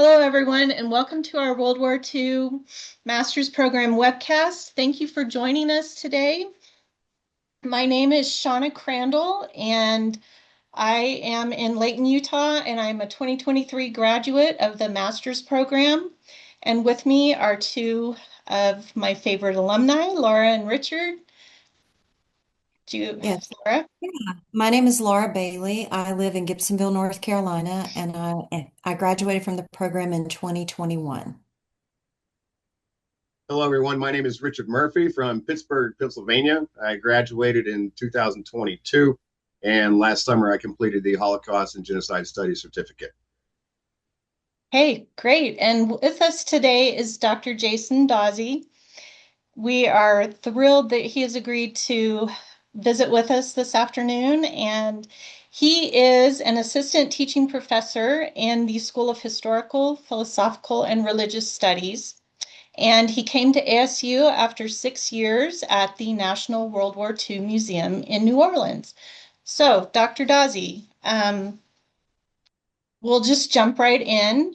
Hello, everyone, and welcome to our World War II Master's Program webcast. Thank you for joining us today. My name is Shauna Crandall, and I am in Layton, Utah, and I'm a 2023 graduate of the Master's Program. And with me are two of my favorite alumni, Laura and Richard. Yes. Laura? Yeah. My name is Laura Bailey. I live in Gibsonville, North Carolina, and I graduated from the program in 2021. Hello, everyone. My name is Richard Murphy from Pittsburgh, Pennsylvania. I graduated in 2022, and last summer I completed the Holocaust and Genocide Studies certificate. Hey, great. And with us today is Dr. Jason Dawsey. We are thrilled that he has agreed to visit with us this afternoon, and he is an assistant teaching professor in the School of Historical, Philosophical, and Religious Studies. And he came to ASU after 6 years at the National World War II Museum in New Orleans. So, Dr. Dawsey, we'll just jump right in.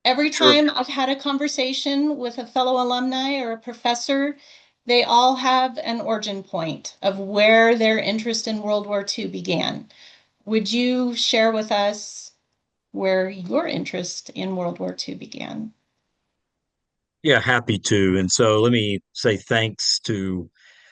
Every Sure. time I've had a conversation with a fellow alumni or a professor, they all have an origin point of where their interest in World War II began. Would you share with us where your interest in World War II began? Yeah, happy to. And so let me say thanks to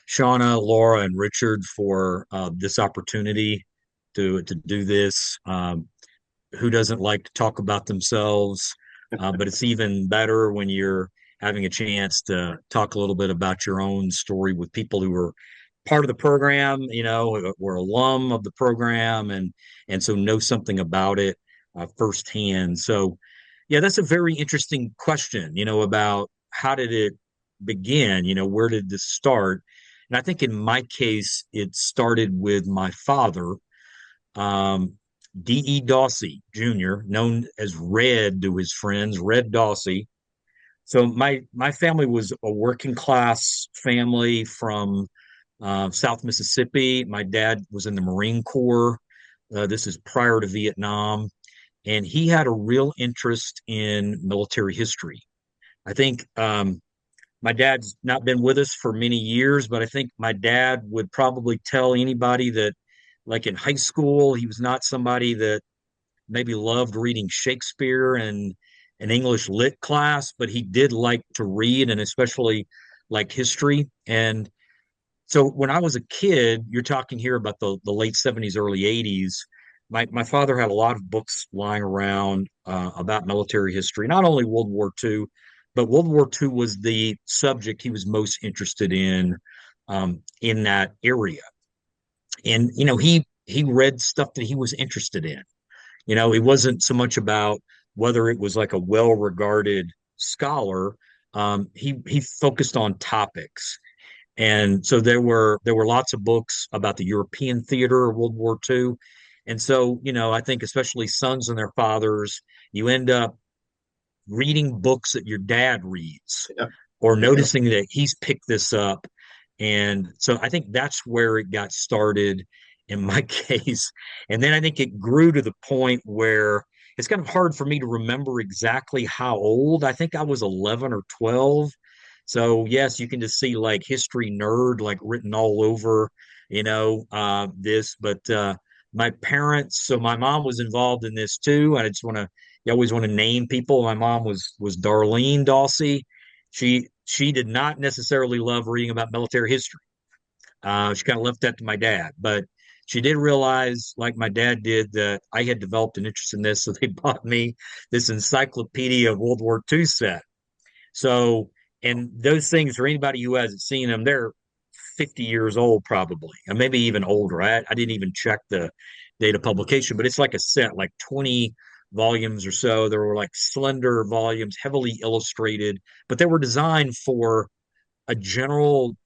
Shauna, Laura, and Richard for this opportunity to do this. Who doesn't like to talk about themselves? But it's even better when you're having a chance to talk a little bit about your own story with people who were part of the program, were alum of the program, and so know something about it firsthand. So yeah, that's a very interesting question, about how did it begin? Where did this start? And I think in my case, it started with my father, um, D.E. Dawsey Jr., known as Red to his friends, Red Dawsey. So my family was a working class family from South Mississippi. My dad was in the Marine Corps. This is prior to Vietnam, and he had a real interest in military history. I think my dad's not been with us for many years, but I think my dad would probably tell anybody that, like in high school, he was not somebody that maybe loved reading Shakespeare and an English lit class, but he did like to read and especially like history. And so when I was a kid, you're talking here about the late 70s, early 80s. My father had a lot of books lying around about military history, not only World War II, but World War II was the subject he was most interested in that area. And he read stuff that he was interested in. It wasn't so much about whether it was like a well-regarded scholar. He focused on topics, and so there were lots of books about the European theater of World War II. And so, I think especially sons and their fathers, you end up reading books that your dad reads Yeah. or noticing that he's picked this up. And so I think that's where it got started in my case. And then I think it grew to the point where it's kind of hard for me to remember exactly how old. I think I was 11 or 12. So yes, you can just see like history nerd like written all over, this. But my parents, so my mom was involved in this too. I just want to, you always want to name people. My mom was Darlene Dawsey. She did not necessarily love reading about military history. She kind of left that to my dad, but she did realize, like my dad did, that I had developed an interest in this, so they bought me this encyclopedia of World War II set. So, and those things for anybody who hasn't seen them, they're 50 years old probably, and maybe even older. I didn't even check the date of publication, but it's like a set, like 20 volumes or so. There were like slender volumes, heavily illustrated, but they were designed for a general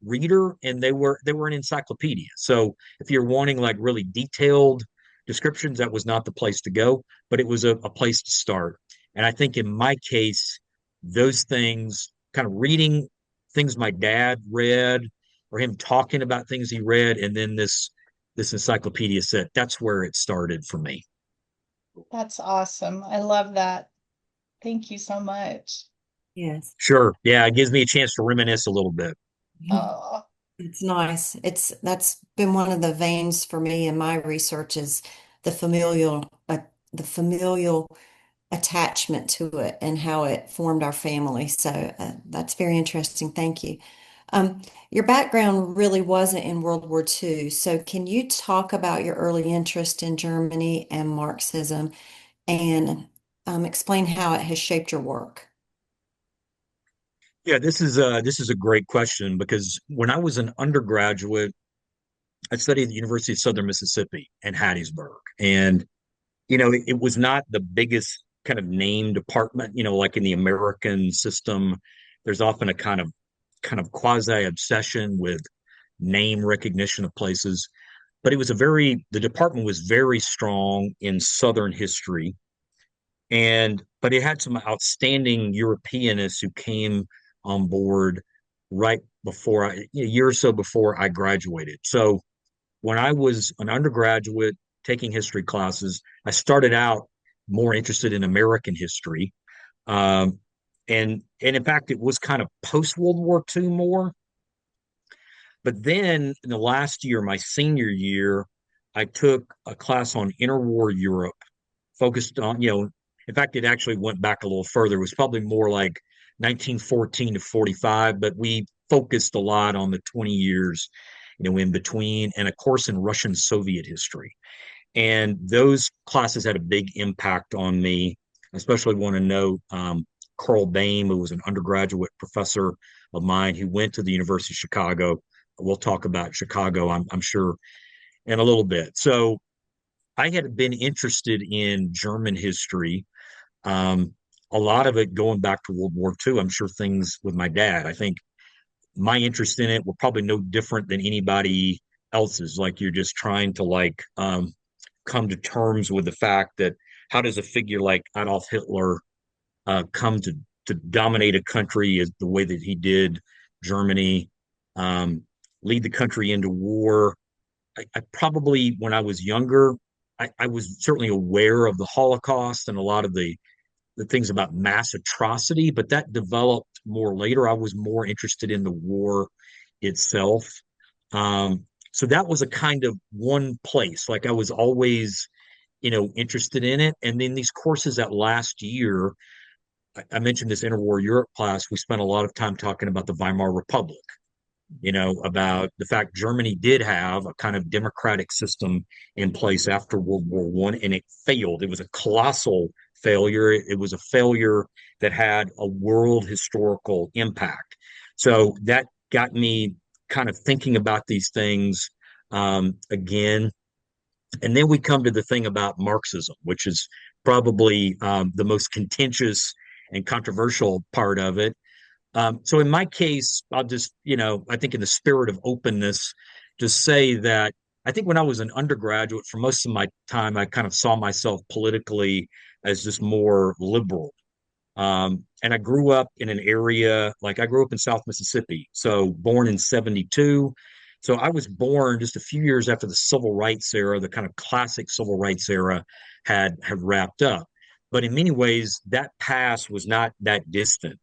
reader, and they were an encyclopedia. So if you're wanting like really detailed descriptions, that was not the place to go, but it was a place to start. And I think in my case, those things, kind of reading things my dad read or him talking about things he read, and then this encyclopedia set, that's where it started for me. That's awesome. I love that. Thank you so much. Yes. Sure. Yeah, it gives me a chance to reminisce a little bit. Oh, It's nice. That's been one of the veins for me in my research is the the familial attachment to it and how it formed our family. So that's very interesting. Thank you. Your background really wasn't in World War II. So can you talk about your early interest in Germany and Marxism and explain how it has shaped your work? Yeah, this is a great question because when I was an undergraduate, I studied at the University of Southern Mississippi in Hattiesburg. And, it was not the biggest kind of name department, like in the American system, there's often a kind of quasi obsession with name recognition of places. But the department was very strong in Southern history. But it had some outstanding Europeanists who came on board right a year or so before I graduated. So when I was an undergraduate taking history classes, I started out more interested in American history. Um, and in fact, it was kind of post World War II more. But then in the last year, my senior year, I took a class on interwar Europe, focused on, in fact, it actually went back a little further. It was probably more like 1914 to 45, but we focused a lot on the 20 years, in between, and of course in Russian Soviet history. And those classes had a big impact on me. I especially want to know Carl Bain, who was an undergraduate professor of mine who went to the University of Chicago. We'll talk about Chicago, I'm sure, in a little bit. So I had been interested in German history, um, a lot of it going back to World War II. I'm sure things with my dad. I think my interest in it were probably no different than anybody else's. Like you're just trying to come to terms with the fact that how does a figure like Adolf Hitler come to dominate a country as the way that he did Germany, um, lead the country into war. I probably, when I was younger, I was certainly aware of the Holocaust and a lot of the things about mass atrocity, but that developed more later. I was more interested in the war itself. So that was a kind of one place. Like I was always, interested in it. And then these courses that last year, I mentioned this interwar Europe class. We spent a lot of time talking about the Weimar Republic, about the fact Germany did have a kind of democratic system in place after World War One, and it failed. It was a colossal failure. It was a failure that had a world historical impact. So that got me kind of thinking about these things again. And then we come to the thing about Marxism, which is probably the most contentious and controversial part of it. So in my case, I'll just, I think in the spirit of openness, just say that I think when I was an undergraduate, for most of my time, I kind of saw myself politically as just more liberal. And I grew up in an area, like I grew up in South Mississippi, so born in 72. So I was born just a few years after the civil rights era, the kind of classic civil rights era had wrapped up. But in many ways, that past was not that distant.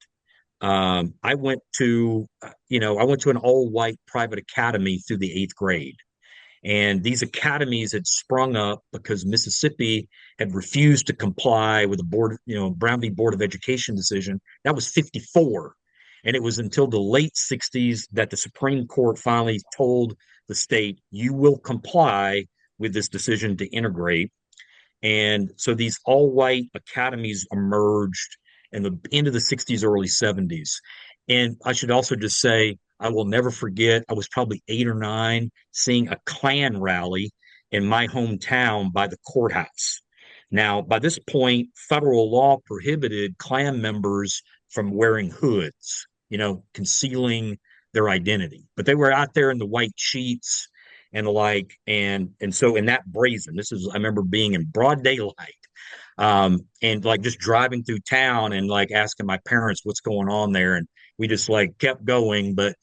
I went to an all-white private academy through the eighth grade. And these academies had sprung up because Mississippi had refused to comply with the Brown v. Board of Education decision. That was 54. And it was until the late 60s that the Supreme Court finally told the state, you will comply with this decision to integrate. And so these all white academies emerged in the end of the 60s, early 70s. And I should also just say, I will never forget, I was probably 8 or 9 seeing a Klan rally in my hometown by the courthouse. Now, by this point, federal law prohibited Klan members from wearing hoods, concealing their identity. But they were out there in the white sheets and the like, and so in that brazen, I remember being in broad daylight, and like just driving through town and like asking my parents what's going on there, and we just like kept going, but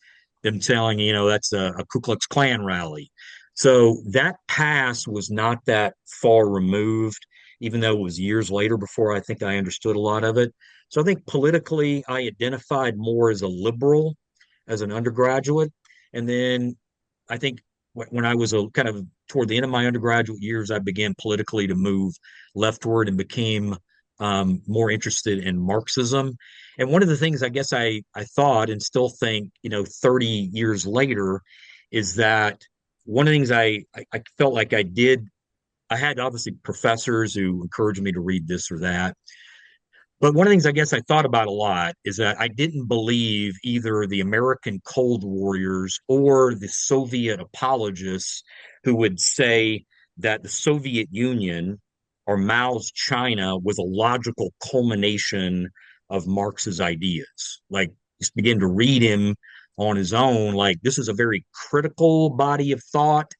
them telling that's a Ku Klux Klan rally. So that past was not that far removed, even though it was years later before I think I understood a lot of it. So I think politically, I identified more as a liberal as an undergraduate. And then I think when I was a kind of toward the end of my undergraduate years, I began politically to move leftward and became more interested in Marxism. And one of the things I guess I thought and still think, 30 years later, is that one of the things I felt like I did, I had obviously professors who encouraged me to read this or that. But one of the things I guess I thought about a lot is that I didn't believe either the American Cold Warriors or the Soviet apologists who would say that the Soviet Union or Mao's China was a logical culmination of Marx's ideas. Like, just begin to read him on his own. Like, this is a very critical body of thought.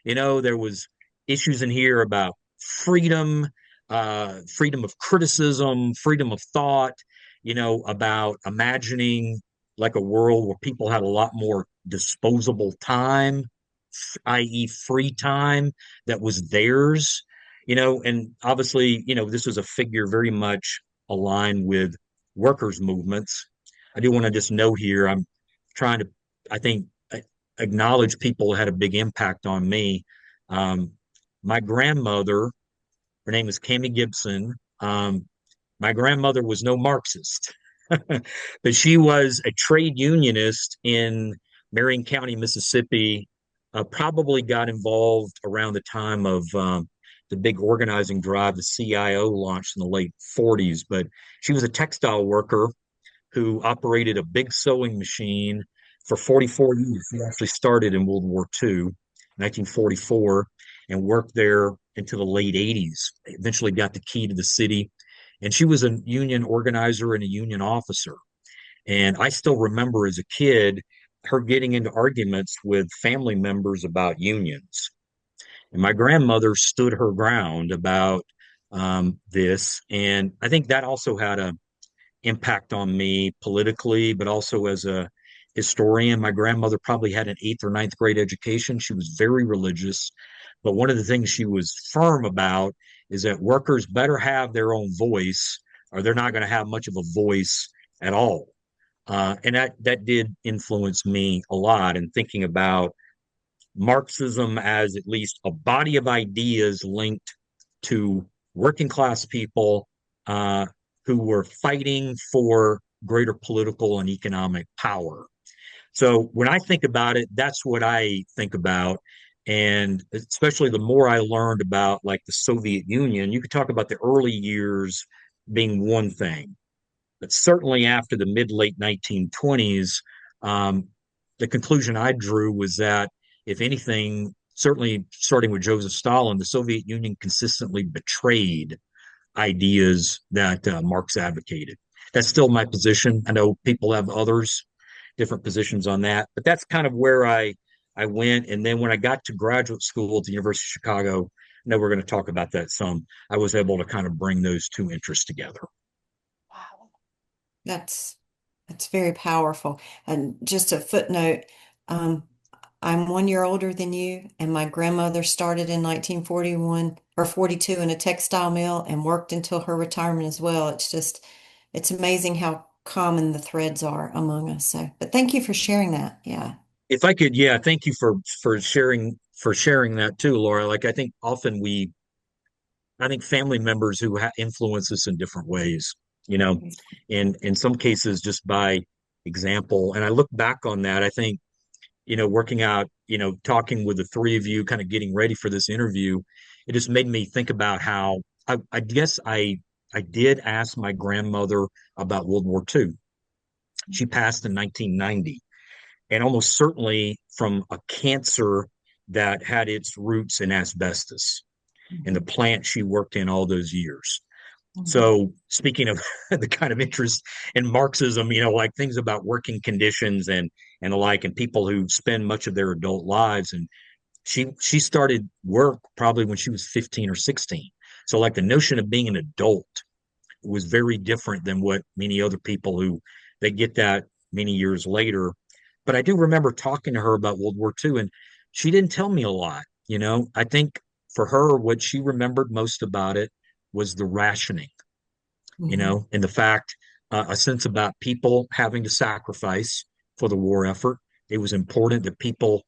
There was issues in here about freedom, freedom of criticism, freedom of thought, about imagining like a world where people had a lot more disposable time, i.e., free time that was theirs, and obviously, this was a figure very much aligned with workers' movements. I do want to just note here, I'm trying to, I think, acknowledge people had a big impact on me. Um, my grandmother, her name is Cami Gibson. My grandmother was no Marxist, but she was a trade unionist in Marion County, Mississippi. Probably got involved around the time of the big organizing drive the CIO launched in the late 40s. But she was a textile worker who operated a big sewing machine for 44 years. She actually started in World War II, 1944, and worked there into the late 80s. Eventually got the key to the city. And she was a union organizer and a union officer. And I still remember as a kid her getting into arguments with family members about unions. And my grandmother stood her ground about this. And I think that also had a impact on me politically, but also as a historian. My grandmother probably had an eighth or ninth grade education. She was very religious. But one of the things she was firm about is that workers better have their own voice or they're not going to have much of a voice at all. And that did influence me a lot in thinking about Marxism as at least a body of ideas linked to working class people who were fighting for greater political and economic power. So when I think about it, that's what I think about. And especially the more I learned about like the Soviet Union, you could talk about the early years being one thing, but certainly after the mid late 1920s, the conclusion I drew was that if anything, certainly starting with Joseph Stalin, the Soviet Union consistently betrayed ideas that Marx advocated. That's still my position. I know people have others, different positions on that, but that's kind of where I went. And then when I got to graduate school at the University of Chicago, I know we're going to talk about that some. I was able to kind of bring those two interests together. Wow. That's that's very powerful. And just a footnote, um, I'm 1 year older than you, and my grandmother started in 1941 or 42 in a textile mill and worked until her retirement as well. It's amazing how common the threads are among us. So, but thank you for sharing that. Yeah. If I could, yeah, thank you for sharing that too, Laura. Like I think often I think family members who influence us in different ways, you know, in some cases just by example. And I look back on that, I think, working out, talking with the three of you, kind of getting ready for this interview, it just made me think about how I guess I did ask my grandmother about World War II. She passed in 1990, and almost certainly from a cancer that had its roots in asbestos in the plant she worked in all those years. Mhm. So speaking of the kind of interest in Marxism, like things about working conditions and the like, and people who spend much of their adult lives, and she started work probably when she was 15 or 16. So like the notion of being an adult was very different than what many other people who they get that many years later. But I do remember talking to her about World War II, and she didn't tell me a lot. I think for her, what she remembered most about it was the rationing, Hmm. and the fact, a sense about people having to sacrifice for the war effort. It was important that people,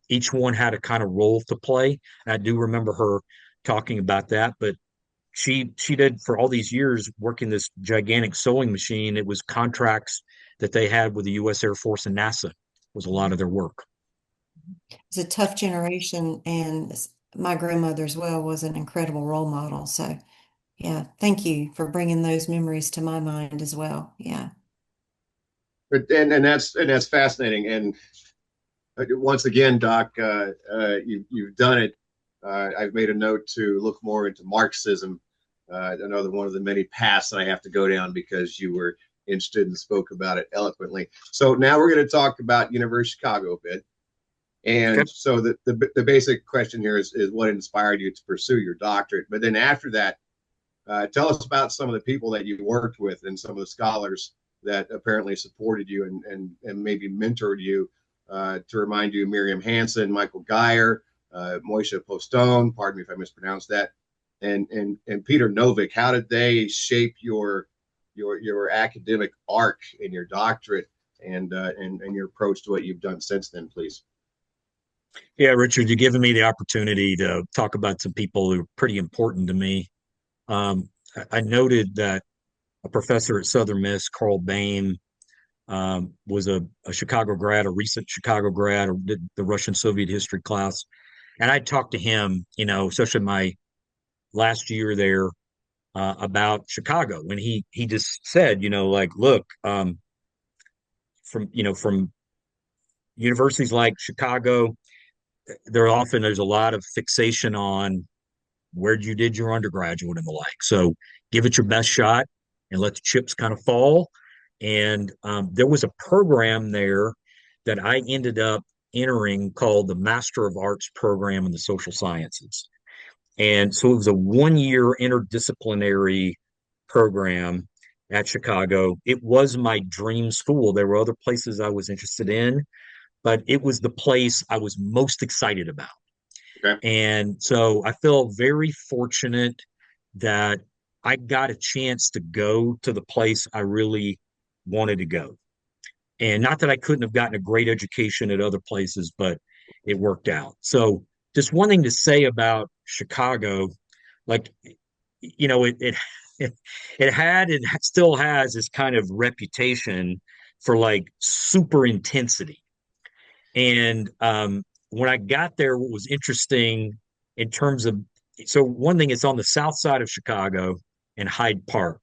each one had a kind of role to play. And I do remember her talking about that, but she did for all these years working this gigantic sewing machine. It was contracts that they had with the U.S. Air Force and NASA was a lot of their work. It's a tough generation, and my grandmother as well was an incredible role model. So, yeah, thank you for bringing those memories to my mind as well. Yeah. But and that's fascinating. And once again, Doc, you've done it. I've made a note to look more into Marxism, another one of the many paths that I have to go down because you were interested and spoke about it eloquently. So now we're going to talk about University of Chicago a bit. Okay. And so the basic question here is what inspired you to pursue your doctorate. But then after that, tell us about some of the people that you worked with and some of the scholars that apparently supported you and maybe mentored you. To remind you, Miriam Hansen, Michael Geyer, Moishe Postone, pardon me if I mispronounced that, and Peter Novick. How did they shape your academic arc in your doctorate and your approach to what you've done since then, please? Yeah, Richard, you're giving me the opportunity to talk about some people who are pretty important to me. I noted that a professor at Southern Miss, Carl Bain, was a Chicago grad, a recent Chicago grad, or did the Russian Soviet history class. And I talked to him, especially my last year there, about Chicago. When he just said, like, look, from universities like Chicago, there's a lot of fixation on where you did your undergraduate and the like. So give it your best shot and let the chips kind of fall. And there was a program there that I ended up entering called the Master of Arts program in the social sciences. And so it was a 1 year interdisciplinary program at Chicago. It was my dream school. There were other places I was interested in, but it was the place I was most excited about. Okay. And so I feel very fortunate that I got a chance to go to the place I really wanted to go. And not that I couldn't have gotten a great education at other places, but it worked out. So just one thing to say about Chicago, like, it it had and still has this kind of reputation for like super intensity. And when I got there, what was interesting in terms of, so one thing is on the south side of Chicago in Hyde Park.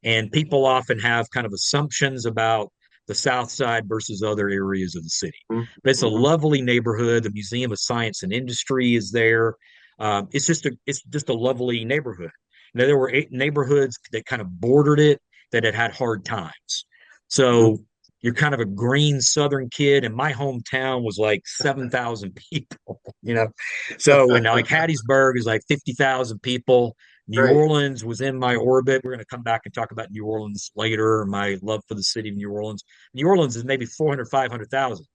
And people often have kind of assumptions about the South Side versus other areas of the city. But it's a Mm-hmm. lovely neighborhood. The Museum of Science and Industry is there. It's just a lovely neighborhood. Now there were 8 neighborhoods that kind of bordered it that had hard times. Mm-hmm. So you're kind of a green Southern kid, and my hometown was like 7,000 people. So and like Hattiesburg is like 50,000 people. New Right. Orleans was in my orbit. We're going to come back and talk about New Orleans later, my love for the city of New Orleans. New Orleans is maybe 400, 500,000.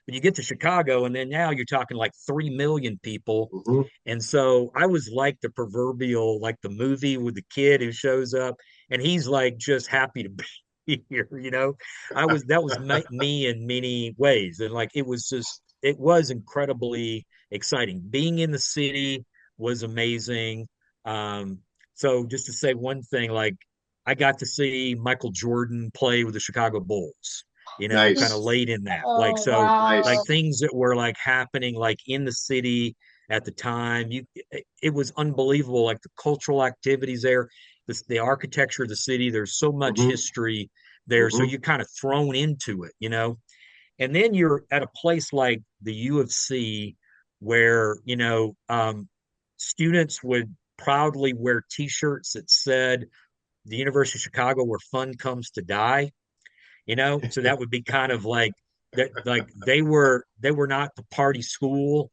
But you get to Chicago, and then now you're talking like 3 million people. Mm-hmm. And so I was like the proverbial, like the movie with the kid who shows up and he's like just happy to be here. That was me in many ways. And like it was incredibly exciting. Being in the city was amazing. Um, so just to say one thing, like I got to see Michael Jordan play with the Chicago Bulls, kind of Nice. late in that. Like, Oh, so like wow. Nice. things that were like happening like in the city at the time. It was unbelievable, like the cultural activities there, the architecture of the city. There's so much Mm-hmm. history there. So Mm-hmm. you're kind of thrown into it. And then you're at a place like the U of C where, students would proudly wear t-shirts that said the University of Chicago where fun comes to die. So that would be kind of like that, like they were not the party school.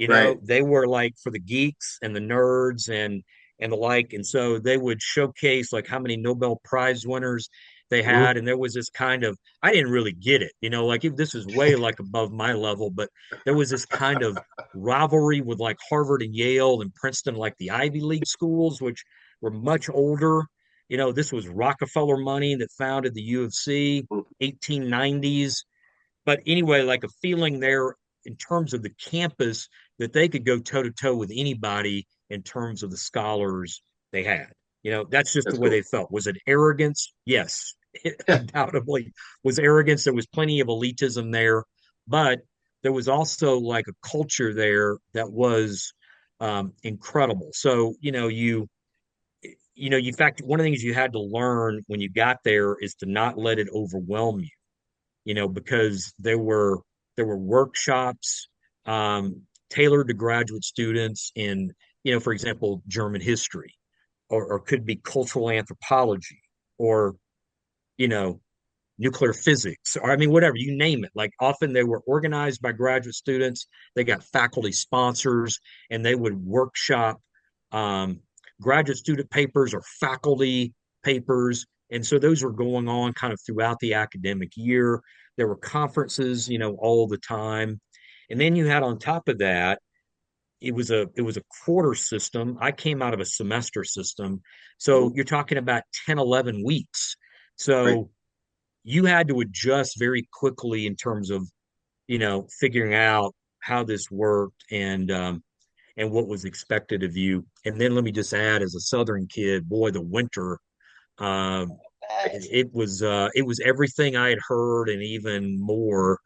Right. They were like for the geeks and the nerds and the like. And so they would showcase like how many Nobel Prize winners they Mm-hmm. had. And there was this kind of, I didn't really get it, like this is way like above my level, but there was this kind of rivalry with like Harvard and Yale and Princeton, like the Ivy League schools, which were much older. This was Rockefeller money that founded the U of C, 1890s. But anyway, like a feeling there in terms of the campus that they could go toe to toe with anybody in terms of the scholars they had. That's just the That's way cool. they felt. Was it arrogance? Yes, it undoubtedly was arrogance. There was plenty of elitism there, but there was also like a culture there that was incredible. So, in fact, one of the things you had to learn when you got there is to not let it overwhelm you, because there were workshops tailored to graduate students in, for example, German history, or could be cultural anthropology, or you know, nuclear physics, or I mean, whatever, you name it. Like often they were organized by graduate students. They got faculty sponsors, and they would workshop um, graduate student papers or faculty papers. And so those were going on kind of throughout the academic year. There were conferences, all the time. And then you had on top of that, it was a quarter system. I came out of a semester system. Mhm. So you're talking about 10, 11 weeks. Right. So you had to adjust very quickly in terms of figuring out how this worked, and what was expected of you. And then let me just add, as a Southern kid, boy, the winter, um, But it was everything I had heard and even more.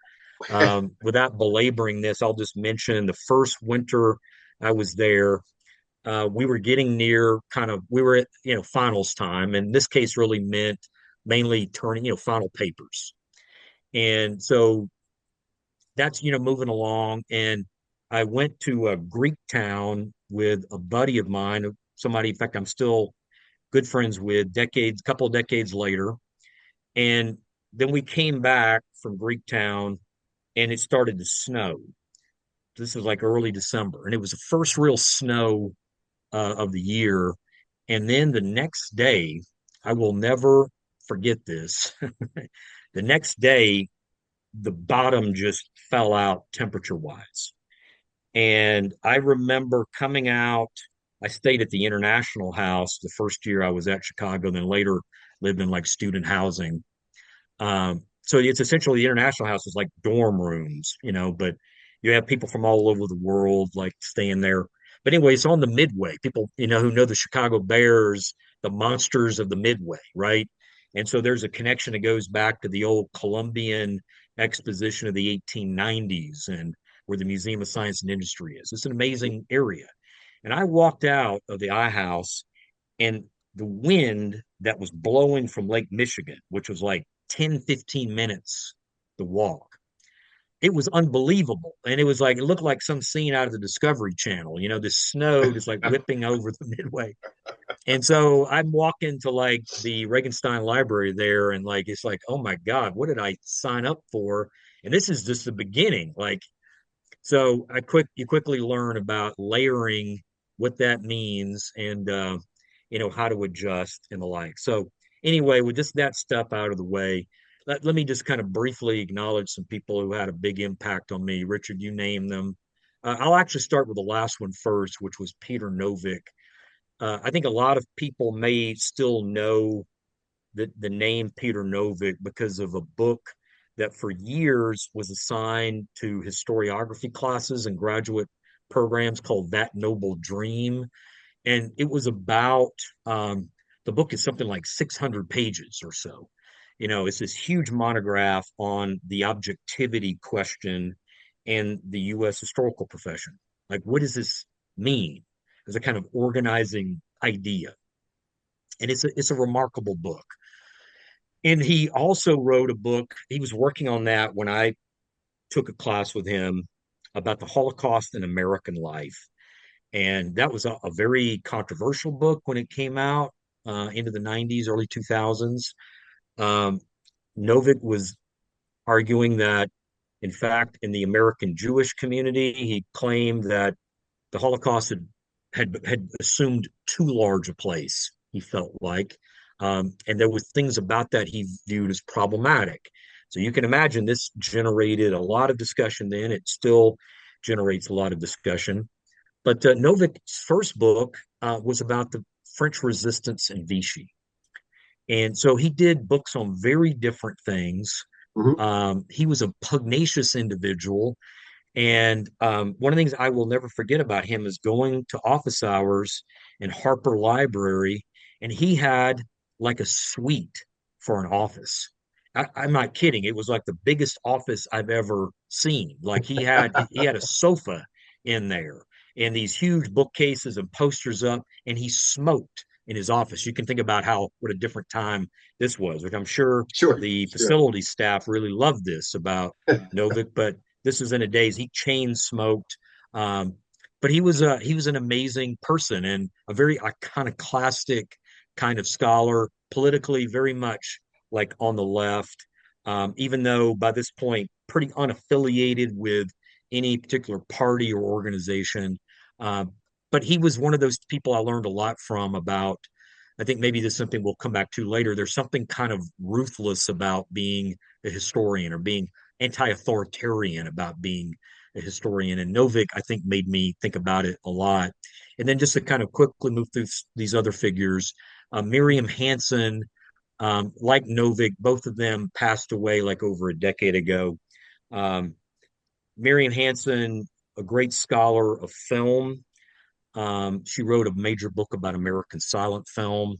Without belaboring this, I'll just mention the first winter I was there. We were getting near we were at finals time, and this case really meant mainly turning final papers. And so that's moving along. And I went to a Greek town with a buddy of mine, somebody in fact I'm still good friends with, couple of decades later. And then we came back from Greek town, and it started to snow. This was like early December, and it was the first real snow of the year. And then the next day, I will never forget this. The next day, the bottom just fell out temperature wise. And I remember coming out, I stayed at the International House the first year I was at Chicago, then later lived in like student housing. So it's essentially, the International House is like dorm rooms, but you have people from all over the world like staying there. But anyway, it's on the Midway. People, who know the Chicago Bears, the monsters of the Midway, right? And so there's a connection that goes back to the old Columbian exposition of the 1890s, and where the Museum of Science and Industry is. It's an amazing area. And I walked out of the I House, and the wind that was blowing from Lake Michigan, which was like 10, 15 minutes to walk, it was unbelievable. And it looked like some scene out of the Discovery Channel, this snow just like whipping over the Midway. And so I'm walking to like the Regenstein Library there, and like it's like, oh my God, what did I sign up for? And this is just the beginning. Like, so you quickly learn about layering, what that means, and how to adjust and the like. So anyway, with just that stuff out of the way, let me just kind of briefly acknowledge some people who had a big impact on me. Richard, you name them. I'll actually start with the last one first, which was Peter Novick. I think a lot of people may still know the name Peter Novick because of a book that for years was assigned to historiography classes and graduate programs, called That Noble Dream. And it was about, the book is something like 600 pages or so. It's this huge monograph on the objectivity question and the U.S. historical profession. Like, what does this mean as a kind of organizing idea? And it's a remarkable book. And he also wrote a book. He was working on that when I took a class with him about the Holocaust in American life. And that was a very controversial book when it came out, into the 90s, early 2000s. Um, Novick was arguing that, in fact, in the American Jewish community, he claimed that the Holocaust had assumed too large a place, he felt like. And there were things about that he viewed as problematic. So you can imagine this generated a lot of discussion then. It still generates a lot of discussion. But Novick's first book was about the French Resistance in Vichy. And so he did books on very different things. Hmm. He was a pugnacious individual. And one of the things I will never forget about him is going to office hours in Harper Library, and he had like a suite for an office. I'm not kidding. It was like the biggest office I've ever seen. Like he had a sofa in there and these huge bookcases and posters up, and he smoked in his office. You can think about how what a different time this was. Like I'm sure Sure, the sure. facility staff really loved this about Novick, but this was in a days he chain smoked. Um, but he was an amazing person and a very iconoclastic kind of scholar, politically very much like on the left, even though by this point pretty unaffiliated with any particular party or organization. Um, but he was one of those people I learned a lot from about. I think maybe this is something we'll come back to later. There's something kind of ruthless about being a historian or being anti-authoritarian about being a historian. And Novick, I think, made me think about it a lot. And then just to kind of quickly move through these other figures, Miriam Hansen, like Novick, both of them passed away like over a decade ago. Um, Miriam Hansen, a great scholar of film. She wrote a major book about American silent film.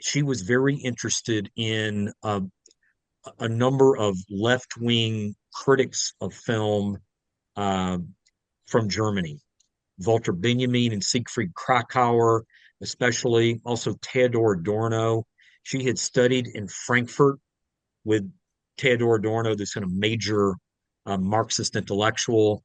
She was very interested in a number of left wing critics of film uh, from Germany. Walter Benjamin and Siegfried Kracauer, especially, also Theodor Adorno. She had studied in Frankfurt with Theodor Adorno, this kind of major Marxist intellectual.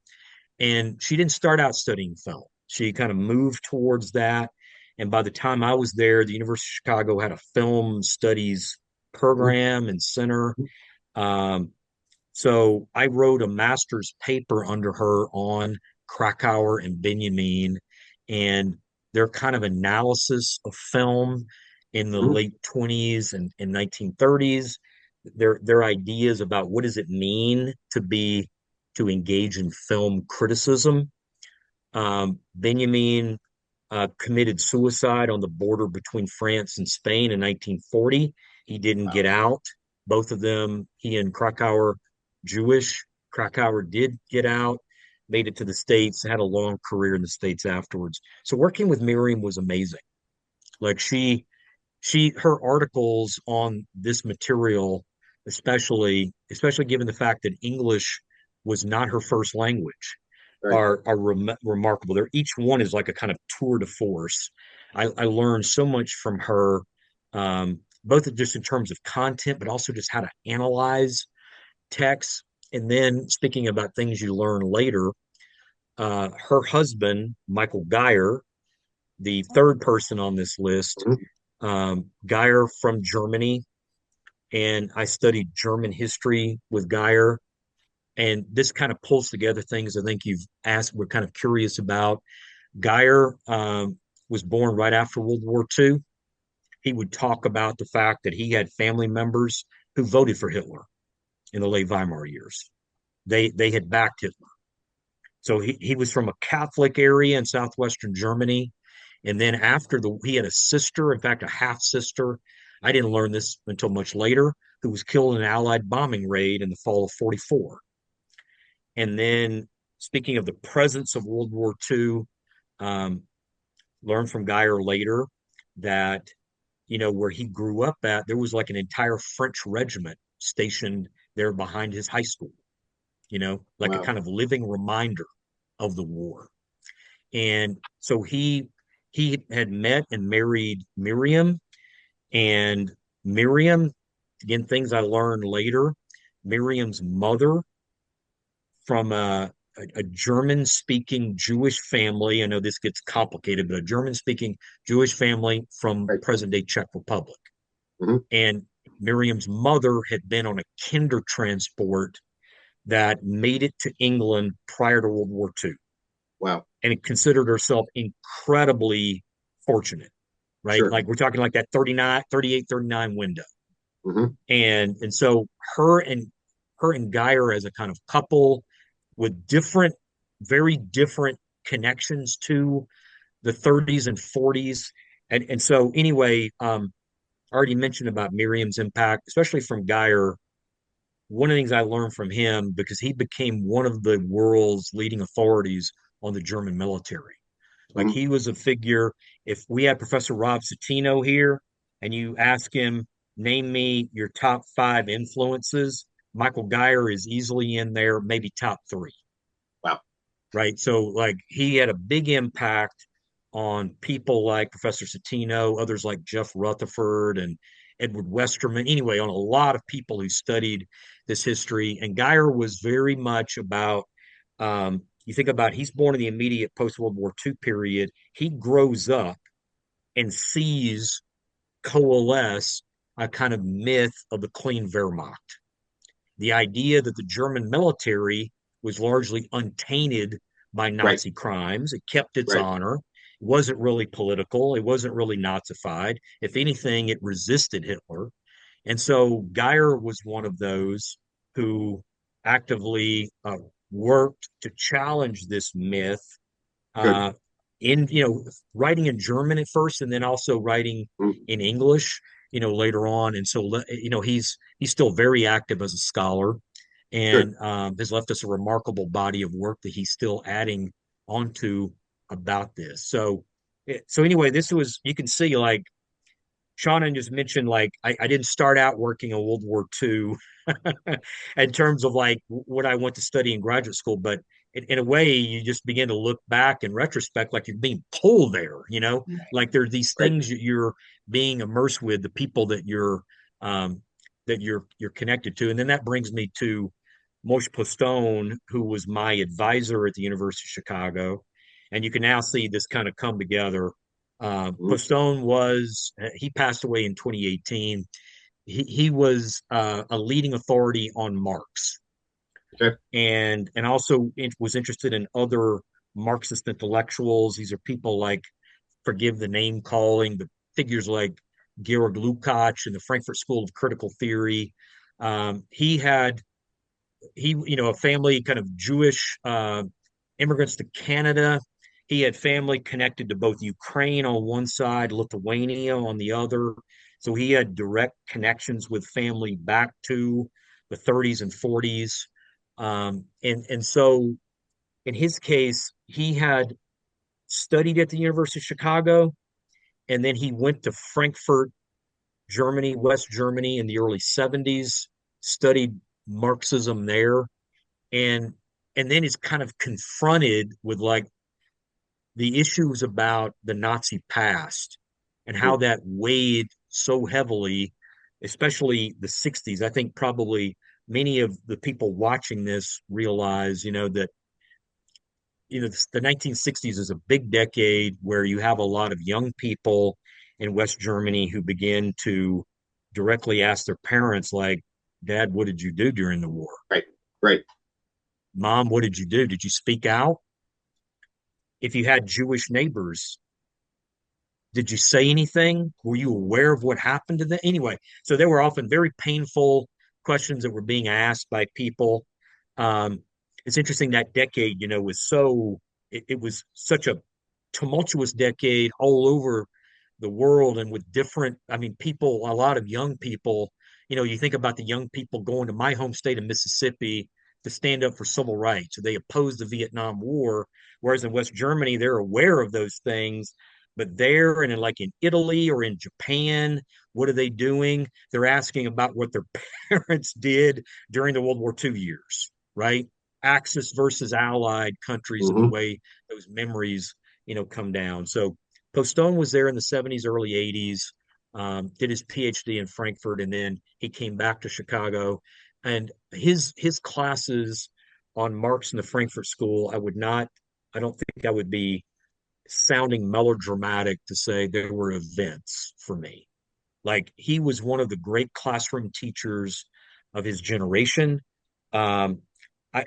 And she didn't start out studying film. She kind of moved towards that. And by the time I was there, the University of Chicago had a film studies program and center. Um, so I wrote a master's paper under her on Krakauer and Benjamin and their kind of analysis of film in the Hmm. late 20s and 1930s, their ideas about what does it mean to engage in film criticism. Benjamin committed suicide on the border between France and Spain in 1940. He didn't get Wow. out. Both of them, he and Krakauer, Jewish. Krakauer did get out, made it to the States, had a long career in the States afterwards. So working with Miriam was amazing. Like her articles on this material, especially given the fact that English was not her first language, Right. are remarkable. They're each one is like a kind of tour de force. I learned so much from her, both just in terms of content, but also just how to analyze text. And then speaking about things you learn later, her husband, Michael Geyer, the third person on this list, Mhm. Geyer from Germany, and I studied German history with Geyer. And this kind of pulls together things I think you've asked, we're kind of curious about. Geyer was born right after World War II. He would talk about the fact that he had family members who voted for Hitler in the late Weimar years. They had backed Hitler. So he was from a Catholic area in southwestern Germany. And then he had a sister, in fact, a half sister. I didn't learn this until much later, who was killed in an Allied bombing raid in the fall of 44. And then, speaking of the presence of World War II, um, learned from Geyer later that, where he grew up at, there was like an entire French regiment stationed there behind his high school, like a Wow. kind of living reminder of the war. And so he had met and married Miriam, and Miriam, again, things I learned later, Miriam's mother from a German speaking Jewish family. I know this gets complicated, but a German speaking Jewish family from Right. present day Czech Republic. Hmm. And Miriam's mother had been on a kinder transport that made it to England prior to World War II Wow. and considered herself incredibly fortunate, right? Sure. Like we're talking like that 39, 38, 39 window. Hmm. And so her and Geyer as a kind of couple with very different connections to the 30s and 40s. And so anyway, I already mentioned about Miriam's impact, especially from Geyer. One of the things I learned from him because he became one of the world's leading authorities on the German military. Like Mhm. he was a figure. If we had Professor Rob Citino here and you ask him, name me your top five influences, Michael Geyer is easily in there, maybe top three, Wow. right? So like he had a big impact on people like Professor Citino, others like Jeff Rutherford and Edward Westerman, anyway, on a lot of people who studied this history. And Geyer was very much about, you think about, he's born in the immediate post World War II period. He grows up and sees coalesce a kind of myth of the clean Wehrmacht, the idea that the German military was largely untainted by Right. Nazi crimes. It kept its Right. honor. It wasn't really political. It wasn't really Nazified. If anything, it resisted Hitler. And so Geyer was one of those who actively worked to challenge this myth Good. uh, in writing in German at first, and then also writing Mm. in English, later on. And so he's still very active as a scholar, Good. and has left us a remarkable body of work that he's still adding onto about this. So anyway, this was you can see like Shauna just mentioned like I didn't start out working in World War II in terms of like what I went to study in graduate school, but in a way you just begin to look back in retrospect like you're being pulled there, like there are these Right. things that you're being immersed with, the people um, that you're connected to. And then that brings me to Moshe Postone, who was my advisor at the University of Chicago. And you can now see this kind of come together. Mhm. Postone he passed away in 2018. He was a leading authority on Marx, Okay. and also was interested in other Marxist intellectuals. These are people like, forgive the name calling, but figures like Georg Lukács and the Frankfurt School of Critical Theory. He had a family kind of Jewish immigrants to Canada. He had family connected to both Ukraine on one side, Lithuania on the other. So he had direct connections with family back to the 30s and 40s. And so in his case, he had studied at the University of Chicago, and then he went to Frankfurt, Germany, West Germany in the early 70s, studied Marxism there, and and then is kind of confronted with like the issues about the Nazi past and how Mm. that weighed so heavily, especially the 60s. I think probably many of the people watching this realize, that the 1960s is a big decade where you have a lot of young people in West Germany who begin to directly ask their parents, like, Dad, what did you do during the war? Right. Right. Mom, what did you do? Did you speak out? If you had Jewish neighbors, did you say anything? Were you aware of what happened to them? Anyway, so there were often very painful questions that were being asked by people. Um, it's interesting that decade, it was such a tumultuous decade all over the world and with different, I mean, people, a lot of young people, you think about the young people going to my home state of Mississippi to stand up for civil rights. So they opposed the Vietnam War, whereas in West Germany, they're aware of those things. But there and in like in Italy or in Japan, what are they doing? They're asking about what their parents did during the World War II years, right? Axis versus Allied countries and the Hmm. way those memories, come down. So Postone was there in the 70s, early 80s, did his PhD in Frankfurt, and then he came back to Chicago. And his classes on Marx in the Frankfurt School, I don't think I would be sounding melodramatic to say there were events for me. Like he was one of the great classroom teachers of his generation. Um,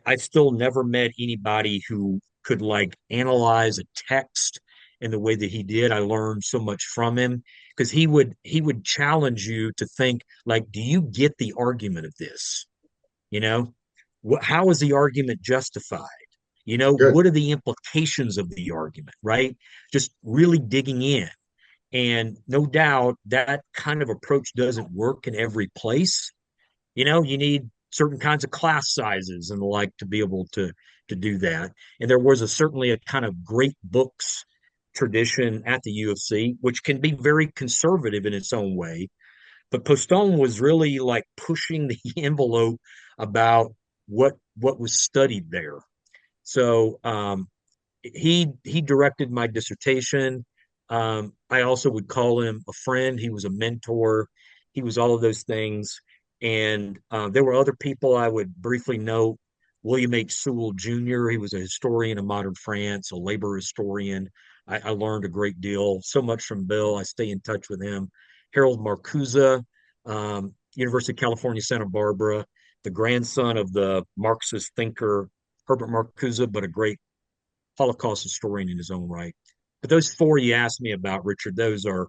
I still never met anybody who could like analyze a text in the way that he did. I learned so much from him because he would challenge you to think like, do you get the argument of this? You know, how is the argument justified? Good. What are the implications of the argument, right? Just really digging in. And no doubt that kind of approach doesn't work in every place. You need certain kinds of class sizes and the like to be able to do that. And there was certainly a kind of great books tradition at the U of C, which can be very conservative in its own way. But Postone was really like pushing the envelope about what was studied there. So he directed my dissertation. I also would call him a friend. He was a mentor. He was all of those things. And there were other people I would briefly note. William H. Sewell Jr. He was a historian of modern France, a labor historian. I learned a great deal, so much from Bill. I stay in touch with him. Harold Marcuse, University of California, Santa Barbara, the grandson of the Marxist thinker Herbert Marcuse, but a great Holocaust historian in his own right. But those four you asked me about, Richard, those are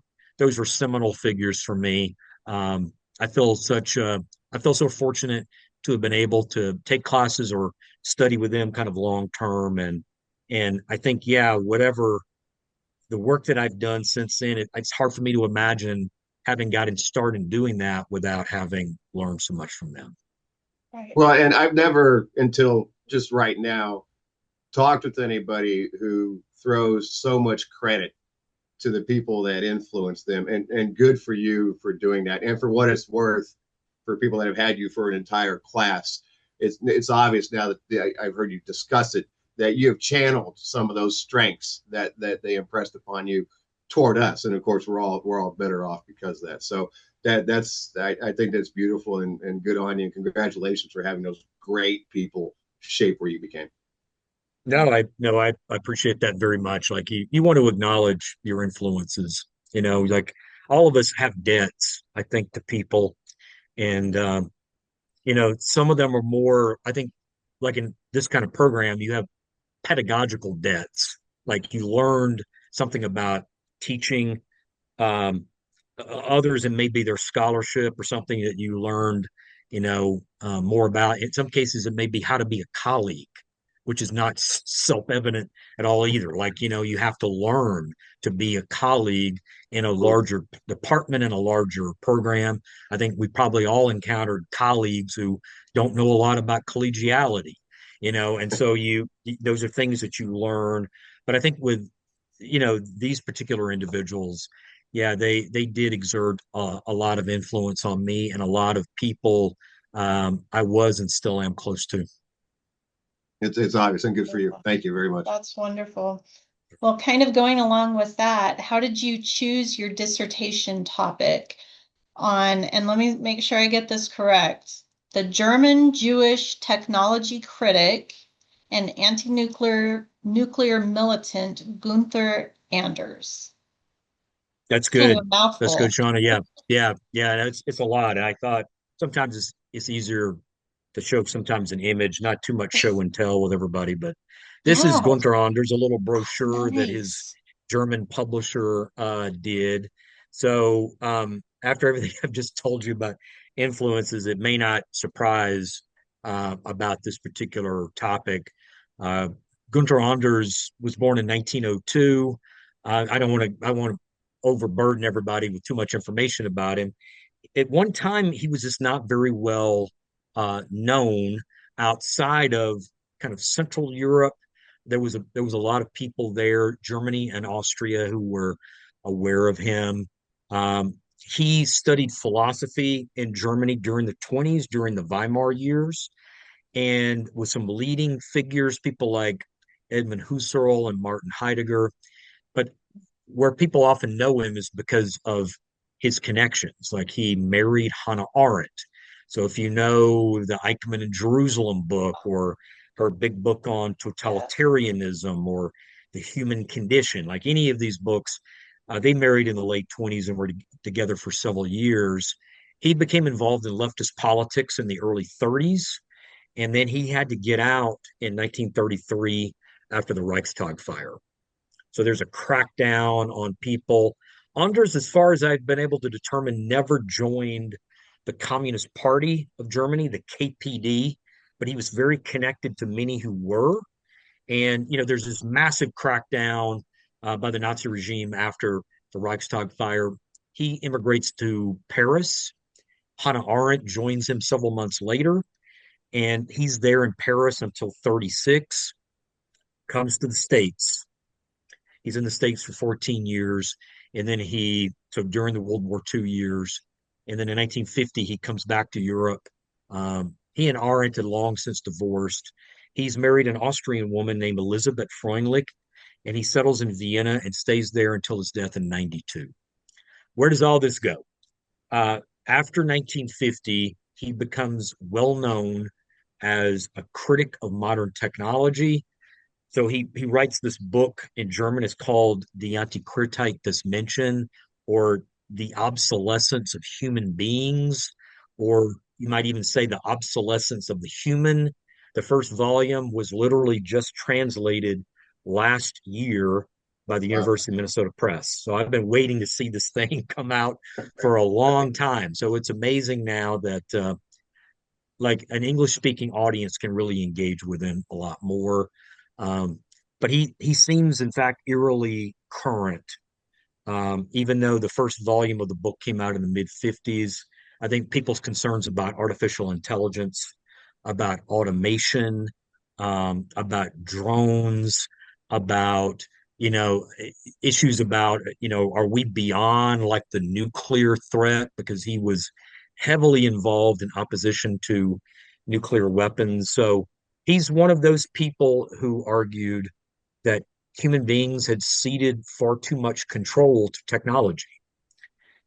seminal figures for me. I feel I feel so fortunate to have been able to take classes or study with them kind of long term, and I think yeah, whatever the work that I've done since then, it's hard for me to imagine having gotten started doing that without having learned so much from them. Right. Well, and I've never until just right now talked with anybody who throws so much credit to the people that influence them, and good for you for doing that. And for what it's worth, for people that have had you for an entire class, it's obvious now that I've heard you discuss it, that you have channeled some of those strengths that they impressed upon you toward us, and of course we're all better off because of that. So that's I think that's beautiful, and good on you, and congratulations for having those great people shape where you became. No, I appreciate that very much. Like you want to acknowledge your influences, like all of us have debts, I think, to people. And some of them are more, I think, like in this kind of program, you have pedagogical debts. Like you learned something about teaching, others, and maybe their scholarship or something that you learned, more about. In some cases, it may be how to be a colleague, which is not self-evident at all either. Like, you have to learn to be a colleague in a larger department, in a larger program. I think we probably all encountered colleagues who don't know a lot about collegiality, and so those are things that you learn. But I think with, these particular individuals, yeah, they did exert a lot of influence on me and a lot of people I was and still am close to. It's obvious and good for you. Thank you very much. That's wonderful. Well, kind of going along with that, how did you choose your dissertation topic on, and let me make sure I get this correct, the German Jewish technology critic and anti-nuclear militant Günther Anders? That's Kind of a good. That's good, mouthful. Shauna. Yeah, yeah. It's a lot. And I thought sometimes it's easier to show sometimes an image, not too much show and tell with everybody. But this is Yeah, Gunther Anders, a little brochure that his nice. German publisher did. So after everything I've just told you about influences, it may not surprise about this particular topic. Uh, Gunther Anders was born in 1902. I don't want to. I want to overburden everybody with too much information about him. At one time, he was just not very well known outside of kind of Central Europe. There was a lot of people there, Germany and Austria, who were aware of him. He studied philosophy in Germany during the 20s, during the Weimar years, and with some leading figures, people like Edmund Husserl and Martin Heidegger. But where people often know him is because of his connections. Like he married Hannah Arendt. So if you know the Eichmann in Jerusalem book, or her big book on Yeah. totalitarianism, or the human condition, like any of these books, they married in the late 20s and were together for several years. He became involved in leftist politics in the early 30s, and then he had to get out in 1933 after the Reichstag fire. So there's a crackdown on people. Anders, as far as I've been able to determine, never joined the Communist Party of Germany, the KPD, but he was very connected to many who were. And, there's this massive crackdown by the Nazi regime after the Reichstag fire. He immigrates to Paris. Hannah Arendt joins him several months later, and he's there in Paris until 36, comes to the States. He's in the States for 14 years. And then so during the World War II years, and then in 1950, he comes back to Europe. He and Arendt had long since divorced. He's married an Austrian woman named Elisabeth Freundlich, and he settles in Vienna and stays there until his death in 92. Where does all this go? After 1950, he becomes well known as a critic of modern technology. So he writes this book in German. It's called Die Antikritik des Menschen, or The Obsolescence of Human Beings, or you might even say The Obsolescence of the Human. The first volume was literally just translated last year by the Wow. University of Minnesota Press. So I've been waiting to see this thing come out for a long time. So it's amazing now that like an English speaking audience can really engage with him a lot more. Um, but he seems, in fact, eerily current. Even though the first volume of the book came out in the mid 50s, I think people's concerns about artificial intelligence, about automation, about drones, about issues about are we beyond like the nuclear threat, because he was heavily involved in opposition to nuclear weapons. So he's one of those people who argued that human beings had ceded far too much control to technology.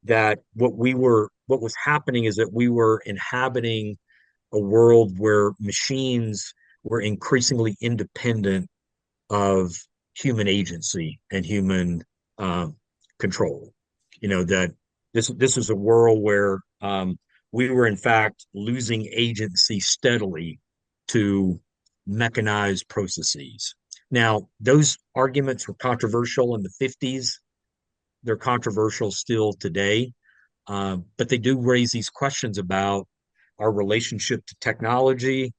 That what was happening is that we were inhabiting a world where machines were increasingly independent of human agency and human um, control. That this is a world where we were in fact losing agency steadily to mechanized processes. Now, those arguments were controversial in the 50s. They're controversial still today, but they do raise these questions about our relationship to technology.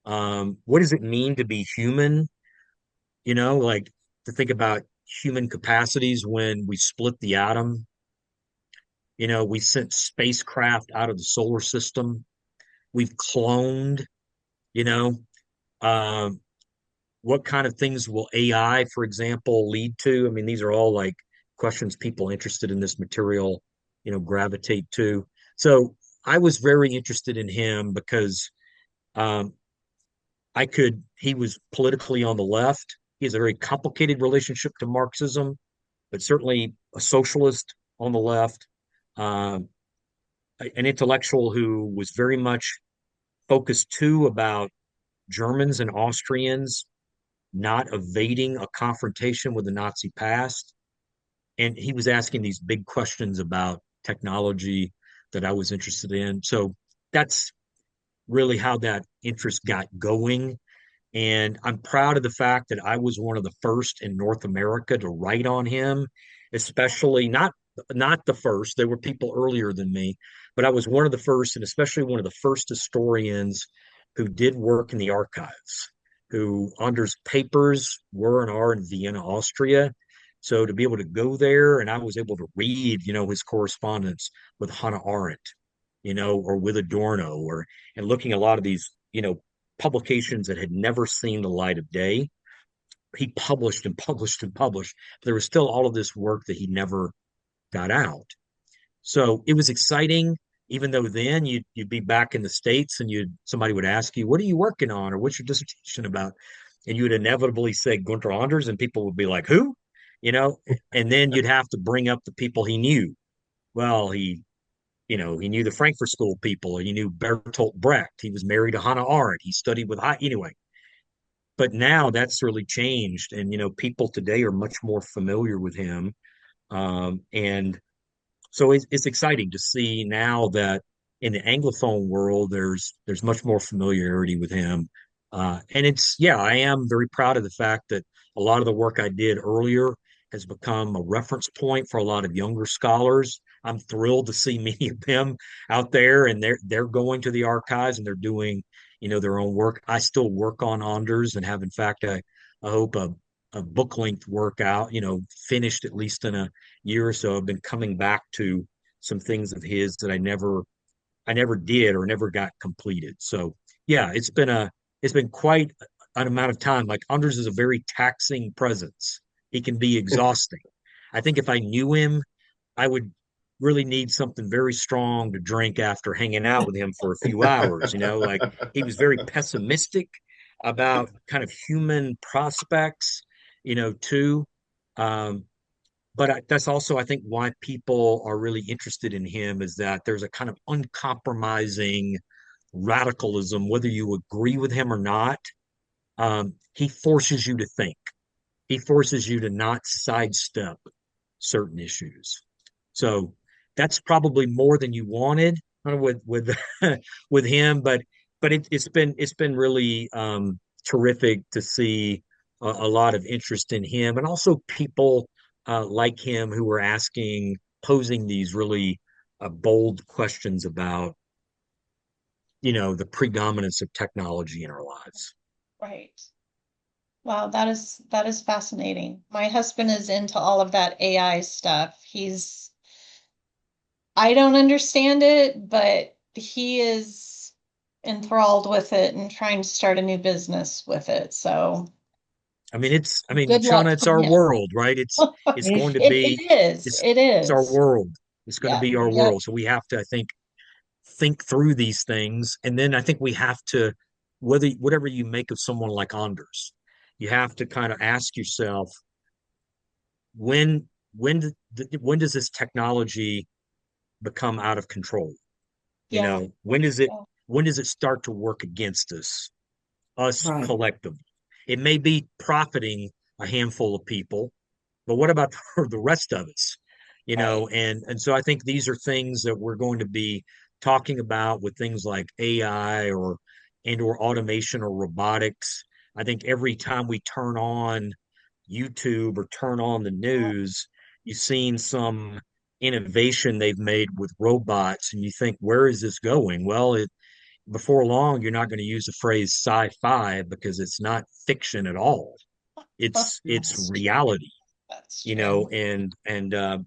What does it mean to be human? Like to think about human capacities when we split the atom. We sent spacecraft out of the solar system. We've cloned, you know, um, what kind of things will AI, for example, lead to? I mean, these are all like questions people interested in this material, gravitate to. So I was very interested in him because um, he was politically on the left. He has a very complicated relationship to Marxism, but certainly a socialist on the left, um, an intellectual who was very much focused too about Germans and Austrians not evading a confrontation with the Nazi past. And he was asking these big questions about technology that I was interested in. So that's really how that interest got going. And I'm proud of the fact that I was one of the first in North America to write on him, especially not the first. There were people earlier than me, but I was one of the first, and especially one of the first historians who did work in the archives, who Anders' papers were and are in Vienna, Austria. So to be able to go there, and I was able to read, his correspondence with Hannah Arendt, or with Adorno, and looking at a lot of these, publications that had never seen the light of day. He published and published and published, but there was still all of this work that he never got out. So it was exciting, even though then you'd be back in the States and somebody would ask you, what are you working on? Or what's your dissertation about? And you would inevitably say Günther Anders, and people would be like, who? And then you'd have to bring up the people he knew. Well, he knew the Frankfurt School people. He knew Bertolt Brecht. He was married to Hannah Arendt. He studied with anyway. But now that's really changed, and people today are much more familiar with him. And so it's exciting to see now that in the Anglophone world, there's much more familiarity with him. And I am very proud of the fact that a lot of the work I did earlier has become a reference point for a lot of younger scholars. I'm thrilled to see many of them out there, and they're going to the archives and they're doing, their own work. I still work on Anders and have, in fact, I hope a book length work out, finished at least in a year or so. I've been coming back to some things of his that I never did or never got completed. So yeah, it's been quite an amount of time. Like Anders is a very taxing presence. He can be exhausting. I think if I knew him, I would really need something very strong to drink after hanging out with him for a few hours. Like he was very pessimistic about kind of human prospects, too. Um, but that's also, I think, why people are really interested in him is that there's a kind of uncompromising radicalism, whether you agree with him or not. He forces you to think. He forces you to not sidestep certain issues. So that's probably more than you wanted with with him, but it's been really terrific to see a lot of interest in him, and also people like him who are posing these really bold questions about the predominance of technology in our lives. Right. Wow, that is fascinating. My husband is into all of that AI stuff. I don't understand it, but he is enthralled with it and trying to start a new business with it. So I mean, good luck Shauna, it's for our him. world, right? It's going to It be is. it's It it's our is. world. It's going to Yeah. be our Yep. world. So we have to, I think through these things, and then I think we have to, whatever you make of someone like Anders, you have to kind of ask yourself when when does this technology become out of control? Yeah. When does it Yeah. start to work against us Right. collectively? It may be profiting a handful of people, but what about the rest of us? Right. And so I think these are things that we're going to be talking about with things like AI or automation or robotics. I think every time we turn on YouTube or turn on the news, you've seen some innovation they've made with robots, and you think, where is this going? Well, before long, you're not going to use the phrase sci-fi because it's not fiction at all. It's That's true. reality, That's true.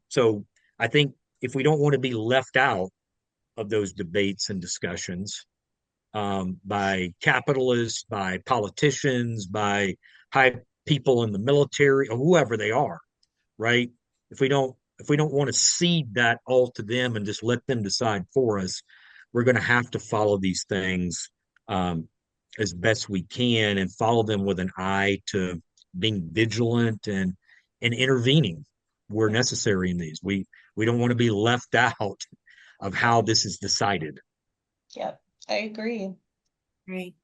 so I think if we don't want to be left out of those debates and discussions by capitalists, by politicians, by high people in the military or whoever they are, right? If we don't want to cede that all to them and just let them decide for us, we're going to have to follow these things um, as best we can and follow them with an eye to being vigilant and intervening where Yeah. necessary in these. We don't want to be left out of Yeah. how this is decided. Yep. I agree. Great.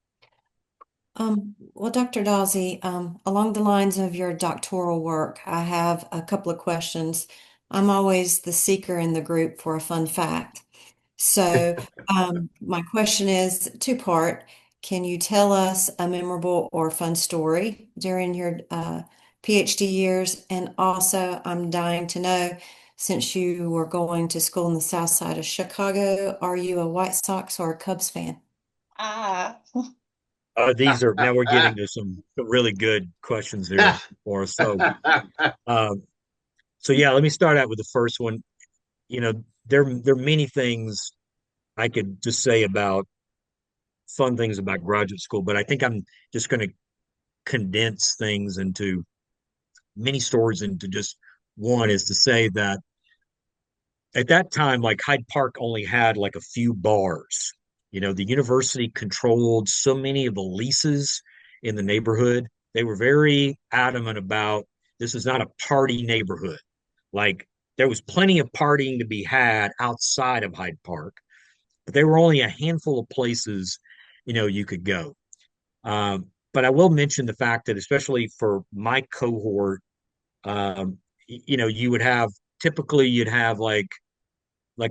Well, Dr. Dawsey, along the lines of your doctoral work, I have a couple of questions. I'm always the seeker in the group for a fun fact. So, my question is two-part. Can you tell us a memorable or fun story during your PhD years? And also, I'm dying to know, since you were going to school in the south side of Chicago, are you a White Sox or a Cubs fan? Ah, These are now we're getting to some really good questions here for us. Um, so yeah, let me start out with the first one. There are many things I could just say about fun things about graduate school, but I think I'm just going to condense things into many stories into just one is to say that at that time, like Hyde Park only had like a few bars. The university controlled so many of the leases in the neighborhood. They were very adamant about this is not a party neighborhood. Like there was plenty of partying to be had outside of Hyde Park, but there were only a handful of places, you could go. But I will mention the fact that especially for my cohort, you would have typically you'd have like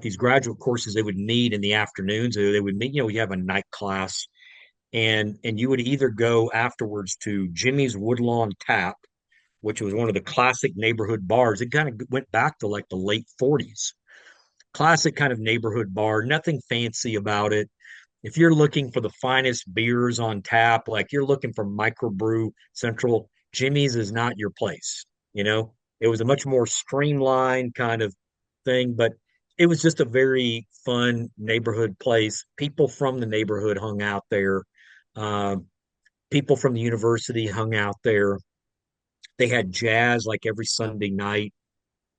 these graduate courses they would meet in the afternoons. They would meet, you have a night class, and you would either go afterwards to Jimmy's Woodlawn Tap, which was one of the classic neighborhood bars. It kind of went back to like the late 40s. Classic kind of neighborhood bar, nothing fancy about it. If you're looking for the finest beers on tap, like you're looking for Microbrew Central, Jimmy's is not your place. You know, it was a much more streamlined kind of thing, but it was just a very fun neighborhood place. People from the neighborhood hung out there. Um, People from the university hung out there. They had jazz like every Sunday night.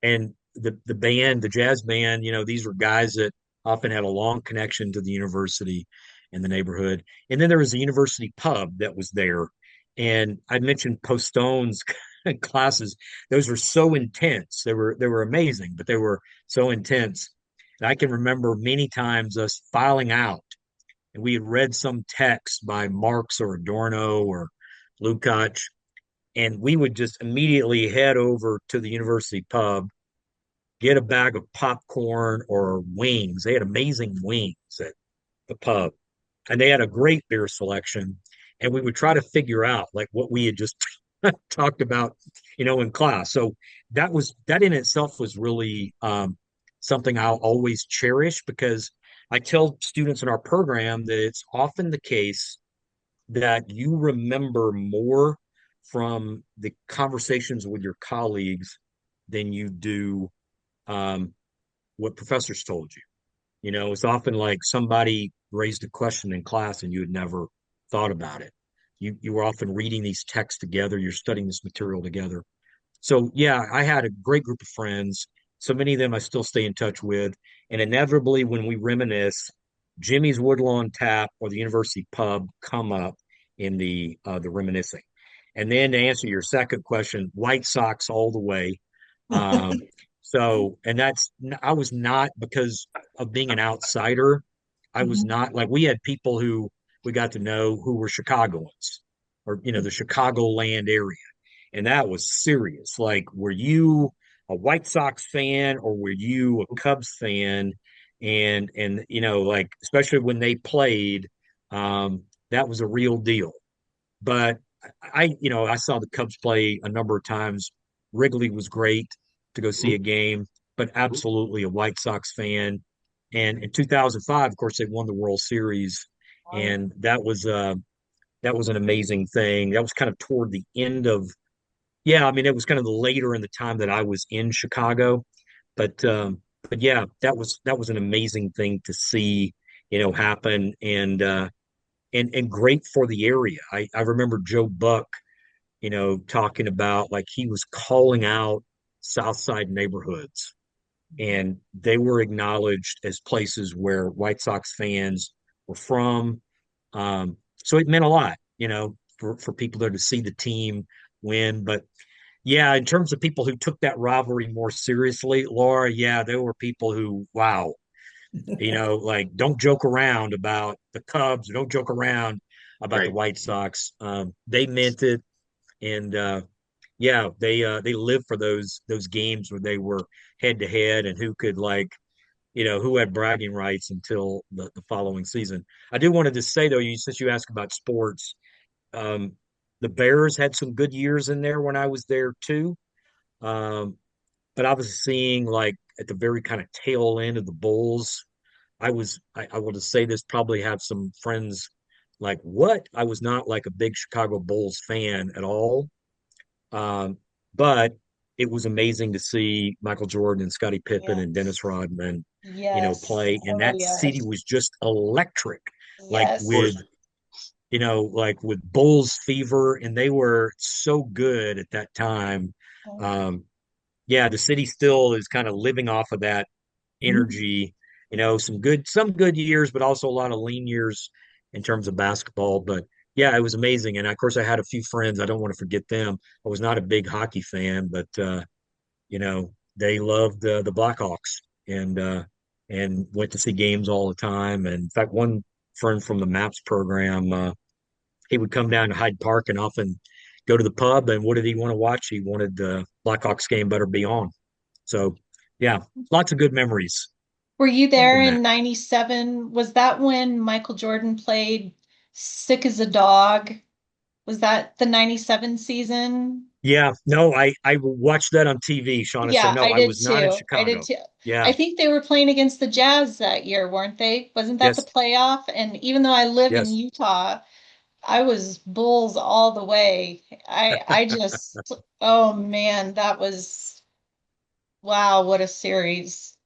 And the band, the jazz band, these were guys that often had a long connection to the university and the neighborhood. And then there was a university pub that was there. And I mentioned Postone's classes. Those were so intense. They were amazing, but they were so intense. And I can remember many times us filing out, and we had read some text by Marx or Adorno or Lukács, and we would just immediately head over to the university pub, get a bag of popcorn or wings. They had amazing wings at the pub, and they had a great beer selection. And we would try to figure out like what we had just talked about, in class. So that in itself was really something I'll always cherish, because I tell students in our program that it's often the case that you remember more from the conversations with your colleagues than you do um, what professors told you. It's often like somebody raised a question in class and you had never thought about it. You were often reading these texts together, you're studying this material together. So yeah, I had a great group of friends. So many of them I still stay in touch with. And inevitably when we reminisce, Jimmy's Woodlawn Tap or the University Pub come up in the reminiscing. And then to answer your second question, White Sox all the way. Um, and I was not, because of being an outsider, I was Mhm. not like, we had people who we got to know who were Chicagoans, or, the Chicagoland area. And that was serious. Like, were you a White Sox fan or were you a Cubs fan? And like, especially when they played, that was a real deal. But I saw the Cubs play a number of times. Wrigley was great to go see a game, but absolutely a White Sox fan. And in 2005, of course, they won the World Series, and that was an amazing thing. That was kind of toward the end of, yeah, I mean, it was kind of the later in the time that I was in Chicago, but yeah, that was an amazing thing to see, happen, and great for the area. I remember Joe Buck, talking about like he was calling out South Side neighborhoods, and they were acknowledged as places where White Sox fans were from. So it meant a lot, for people there to see the team win. But yeah, in terms of people who took that rivalry more seriously, Laura, yeah, there were people who, wow, like don't joke around about the Cubs, don't joke around about the Right. White Sox. They meant it, and yeah, they lived for those games where they were head to head, and who could like, who had bragging rights until the following season. I do wanted to say though, since you asked about sports, um, the Bears had some good years in there when I was there too. Um, but I was seeing like at the very kind of tail end of the Bulls. I will just say this, probably have some friends like, what? I was not like a big Chicago Bulls fan at all. Um, but it was amazing to see Michael Jordan and Scottie Pippen and Dennis Yes. Rodman, Yes. play. And Oh, that city yes. was just electric, like Of course. with, Yes. Bulls fever. And they were so good at that time. Oh, Um, yeah, the city still is kind of living off of that energy, some good years, but also a lot of lean years in terms of basketball. But yeah, it was amazing. And of course, I had a few friends. I don't want to forget them. I was not a big hockey fan, but they loved the Blackhawks, and went to see games all the time. And in fact, one friend from the MAPS program, he would come down to Hyde Park and often go to the pub. And what did he want to watch? He wanted the Blackhawks game better be on. So yeah, lots of good memories were you there from in that. '97? Was that when Michael Jordan played Sick as a Dog? Was that the '97 season? Yeah, no, I watched that on TV, Shauna. So Yeah, no, I I did was not in too. I did Chicago. too. I Yeah, think they were playing against the Jazz that year, weren't they? Wasn't that the yes, playoff? And even though I live in yes. Utah, I was Bulls all the way. I just, oh man, that was, wow, what a series.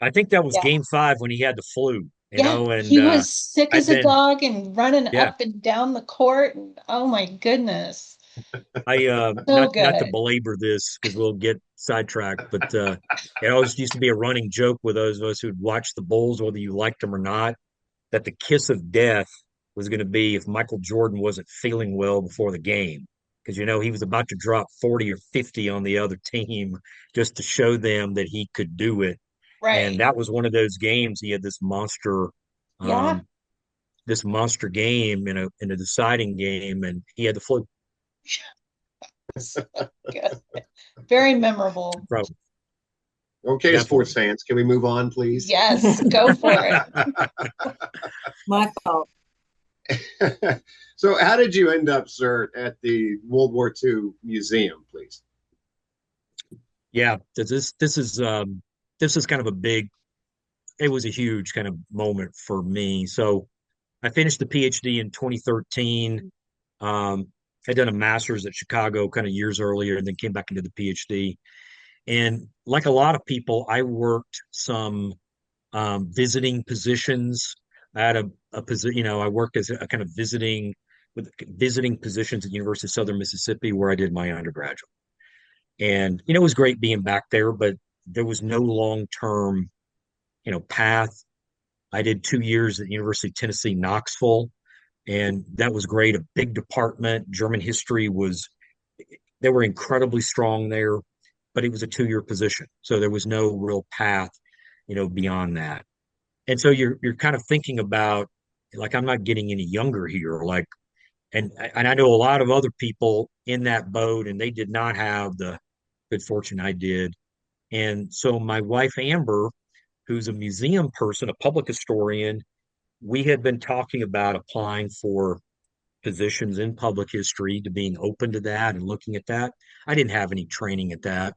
I think that was Yeah. game five when he had the flu, Yeah, and he was sick I'd as a been, dog and running yeah, up and down the court. And, oh my goodness. I So not to good. belabor this because we'll get sidetracked, but it always used to be a running joke with those of us who'd watch the Bulls, whether you liked them or not, that the kiss of death was going to be if Michael Jordan wasn't feeling well before the game. Because, he was about to drop 40 or 50 on the other team just to show them that he could do it. And Right. that was one of those games. He had Yeah. um, this monster game in a deciding game, and he had the flu. So good. Very memorable. Probably, Okay, sports definitely. fans, can we move on, please? Yes, go for it. My fault. So, how did you end up, sir, at the World War II Museum, please? Yeah, this is kind of a big. It was a huge kind of moment for me. So I finished the PhD in 2013. Um, I'd done a master's at Chicago kind of years earlier, and then came back into the PhD. And like a lot of people, I worked some visiting positions. I had a position, I worked as a kind of visiting positions at University of Southern Mississippi, where I did my undergraduate. And it was great being back there, but there was no long-term, path. I did 2 years at the University of Tennessee, Knoxville, and that was great. A big department. German history was, they were incredibly strong there, but it was a 2 year position. So there was no real path, beyond that. And so you're kind of thinking about, like, I'm not getting any younger here. Like, and I know a lot of other people in that boat, and they did not have the good fortune I did. And so my wife, Amber, who's a museum person, a public historian, we had been talking about applying for positions in public history, to being open to that and looking at that. I didn't have any training at that.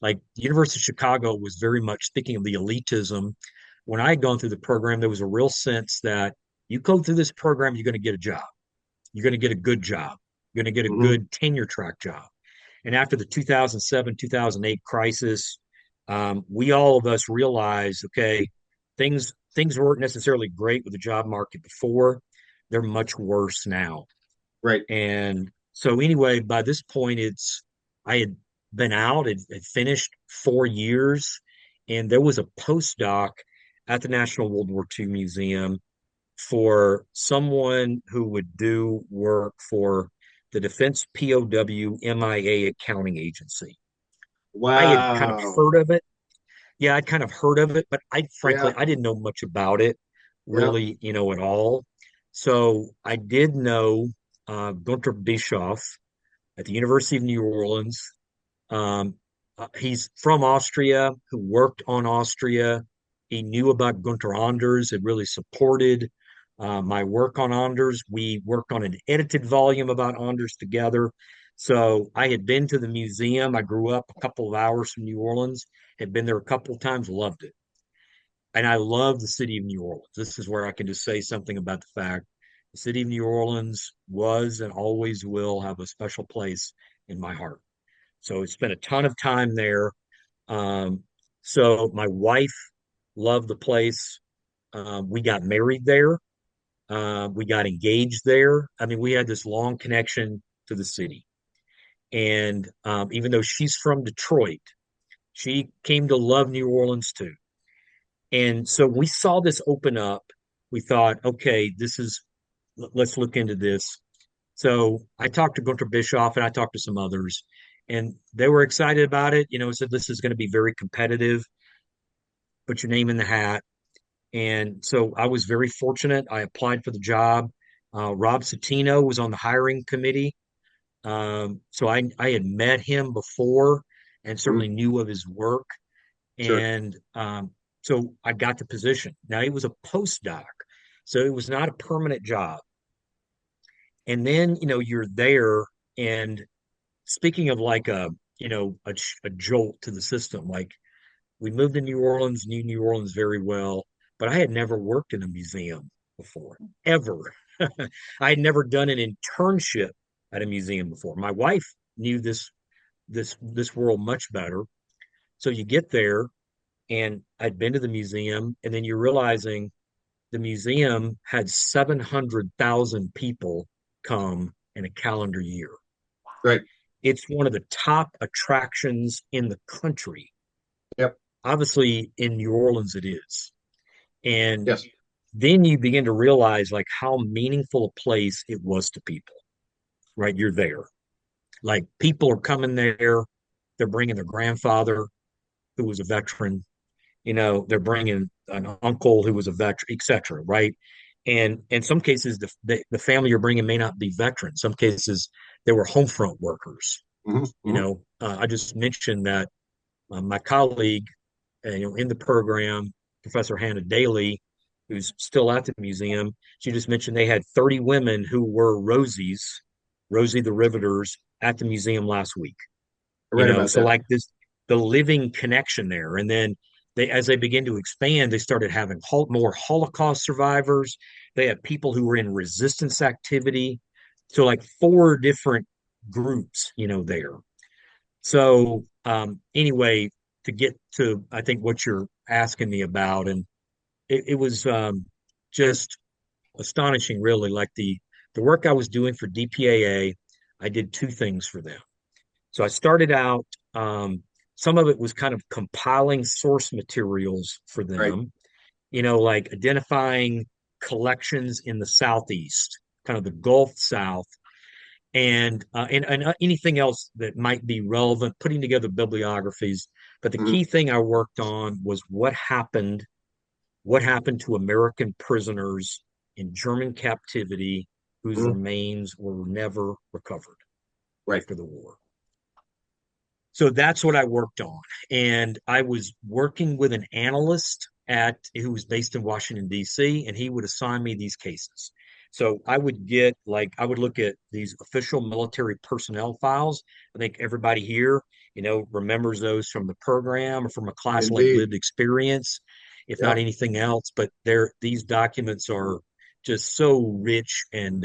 Like, the University of Chicago was very much, speaking of the elitism, when I had gone through the program, there was a real sense that you go through this program, you're going to get a job. You're going to get a good job. You're going to get a Mm-hmm. good tenure track job. And after the 2007, 2008 crisis, we all of us realized, okay, things weren't necessarily great with the job market before. They're much worse now. Right. And so anyway, by this point, I had been out, had finished 4 years, and there was a postdoc at the National World War II Museum for someone who would do work for the Defense POW MIA Accounting Agency. I had kind of Wow. heard of it. Yeah, I'd kind of heard of it, but I Yeah. frankly I didn't know much about it Yeah. really, at all. So I did know Günther Bischoff at the University of New Orleans. Um, he's from Austria, who worked on Austria. He knew about Gunther Anders, had really supported my work on Anders. We worked on an edited volume about Anders together. So I had been to the museum. I grew up a couple of hours from New Orleans, had been there a couple of times, loved it. And I love the city of New Orleans. This is where I can just say something about the fact the city of New Orleans was and always will have a special place in my heart. So I spent a ton of time there. Um, so my wife loved the place. We got married there. We got engaged there. I mean, we had this long connection to the city. And even though she's from Detroit, she came to love New Orleans too. And so we saw this open up. We thought, okay, let's look into this. So I talked to Gunter Bischoff and I talked to some others, and they were excited about it. Said this is going to be very competitive. Put your name in the hat. And so I was very fortunate. I applied for the job. Rob Citino was on the hiring committee. So I had met him before and Mm-hmm. certainly knew of his work. Sure. And so I got the position. Now, it was a postdoc, so it was not a permanent job. And then, you're there. And speaking of like a jolt to the system, like, we moved to New Orleans, knew New Orleans very well, but I had never worked in a museum before, ever. I had never done an internship at a museum before. My wife knew this world much better. So you get there, and I'd been to the museum, and then you're realizing the museum had 700,000 people come in a calendar year. Right. It's one of the top attractions in the country. Yep. Obviously, in New Orleans, it is. And Yes. then you begin to realize like how meaningful a place it was to people, right? You're there. Like people are coming there, they're bringing their grandfather who was a veteran, they're bringing an uncle who was a veteran, etc. Right? And in some cases, the family you're bringing may not be veterans. Some cases, they were home front workers. Mm-hmm. Mm-hmm. I just mentioned that my colleague, in the program, Professor Hannah Daly, who's still at the museum, she just mentioned they had 30 women who were Rosie the Riveters, at the museum last week. I read about So that. like this, the living connection there. And then as they begin to expand, they started having more Holocaust survivors. They had people who were in resistance activity. So like four different groups, there. So anyway, to get to, I think what you're asking me about, and it was just astonishing, really. Like the work I was doing for DPAA, I did two things for them. So I started out, some of it was kind of compiling source materials for Right. them, like identifying collections in the Southeast, kind of the Gulf South, and anything else that might be relevant, putting together bibliographies. But the Mm-hmm. key thing I worked on was what happened to American prisoners in German captivity whose Mm-hmm. remains were never recovered Right. after the war. So that's what I worked on. And I was working with an analyst who was based in Washington, D.C., and he would assign me these cases. So I would look at these official military personnel files. I think everybody here, remembers those from the program or from a class like Indeed. lived experience, if not Yep. anything else. But these documents are just so rich. And,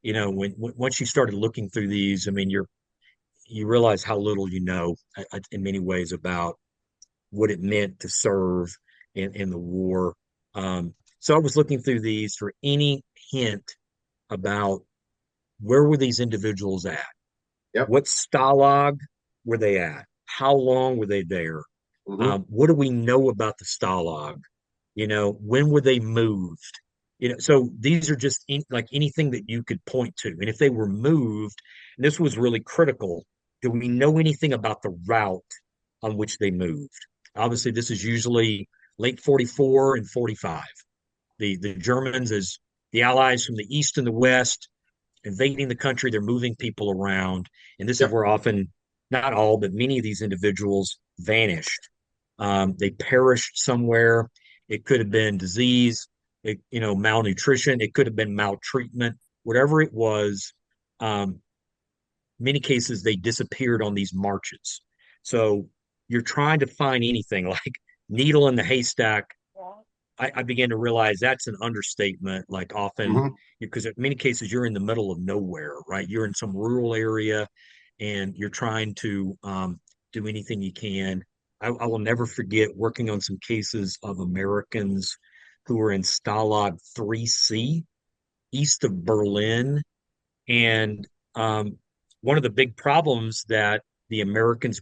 once you started looking through these, I mean, you realize how little you know in many ways about what it meant to serve in the war. So I was looking through these for any hint about where were these individuals at? Yep. What stalag were they at? How long were they there? Mm-hmm. What do we know about the stalag? When were they moved? So these are just like anything that you could point to. And if they were moved, and this was really critical, do we know anything about the route on which they moved? Obviously, this is usually late 44 and 45. The Germans, as the Allies from the East and the West, invading the country, they're moving people around. And this is Yep. where often, not all, but many of these individuals vanished. They perished somewhere. It could have been disease, malnutrition. It could have been maltreatment, whatever it was. Um, Many cases, they disappeared on these marches. So you're trying to find anything like needle in the haystack. I began to realize that's an understatement. Like often, Mm-hmm. because in many cases you're in the middle of nowhere, right? You're in some rural area, and you're trying to do anything you can. I will never forget working on some cases of Americans who were in Stalag 3C east of Berlin, and one of the big problems that the American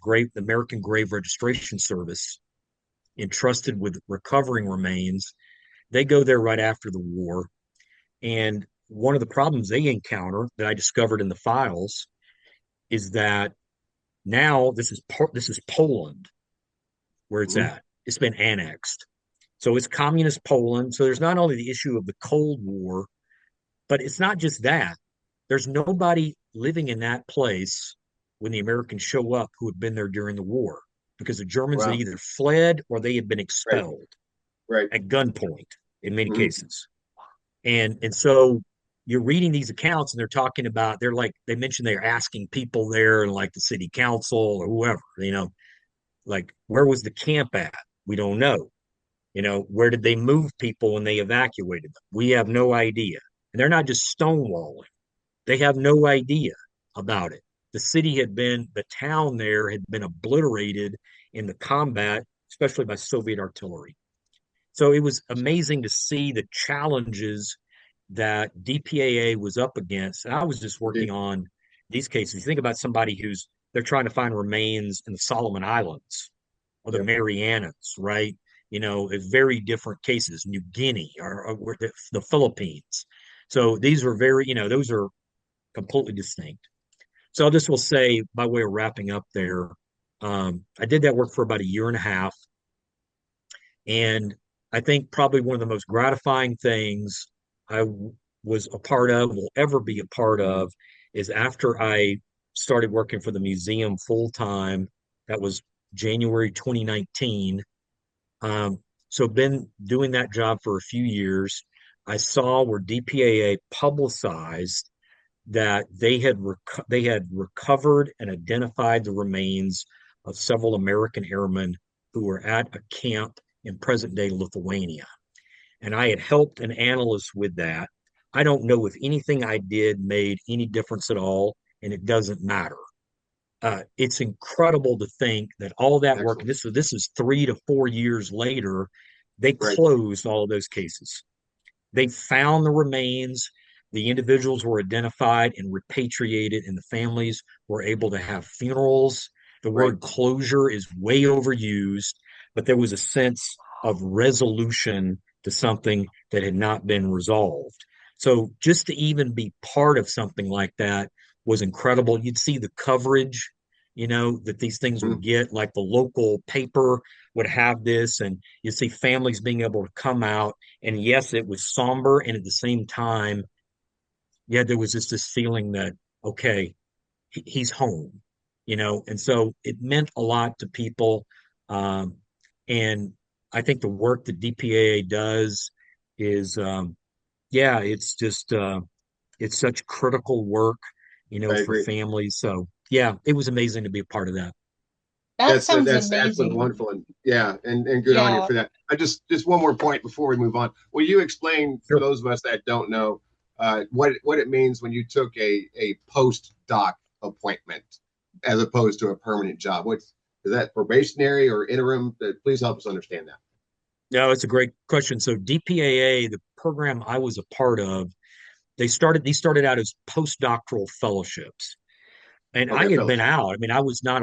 Grave Registration Service entrusted with recovering remains, they go there right after the war. And one of the problems they encounter that I discovered in the files is that now this is Poland where it's Mm-hmm. at. It's been annexed. So it's communist Poland. So there's not only the issue of the Cold War, but it's not just that. There's nobody living in that place when the Americans show up who had been there during the war because the Germans had Wow. either fled or they had been Right. expelled Right. at gunpoint in many Mm-hmm. cases. And so you're reading these accounts and they're talking about they mentioned they're asking people there and like the city council or whoever, like where was the camp at? We don't know. Where did they move people when they evacuated them? We have no idea. And they're not just stonewalling. They have no idea about it. The town there had been obliterated in the combat, especially by Soviet artillery. So it was amazing to see the challenges that DPAA was up against. And I was just working on these cases. You think about somebody they're trying to find remains in the Solomon Islands or the Yep. Marianas, right? It's very different cases, New Guinea or the Philippines. So these were those are completely distinct. So I just will say, by way of wrapping up there, I did that work for about a year and a half. And I think probably one of the most gratifying things was a part of, will ever be a part of, is after I started working for the museum full time. That was January 2019. So been doing that job for a few years. I saw where DPAA publicized that they had recovered and identified the remains of several American airmen who were at a camp in present day Lithuania. And I had helped an analyst with that. I don't know if anything I did made any difference at all, and it doesn't matter. It's incredible to think that all that work, Excellent. this is 3 to 4 years later, they Right. closed all of those cases. They found the remains. The individuals were identified and repatriated, and the families were able to have funerals. The Right. word closure is way overused, but there was a sense of resolution to something that had not been resolved. So just to even be part of something like that was incredible. You'd see the coverage, that these things would Mm. get, like the local paper would have this, and you see families being able to come out. And yes, it was somber, and at the same time, yeah, there was just this feeling that, okay, he's home, and so it meant a lot to people. Um, and I think the work that DPAA does is, yeah, it's just, it's such critical work, I for agree. families. So yeah, it was amazing to be a part of that. That sounds That's absolutely amazing. wonderful, and yeah, and good on you Yeah. for that. I just one more point before we move on. Will you explain for Sure. those of us that don't know what it means when you took a postdoc appointment as opposed to a permanent job? What is that, probationary or interim? Please help us understand that. No, it's a great question. So DPAA, the program I was a part of, these started out as postdoctoral fellowships. And I Okay, had been fellows. out. I mean, I was not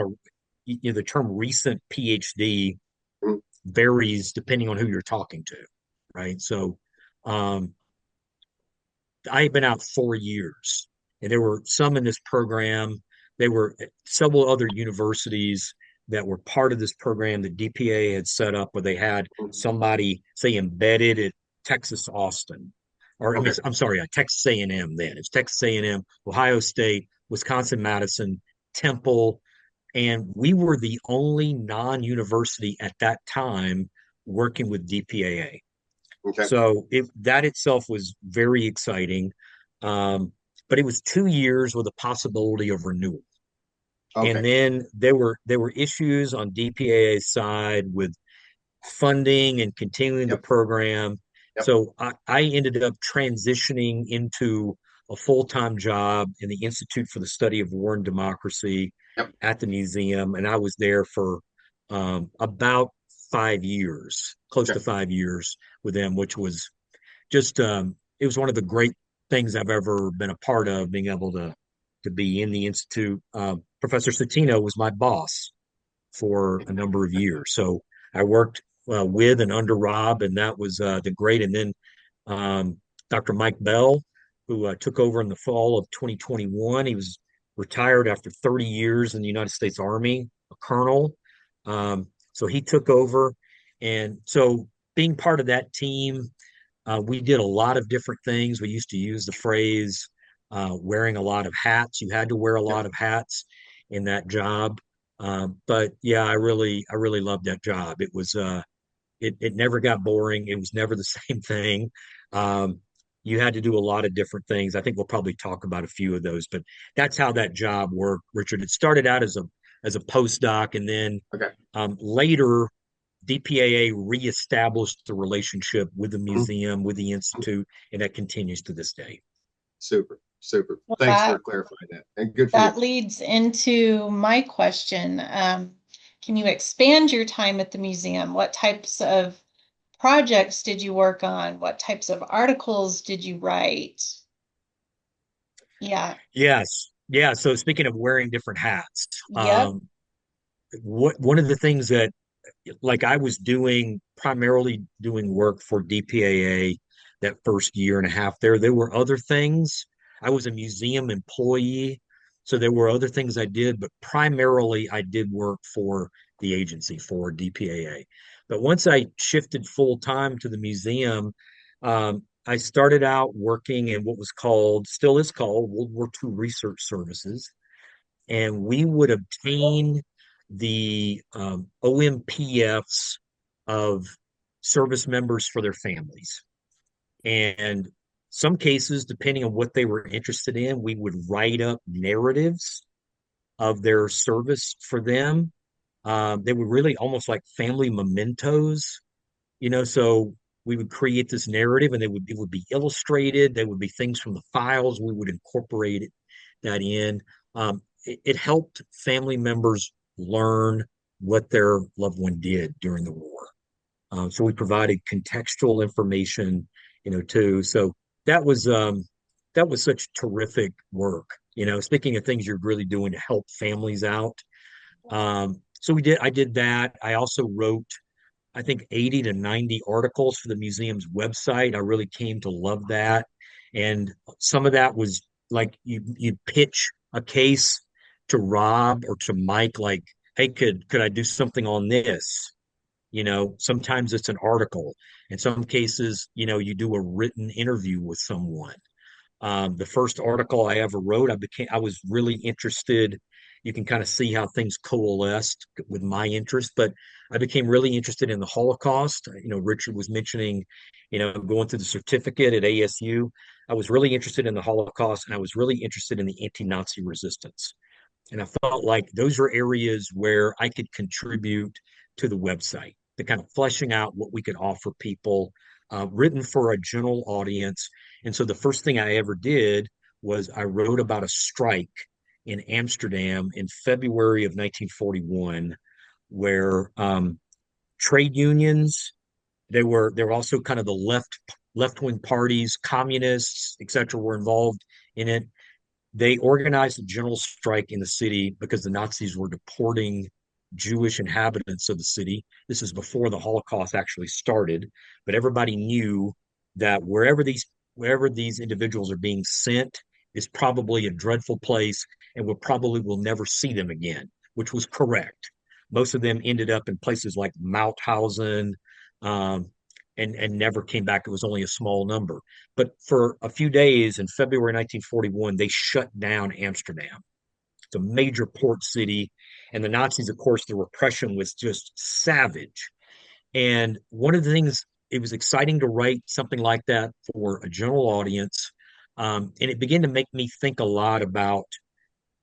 the term recent PhD Mm. varies depending on who you're talking to, right? So um, I had been out 4 years, and there were some in this program. There were several other universities that were part of this program that DPA had set up, where they had Mm. somebody, say, embedded at Texas Austin, or I mean, Okay. I'm sorry, Texas A&M. Then it's Texas A&M, Ohio State, Wisconsin Madison, Temple, and we were the only non-university at that time working with DPAA. Okay. So that itself was very exciting. Um, but it was 2 years with a possibility of renewal. And Okay. then there were issues on DPAA's side with funding and continuing the Yep. program. Yep. So I ended up transitioning into a full-time job in the Institute for the Study of War and Democracy Yep. at the museum. And I was there for about 5 years, close Okay. to 5 years with them, which was just it was one of the great things I've ever been a part of, being able to be in the institute. Professor Satino was my boss for a number of years, so I worked with and under Rob, and that was the great. And then Dr. Mike Bell, who took over in the fall of 2021, he was retired after 30 years in the United States Army, a colonel. So he took over, and so being part of that team, we did a lot of different things. We used to use the phrase wearing a lot of hats. You had to wear a Yep. lot of hats in that job. But yeah, I really loved that job. It never got boring. It was never the same thing. Um, you had to do a lot of different things. I think we'll probably talk about a few of those, but that's how that job worked, Richard. It started out as a postdoc, and then Okay. later DPAA reestablished the relationship with the museum, with the institute, and that continues to this day. Super, super. Well, Thanks for clarifying that, and good for you. that leads into my question. Can you expand your time at the museum? What types of projects did you work on? What types of articles did you write? Yeah. Yes. Yeah. So speaking of wearing different hats, Yep. one of the things that like I was doing primarily doing work for DPAA that first year and a half there. There were other things. I was a museum employee, so there were other things I did, but primarily I did work for the agency for DPAA. But once I shifted full time to the museum, I started out working in what was called, still is called, World War II Research Services, and we would obtain the OMPFs of service members for their families. And some cases, depending on what they were interested in, we would write up narratives of their service for them. They were really almost like family mementos, so we would create this narrative and it would be illustrated. There would be things from the files. We would incorporate that in. It helped family members learn what their loved one did during the war. So we provided contextual information, too. So that was um, that was such terrific work. Speaking of things you're really doing to help families out. So I did that. I also wrote, I think, 80 to 90 articles for the museum's website. I really came to love that. And some of that was like you pitch a case to Rob or to Mike, like, hey, could I do something on this? Sometimes it's an article. In some cases, you do a written interview with someone. The first article I ever wrote, I was really interested. You can kind of see how things coalesced with my interest, but I became really interested in the Holocaust. Richard was mentioning, going through the certificate at ASU. I was really interested in the Holocaust, and I was really interested in the anti-Nazi resistance. And I felt like those were areas where I could contribute to the website, the kind of fleshing out what we could offer people, written for a general audience. And so the first thing I ever did was I wrote about a strike in Amsterdam in February of 1941, where trade unions, they were also kind of the left wing parties, communists, etc., were involved in it. They organized a general strike in the city because the Nazis were deporting Jewish inhabitants of the city. This is before the Holocaust actually started, but everybody knew that wherever these individuals are being sent is probably a dreadful place, and we probably will never see them again, which was correct. Most of them ended up in places like Mauthausen, um, and never came back. It was only a small number. But for a few days in February 1941, they shut down Amsterdam. It's a major port city. And the Nazis, of course, the repression was just savage. And one of the things, it was exciting to write something like that for a general audience. And it began to make me think a lot about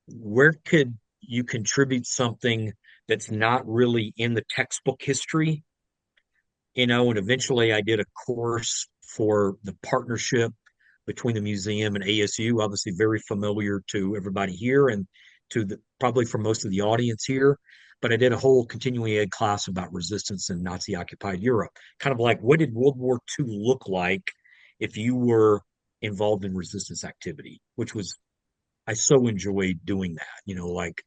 where could you contribute something that's not really in the textbook history, and eventually I did a course for the partnership between the museum and ASU, obviously very familiar to everybody here and probably for most of the audience here. But I did a whole continuing ed class about resistance in Nazi occupied Europe, kind of like what did World War II look like if you were involved in resistance activity, which was, I so enjoyed doing that, like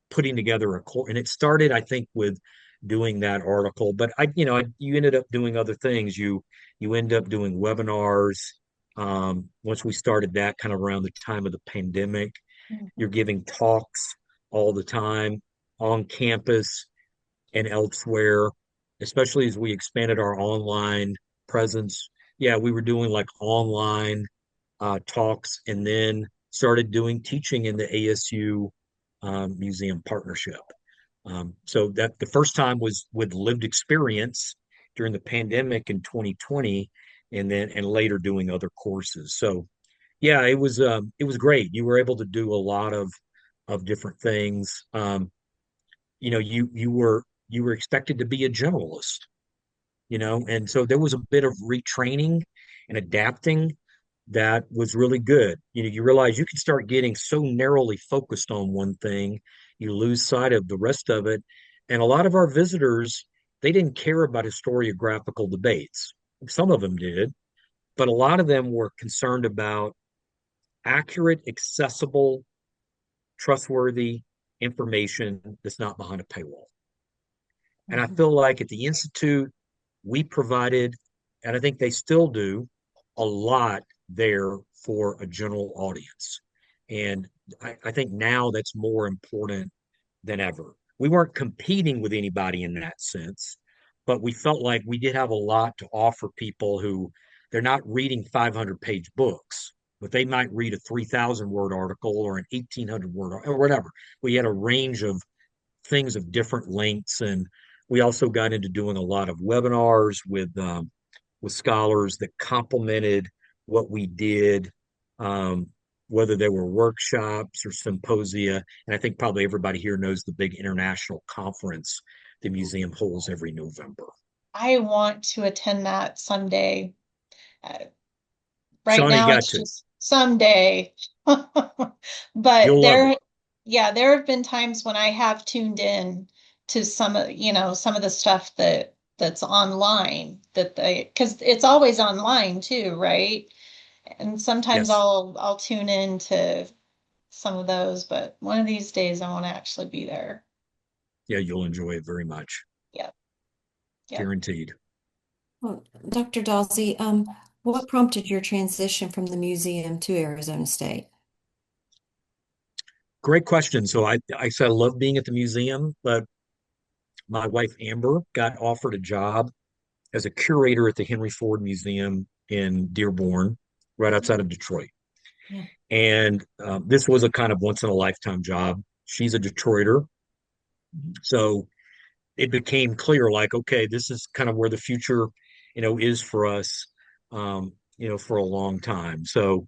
putting together a core. And it started, I think, with doing that article. But you ended up doing other things. You end up doing webinars. Once we started that, kind of around the time of the pandemic, you're giving talks all the time on campus and elsewhere, especially as we expanded our online presence. Yeah, we were doing like online talks, and then started doing teaching in the ASU museum partnership. So that the first time was with lived experience during the pandemic in 2020, and later doing other courses. So yeah, it was great. You were able to do a lot of different things. You were you were expected to be a generalist, and so there was a bit of retraining and adapting that was really good. You realize you can start getting so narrowly focused on one thing, you lose sight of the rest of it. And a lot of our visitors, they didn't care about historiographical debates. Some of them did, but a lot of them were concerned about accurate, accessible, trustworthy information that's not behind a paywall. And I Mhm. feel like at the Institute, we provided, and I think they still do, a lot there for a general audience. And I think now that's more important than ever. We weren't competing with anybody in that sense, but we felt like we did have a lot to offer people who they're not reading 500-page books, but they might read a 3,000 word article or an 1,800 word or whatever. We had a range of things of different lengths, and we also got into doing a lot of webinars with scholars that complemented what we did, um, whether they were workshops or symposia. And I think probably everybody here knows the big international conference the museum holds every November. I want to attend that someday. Uh, right Shawnee now, got it's to. just someday. But You'll love it. yeah, there have been times when I have tuned in to some of the stuff that's online because it's always online too, right? And sometimes Yes. I'll tune in to some of those, but one of these days I want to actually be there. Yeah, you'll enjoy it very much. Yep, yep. Guaranteed. Well, Dr. Dawsey, what prompted your transition from the museum to Arizona State? Great question. So I said I love being at the museum, but my wife Amber got offered a job as a curator at the Henry Ford Museum in Dearborn, right outside of Detroit. Yeah. And this was a kind of once in a lifetime job. She's a Detroiter. So it became clear like, okay, this is kind of where the future, is for us, for a long time. So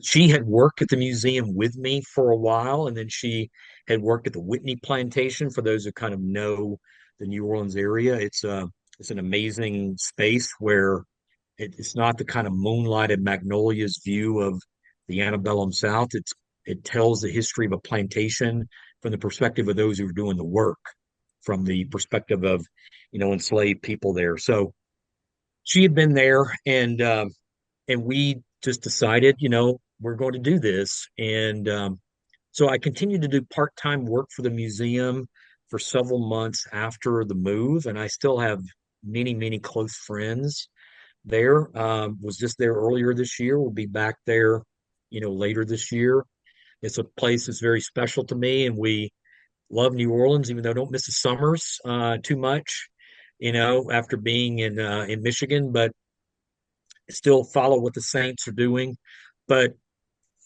she had worked at the museum with me for a while, and then she had worked at the Whitney Plantation. For those who kind of know the New Orleans area, it's an amazing space where it's not the kind of moonlighted magnolias view of the antebellum South. It tells the history of a plantation from the perspective of those who are doing the work, from the perspective of enslaved people there. So she had been there, and we just decided, we're going to do this. And so I continued to do part-time work for the museum for several months after the move, and I still have many, many close friends there. Was just there earlier this year. We'll be back there, later this year. It's a place that's very special to me, and we love New Orleans, even though I don't miss the summers too much, after being in Michigan, but still follow what the Saints are doing. But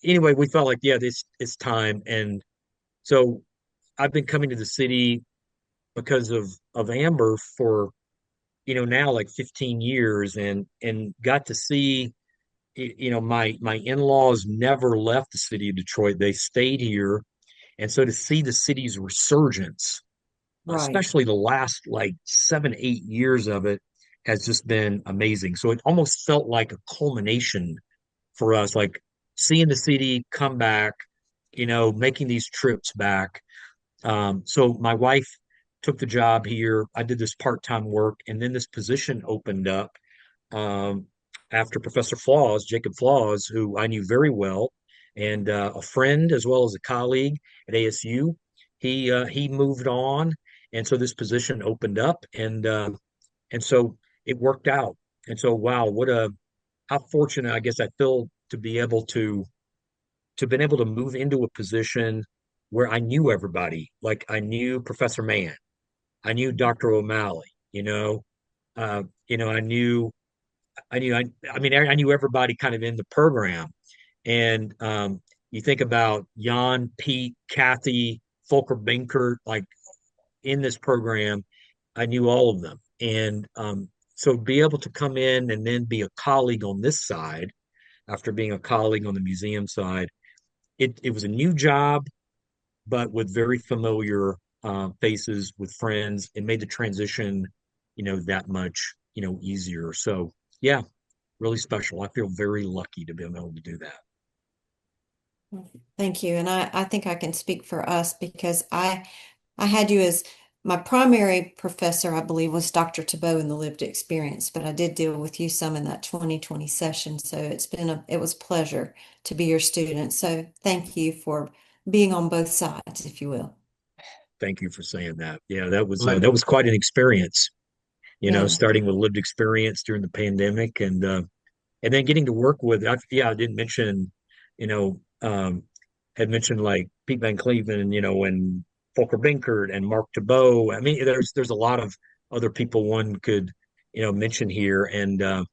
anyway, we felt like, yeah, this is time. And so I've been coming to the city because of Amber for, now like 15 years, and got to see, my in-laws never left the city of Detroit. They stayed here. And so to see the city's resurgence, Right. especially the last like 7, 8 years of it, has just been amazing. So it almost felt like a culmination for us, like seeing the city come back, making these trips back. So my wife took the job here. I did this part-time work, and then this position opened up um, after Professor Flaws, Jacob Flaws, who I knew very well, and a friend as well as a colleague at ASU. He moved on, and so this position opened up, and so it worked out. And so, wow, what a how fortunate I guess I feel to be able to been able to move into a position where I knew everybody. Like I knew Professor Mann, I knew Dr. O'Malley, I knew I mean, I knew everybody kind of in the program. And you think about Jan, Pete, Kathy, Volker Binkert, like in this program, I knew all of them. And so be able to come in and then be a colleague on this side after being a colleague on the museum side, it was a new job, but with very familiar faces with friends. It made the transition, that much, easier. So yeah, really special. I feel very lucky to be able to do that. Thank you. And I think I can speak for us because I had you as my primary professor, I believe, was Dr. Tebow in the lived experience, but I did deal with you some in that 2020 session. So it was a pleasure to be your student. So thank you for being on both sides, if you will. Thank you for saying that. Yeah, that was Let, quite an experience, Yeah. starting with lived experience during the pandemic and then getting to work with, I didn't mention, you know, um, had mentioned like Pete Van Cleven, and Volker Binkert and Mark Tebow. I mean, there's a lot of other people one could, mention here. And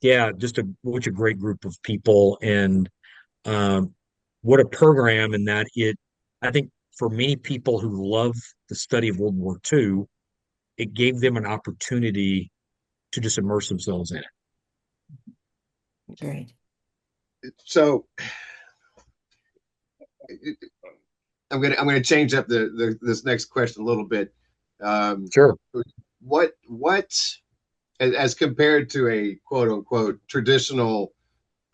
yeah, just a great group of people. And um, what a program in that I think for many people who love the study of World War II, it gave them an opportunity to just immerse themselves in it. Great. so I'm gonna change up the this next question a little bit. Um, Sure. what as compared to a quote unquote traditional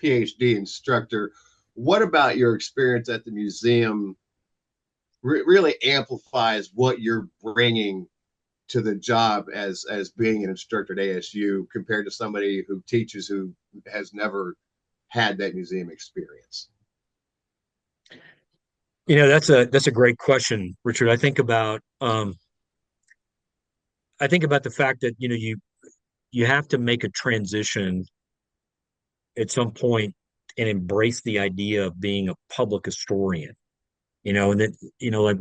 PhD instructor, what about your experience at the museum really amplifies what you're bringing to the job as being an instructor at ASU compared to somebody who teaches who has never had that museum experience? That's a great question, Richard. I think about the fact that you have to make a transition at some point and embrace the idea of being a public historian. And that like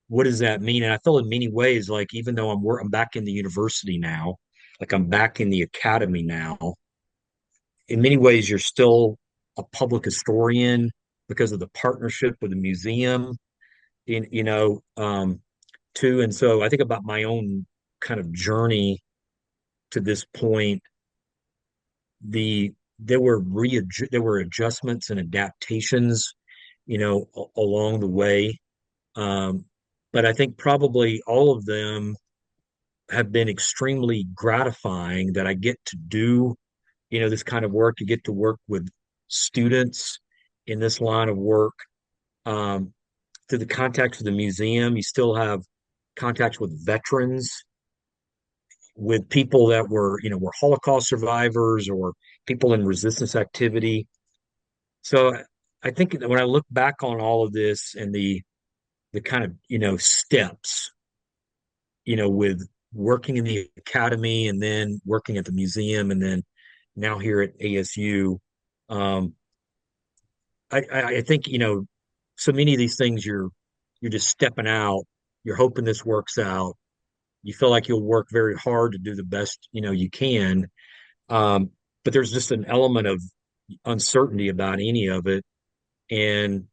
what does that mean? And I feel in many ways like even though I'm back in the university now, like I'm back in the academy now, in many ways you're still a public historian because of the partnership with the museum in too. And so I think about my own kind of journey to this point. There were adjustments and adaptations, along the way. Um, but I think probably all of them have been extremely gratifying that I get to do, this kind of work. You get to work with students in this line of work. Um, through the contacts with the museum, you still have contacts with veterans, with people that were Holocaust survivors or people in resistance activity. So I think that when I look back on all of this and the kind of, steps, with working in the academy and then working at the museum and then now here at ASU, um, I think, so many of these things you're just stepping out, you're hoping this works out. You feel like you'll work very hard to do the best, you can. Um, but there's just an element of uncertainty about any of it. And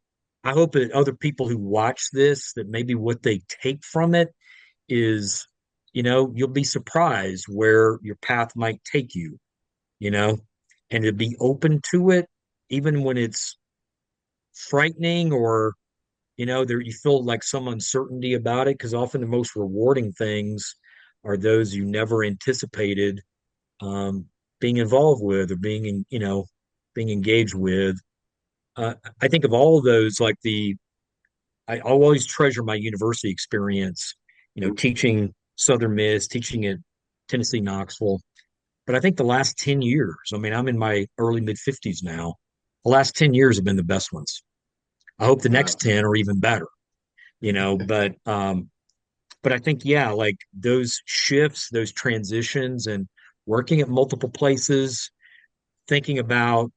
I hope that other people who watch this, that maybe what they take from it is, you'll be surprised where your path might take you, you know, and to be open to it, even when it's frightening or, there you feel like some uncertainty about it, because often the most rewarding things are those you never anticipated um, being involved with or being engaged with. I think of all of those, like I always treasure my university experience, teaching Southern Miss, teaching at Tennessee Knoxville. But I think the last 10 years, I mean, I'm in my early mid 50s now. The last 10 years have been the best ones. I hope the next Wow. 10 are even better, but I think, yeah, like those shifts, those transitions and working at multiple places, thinking about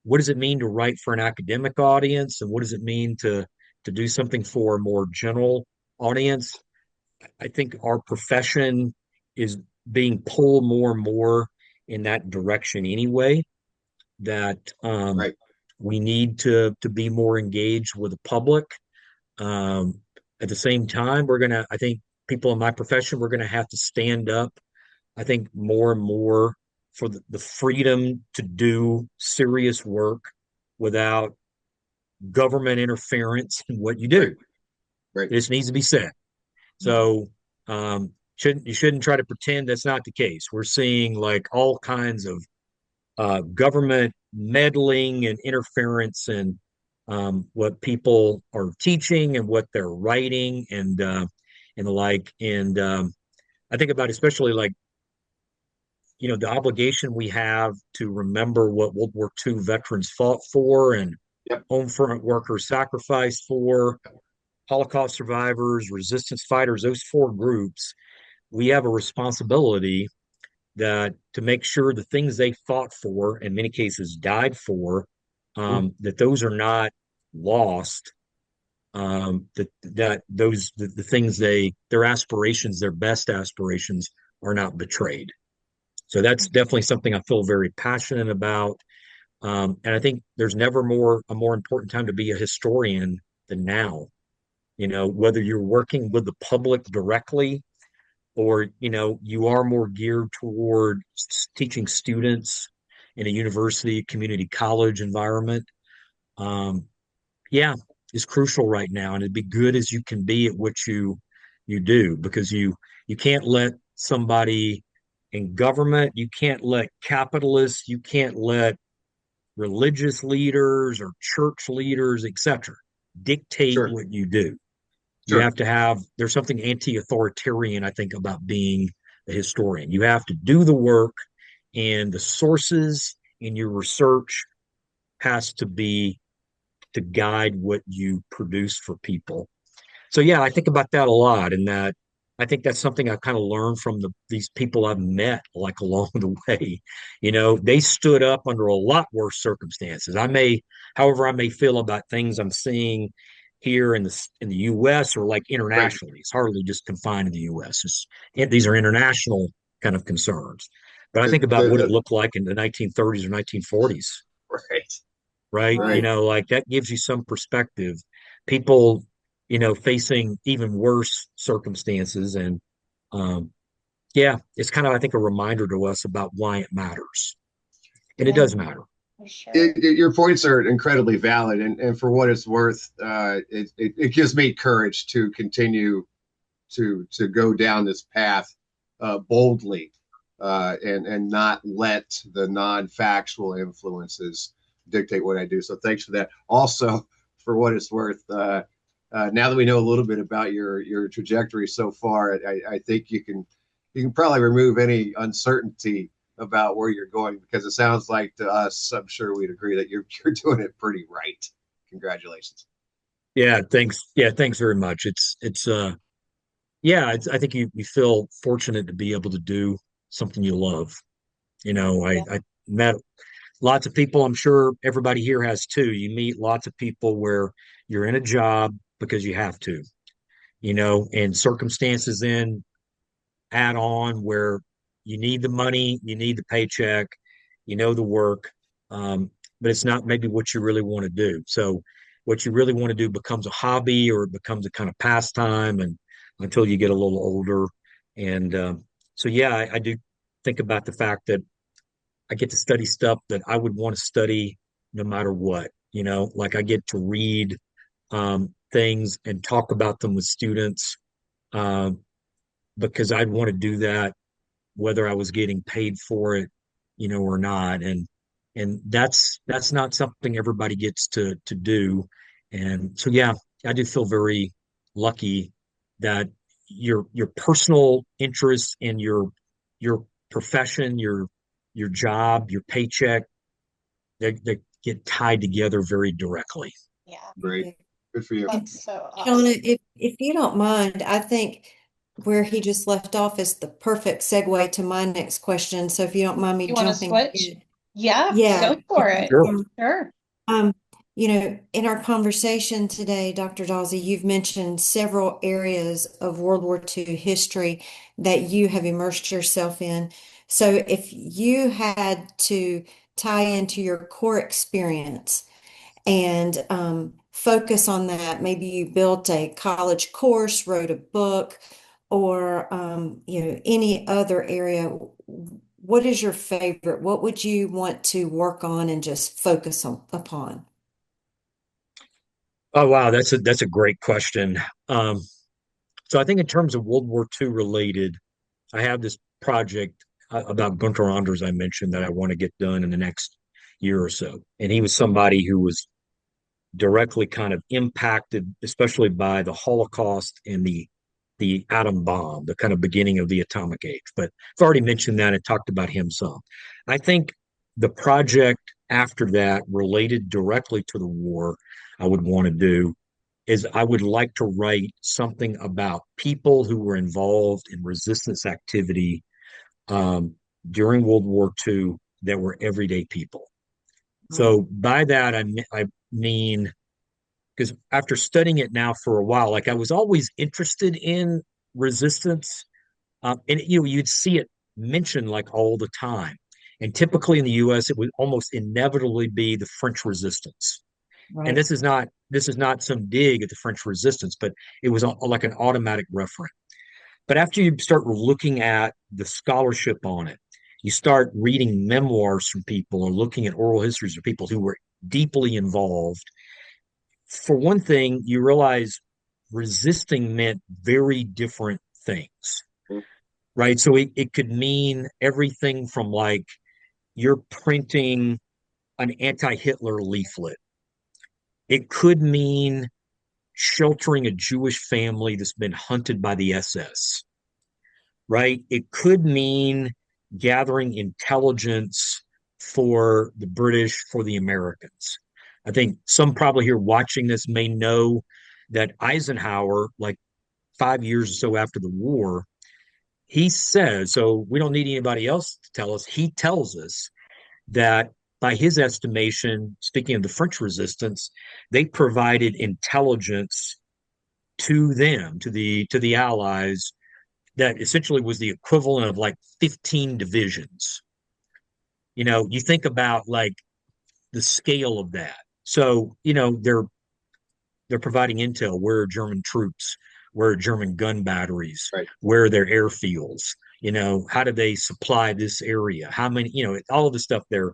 what does it mean to write for an academic audience and what does it mean to do something for a more general audience. I think our profession is being pulled more and more in that direction anyway, that Right. we need to be more engaged with the public. Um, at the same time, I think people in my profession, we're gonna have to stand up, I think, more and more for the freedom to do serious work without government interference in what you Right. do. Right. It just needs to be said. So you shouldn't try to pretend that's not the case. We're seeing like all kinds of government meddling and interference in what people are teaching and what they're writing and the like. And I think about especially like the obligation we have to remember what World War II veterans fought for and Yep. home front workers sacrificed for, Holocaust survivors, resistance fighters, those four groups. We have a responsibility that to make sure the things they fought for, in many cases died for, that those are not lost. That those the things their aspirations, their best aspirations, are not betrayed. So that's definitely something I feel very passionate about. And I think there's never a more important time to be a historian than now. Whether you're working with the public directly or, you are more geared toward teaching students in a university, community college environment. Um, yeah, is crucial right now. And it'd be good as you can be at what you do because you can't let somebody in government, you can't let capitalists, you can't let religious leaders or church leaders, etc., dictate Sure. what you do. You Sure. have to there's something anti-authoritarian, I think, about being a historian. You have to do the work, and the sources in your research has to be to guide what you produce for people. So yeah, I think about that a lot, and that I think that's something I've kind of learned from these people I've met like along the way. They stood up under a lot worse circumstances. However, I may feel about things I'm seeing here in the U.S. or like Right. internationally. It's hardly just confined to the U.S. These are international kind of concerns. But I The, think about the, what it the, looked like in the 1930s or 1940s, right. right? Right. Like that gives you some perspective. People, facing even worse circumstances. And yeah, it's kind of, I think, a reminder to us about why it matters. And it Yeah, does matter. for sure. Your points are incredibly valid, and for what it's worth, it gives me courage to continue to go down this path boldly, and not let the non-factual influences dictate what I do. So thanks for that. Also, for what it's worth, now that we know a little bit about your trajectory so far, I think you can probably remove any uncertainty about where you're going because it sounds like to us, I'm sure we'd agree that you're doing it pretty right. Congratulations. Yeah, thanks. Yeah, thanks very much. Yeah, I think you feel fortunate to be able to do something you love. Yeah. I met lots of people. I'm sure everybody here has too. You meet lots of people where you're in a job because you have to, and circumstances then add on where you need the money, you need the paycheck, the work, but it's not maybe what you really want to do. So what you really want to do becomes a hobby or it becomes a kind of pastime, and until you get a little older. And so yeah, I do think about the fact that I get to study stuff that I would want to study no matter what. Like I get to read things and talk about them with students. Um, because I'd want to do that whether I was getting paid for it, or not. And that's not something everybody gets to do. And so yeah, I do feel very lucky that your personal interests and your profession, your job, your paycheck, they get tied together very directly. Yeah, Great. Good for you. And that's so Shauna, awesome. if you don't mind, I think where he just left off is the perfect segue to my next question. So if you don't mind me You want to jumping switch? in. Yeah, Yeah. go for it. Sure. Sure. Um, in our conversation today, Dr. Dawsey, you've mentioned several areas of World War II history that you have immersed yourself in. So if you had to tie into your core experience and focus on that, maybe you built a college course, wrote a book, or any other area. What is your favorite? What would you want to work on and just focus upon? Oh wow, that's a great question. Um, so I think in terms of World War II related, I have this project about Günther Anders I mentioned that I want to get done in the next year or so. And he was somebody who was directly kind of impacted, especially by the Holocaust and the atom bomb, the kind of beginning of the atomic age. But I've already mentioned that and talked about him some. I think the project after that, related directly to the war, I would want to do is I would like to write something about people who were involved in resistance activity um, during World War II that were everyday people. Mm, So by that I mean because after studying it now for a while, like I was always interested in resistance, and you'd see it mentioned like all the time. And typically in the U.S., it would almost inevitably be the French resistance. And right. this is not some dig at the French resistance, but it was like an automatic reference. But after you start looking at the scholarship on it, you start reading memoirs from people or looking at oral histories of people who were deeply involved. For one thing, you realize resisting meant very different things, right? So it could mean everything from like you're printing an anti-Hitler leaflet. It could mean sheltering a Jewish family that's been hunted by the SS, right? It could mean gathering intelligence for the British, for the Americans. I think some probably here watching this may know that Eisenhower, like 5 years or so after the war, he says, so we don't need anybody else to tell us, he tells us that by his estimation, speaking of the French resistance, they provided intelligence to them, to the Allies, that essentially was the equivalent of like 15 divisions. You think about like the scale of that. So, they're providing intel. Where are German troops? Where are German gun batteries? Right. Where are their airfields? How do they supply this area? How many, all of the stuff they're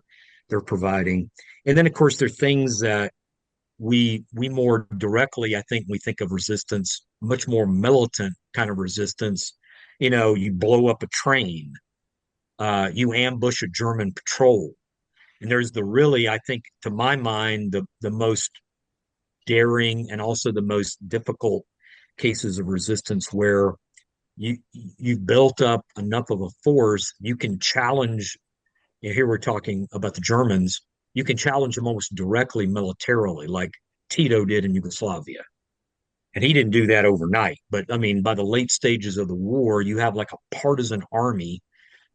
providing. And then of course there are things that we more directly, I think, we think of resistance, much more militant kind of resistance. You blow up a train, you ambush a German patrol. And there's the really, I think, to my mind, the most daring and also the most difficult cases of resistance where you've built up enough of a force, you can challenge. Here we're talking about the Germans. You can challenge them almost directly militarily, like Tito did in Yugoslavia. And he didn't do that overnight. But I mean, by the late stages of the war, you have like a partisan army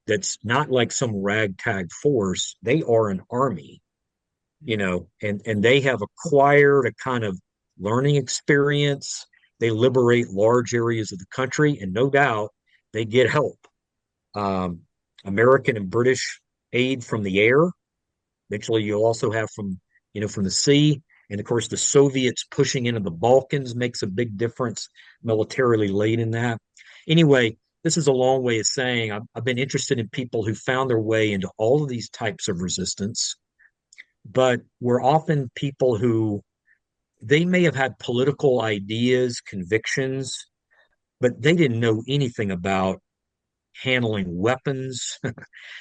that's not like some ragtag force. They are an army, and they have acquired a kind of learning experience. They liberate large areas of the country, and no doubt they get help. Um, American and British aid from the air. Eventually, you'll also have from the sea. And of course, the Soviets pushing into the Balkans makes a big difference militarily late in that. Anyway, this is a long way of saying I've been interested in people who found their way into all of these types of resistance, but were often people who they may have had political ideas, convictions, but they didn't know anything about handling weapons.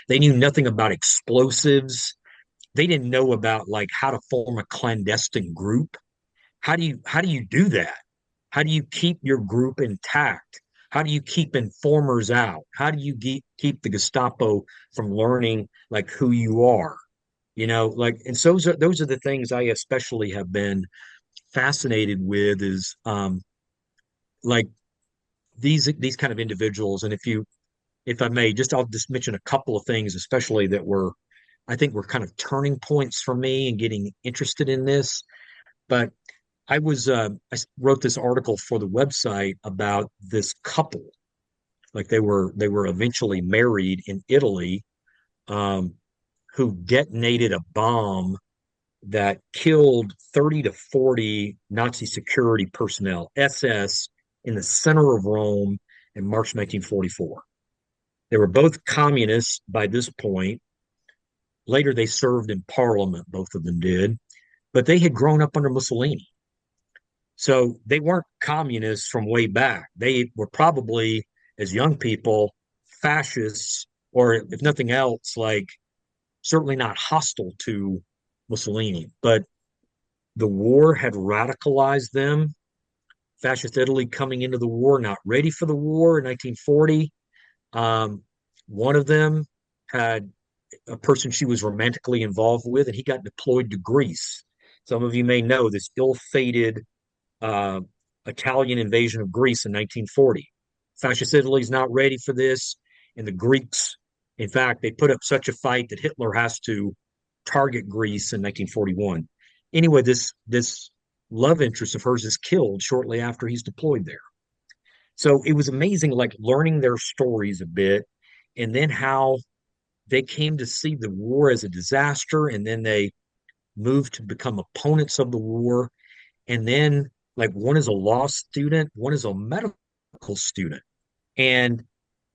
They knew nothing about explosives. They didn't know about like how to form a clandestine group. How do you do that? How do you keep your group intact? How do you keep informers out? How do you keep the Gestapo from learning like who you are? Like, and so those are the things I especially have been fascinated with is like these kind of individuals. And if I may, I'll just mention a couple of things, especially that were I think were kind of turning points for me and getting interested in this. But I wrote this article for the website about this couple. Like they were eventually married in Italy, um, who detonated a bomb that killed 30 to 40 Nazi security personnel, SS, in the center of Rome in March 1944. They were both communists by this point. Later, they served in parliament, both of them did, but they had grown up under Mussolini. So they weren't communists from way back. They were probably, as young people, fascists, or if nothing else, like certainly not hostile to Mussolini. But the war had radicalized them. Fascist Italy coming into the war, not ready for the war in 1940. Um, One of them had a person she was romantically involved with, and he got deployed to Greece. Some of you may know this ill-fated uh, Italian invasion of Greece in 1940. Fascist Italy is not ready for this, and the Greeks, in fact, they put up such a fight that Hitler has to target Greece in 1941. Anyway, this love interest of hers is killed shortly after he's deployed there. So it was amazing, like learning their stories a bit, and then how they came to see the war as a disaster, and then they moved to become opponents of the war. And then, like, one is a law student, one is a medical student, and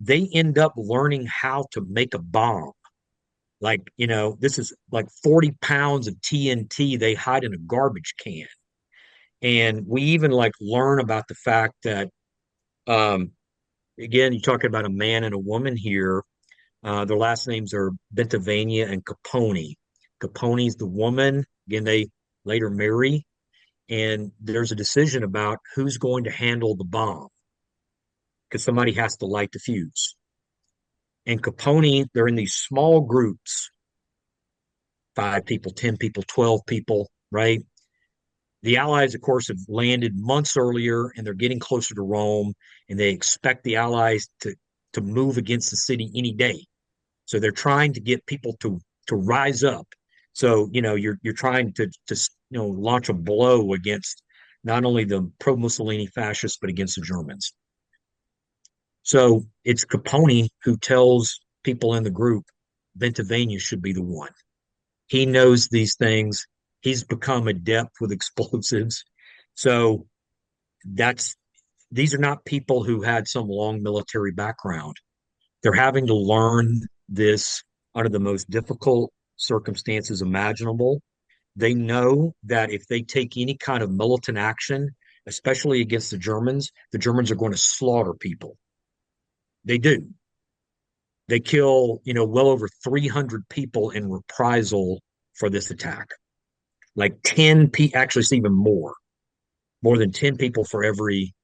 they end up learning how to make a bomb. Like, this is like 40 pounds of TNT they hide in a garbage can. And we even like learn about the fact that, um, again, you're talking about a man and a woman here. Their last names are Bentavania and Capone. Capone's the woman. Again, they later marry, and there's a decision about who's going to handle the bomb because somebody has to light the fuse. And Capone, they're in these small groups, 5 people, 10 people, 12 people, right? The Allies, of course, have landed months earlier and they're getting closer to Rome, and they expect the Allies to move against the city any day. So they're trying to get people to rise up. So you're trying to launch a blow against not only the pro Mussolini fascists but against the Germans. So it's Capone who tells people in the group Bentavania should be the one. He knows these things. He's become adept with explosives. So that's these are not people who had some long military background. They're having to learn this under the most difficult circumstances imaginable. They know that if they take any kind of militant action, especially against the Germans are going to slaughter people. They do. They kill, well over 300 people in reprisal for this attack. Like 10 people, actually, it's even more than 10 people for every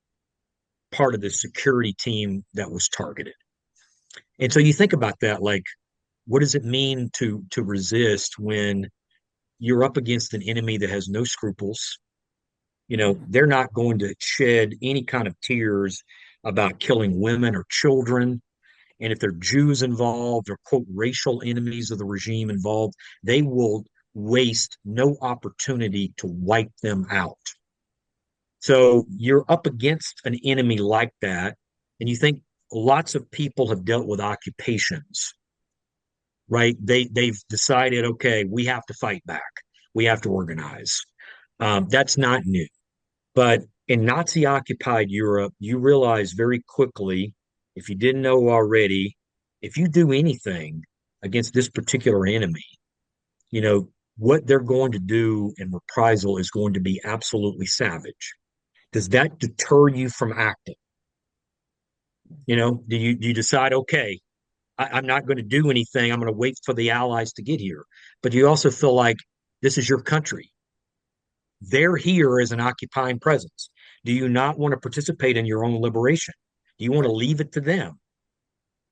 part of the security team that was targeted. And so you think about that, like, what does it mean to resist when you're up against an enemy that has no scruples? They're not going to shed any kind of tears about killing women or children. And if there are Jews involved or, quote, racial enemies of the regime involved, they will waste no opportunity to wipe them out. So you're up against an enemy like that, and you think lots of people have dealt with occupations, right? They've decided, okay, we have to fight back, we have to organize. That's not new, but in Nazi occupied Europe, you realize very quickly, if you didn't know already, if you do anything against this particular enemy, what they're going to do in reprisal is going to be absolutely savage. Does that deter you from acting? Do you decide, okay, I'm not going to do anything. I'm going to wait for the Allies to get here. But you also feel like this is your country. They're here as an occupying presence. Do you not want to participate in your own liberation? Do you want to leave it to them?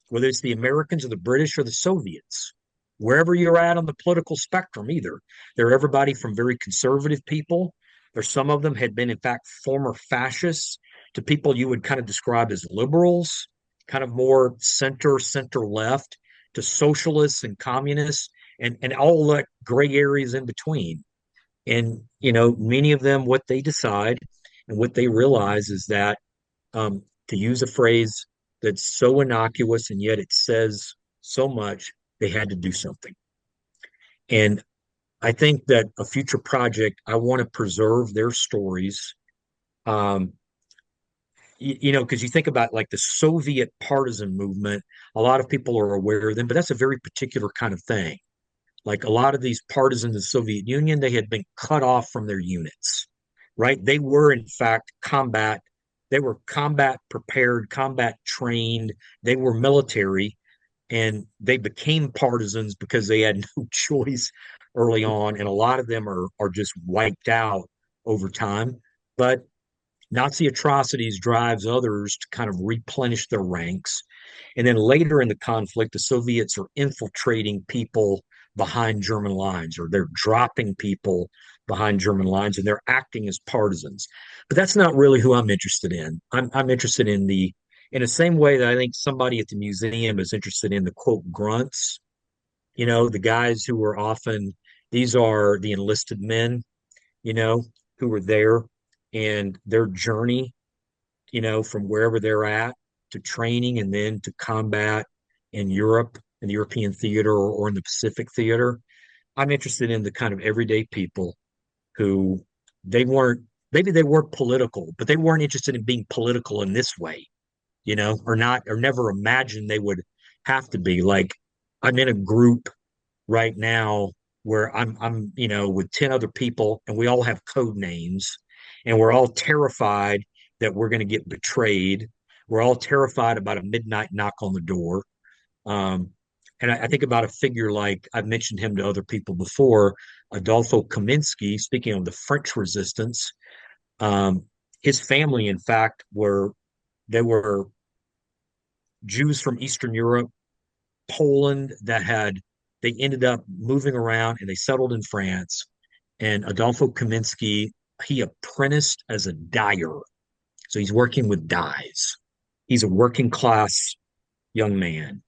Whether it's the Americans or the British or the Soviets, wherever you're at on the political spectrum, either. They're everybody from very conservative people. There's some of them had been, in fact, former fascists to people you would kind of describe as liberals, kind of more center left, to socialists and communists, and all the gray areas in between. And, many of them, what they decide and what they realize is that, to use a phrase that's so innocuous and yet it says so much, they had to do something. And I think that a future project, I want to preserve their stories. Um, because you think about like the Soviet partisan movement, a lot of people are aware of them, but that's a very particular kind of thing. Like a lot of these partisans of the Soviet Union, they had been cut off from their units. right? They were, in fact, combat. They were combat prepared, combat trained. They were military, and they became partisans because they had no choice early on. And a lot of them are just wiped out over time. But Nazi atrocities drives others to kind of replenish their ranks. And then later in the conflict, the Soviets are infiltrating people behind German lines, or they're dropping people behind German lines, and they're acting as partisans. But that's not really who I'm interested in. I'm interested in the same way that I think somebody at the museum is interested in the quote grunts, the guys who are often, these are the enlisted men, you know, who were there, and their journey, from wherever they're at to training and then to combat in Europe, in the European theater, or in the Pacific theater. I'm interested in the kind of everyday people who they weren't, maybe they weren't political, but they weren't interested in being political in this way, or not, or never imagined they would have to be. Like, I'm in a group right now where I'm with 10 other people, and we all have code names, and we're all terrified that we're going to get betrayed. We're all terrified about a midnight knock on the door. Um, and I think about a figure like, I've mentioned him to other people before, Adolfo Kaminsky, speaking of the French resistance. Um, his family, in fact, they were Jews from Eastern Europe, Poland, they ended up moving around and they settled in France. And Adolfo Kaminsky, he apprenticed as a dyer. So he's working with dyes. He's a working class young man.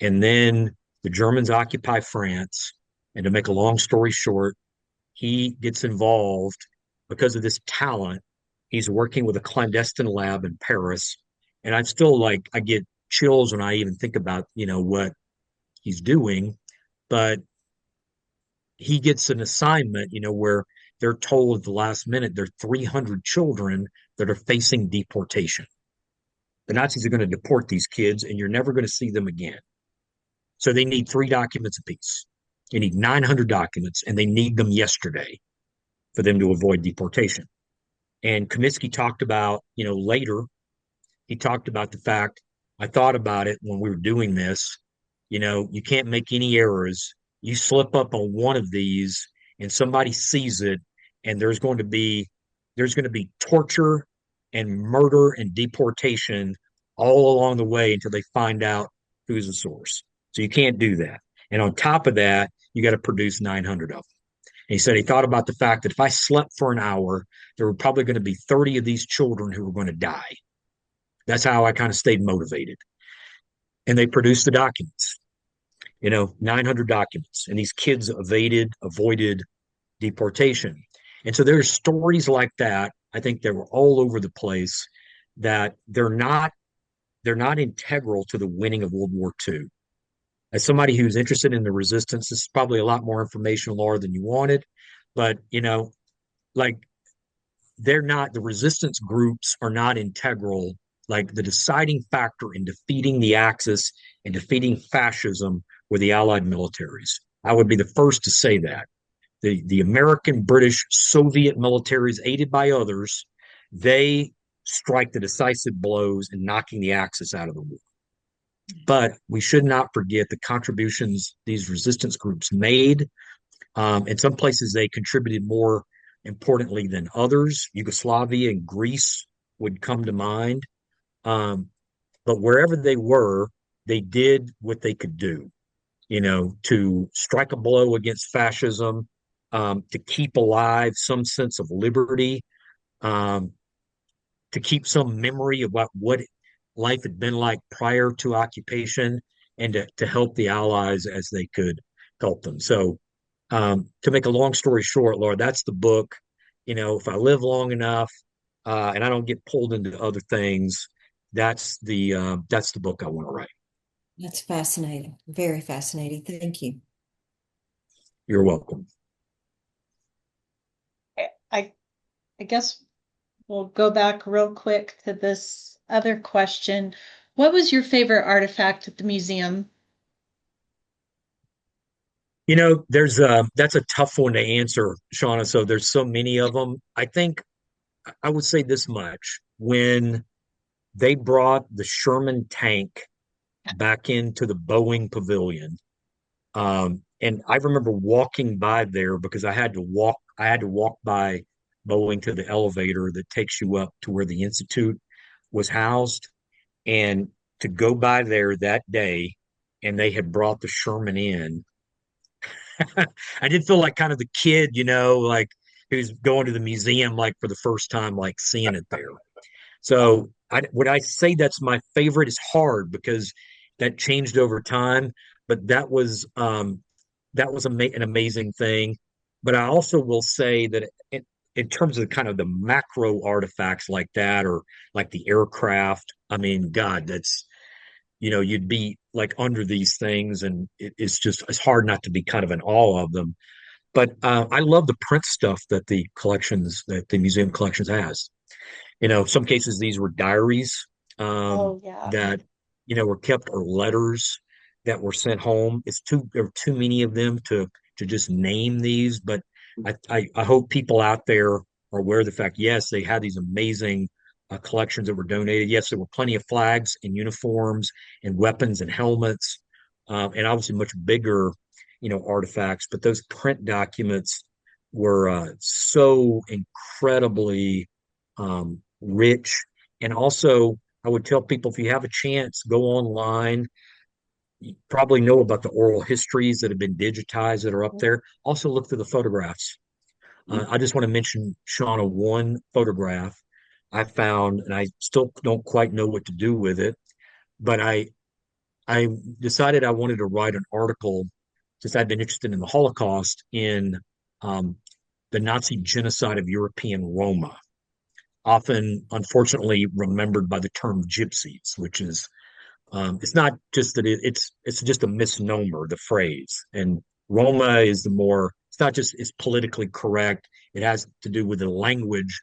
And then the Germans occupy France. And to make a long story short, he gets involved because of this talent. He's working with a clandestine lab in Paris. And I'm still like, I get chills when I even think about, what he's doing. But he gets an assignment, where they're told at the last minute there are 300 children that are facing deportation. The Nazis are going to deport these kids, and you're never going to see them again. So they need 3 documents apiece. They need 900 documents, and they need them yesterday for them to avoid deportation. And Kaminsky talked about, later, he talked about the fact, I thought about it when we were doing this, you can't make any errors. You slip up on one of these and somebody sees it, and there's going to be torture and murder and deportation all along the way until they find out who's the source. So you can't do that. And on top of that, you got to produce 900 of them. And he said he thought about the fact that if I slept for an hour, there were probably going to be 30 of these children who were going to die. That's how I kind of stayed motivated. And they produced the documents, 900 documents. And these kids avoided deportation. And so there's stories like that. I think they were all over the place, that they're not integral to the winning of World War II. As somebody who's interested in the resistance, this is probably a lot more information, Laura, than you wanted. But, like, the resistance groups are not integral. Like, the deciding factor in defeating the Axis and defeating fascism were the Allied militaries. I would be the first to say that. The American, British, Soviet militaries, aided by others, they strike the decisive blows in knocking the Axis out of the war. But we should not forget the contributions these resistance groups made. In some places, they contributed more importantly than others. Yugoslavia and Greece would come to mind. But wherever they were, they did what they could do, to strike a blow against fascism, to keep alive some sense of liberty, um, to keep some memory about what life had been like prior to occupation, and to help the Allies as they could help them. So, to make a long story short, Laura, that's the book. If I live long enough, and I don't get pulled into other things, that's the book I want to write. That's fascinating. Very fascinating. Thank you. You're welcome. I I guess we'll go back real quick to this other question. What was your favorite artifact at the museum? That's a tough one to answer, Shauna. So there's so many of them. I think I would say this much. When they brought the Sherman tank back into the Boeing Pavilion, and I remember walking by there because I had to walk by Boeing to the elevator that takes you up to where the Institute was housed. And to go by there that day, and they had brought the Sherman in, I did feel like kind of the kid, like who's going to the museum like for the first time, like seeing it there. So would I say that's my favorite is hard because that changed over time, but that was an amazing thing. But I also will say that in terms of kind of the macro artifacts like that, or like the aircraft, I mean, God, you'd be like under these things, and it's hard not to be kind of in awe of them. But I love the print stuff that the museum collections has. Some cases these were diaries Oh, yeah. that were kept, or letters that were sent home. There were too many of them to just name these, but I hope people out there are aware of the fact. Yes, they had these amazing collections that were donated. Yes, there were plenty of flags and uniforms and weapons and helmets, and obviously much bigger, artifacts. But those print documents were so incredibly rich. And also, I would tell people, if you have a chance, go online. You probably know about the oral histories that have been digitized that are up there. Also, look through the photographs. I just want to mention, Shauna, one photograph I found, and I still don't quite know what to do with it, but I decided I wanted to write an article since I've been interested in the Holocaust, in um, the Nazi genocide of European Roma, often unfortunately remembered by the term gypsies, which is it's not just that it's just a misnomer, the phrase. And Roma is it's not just it's politically correct. It has to do with the language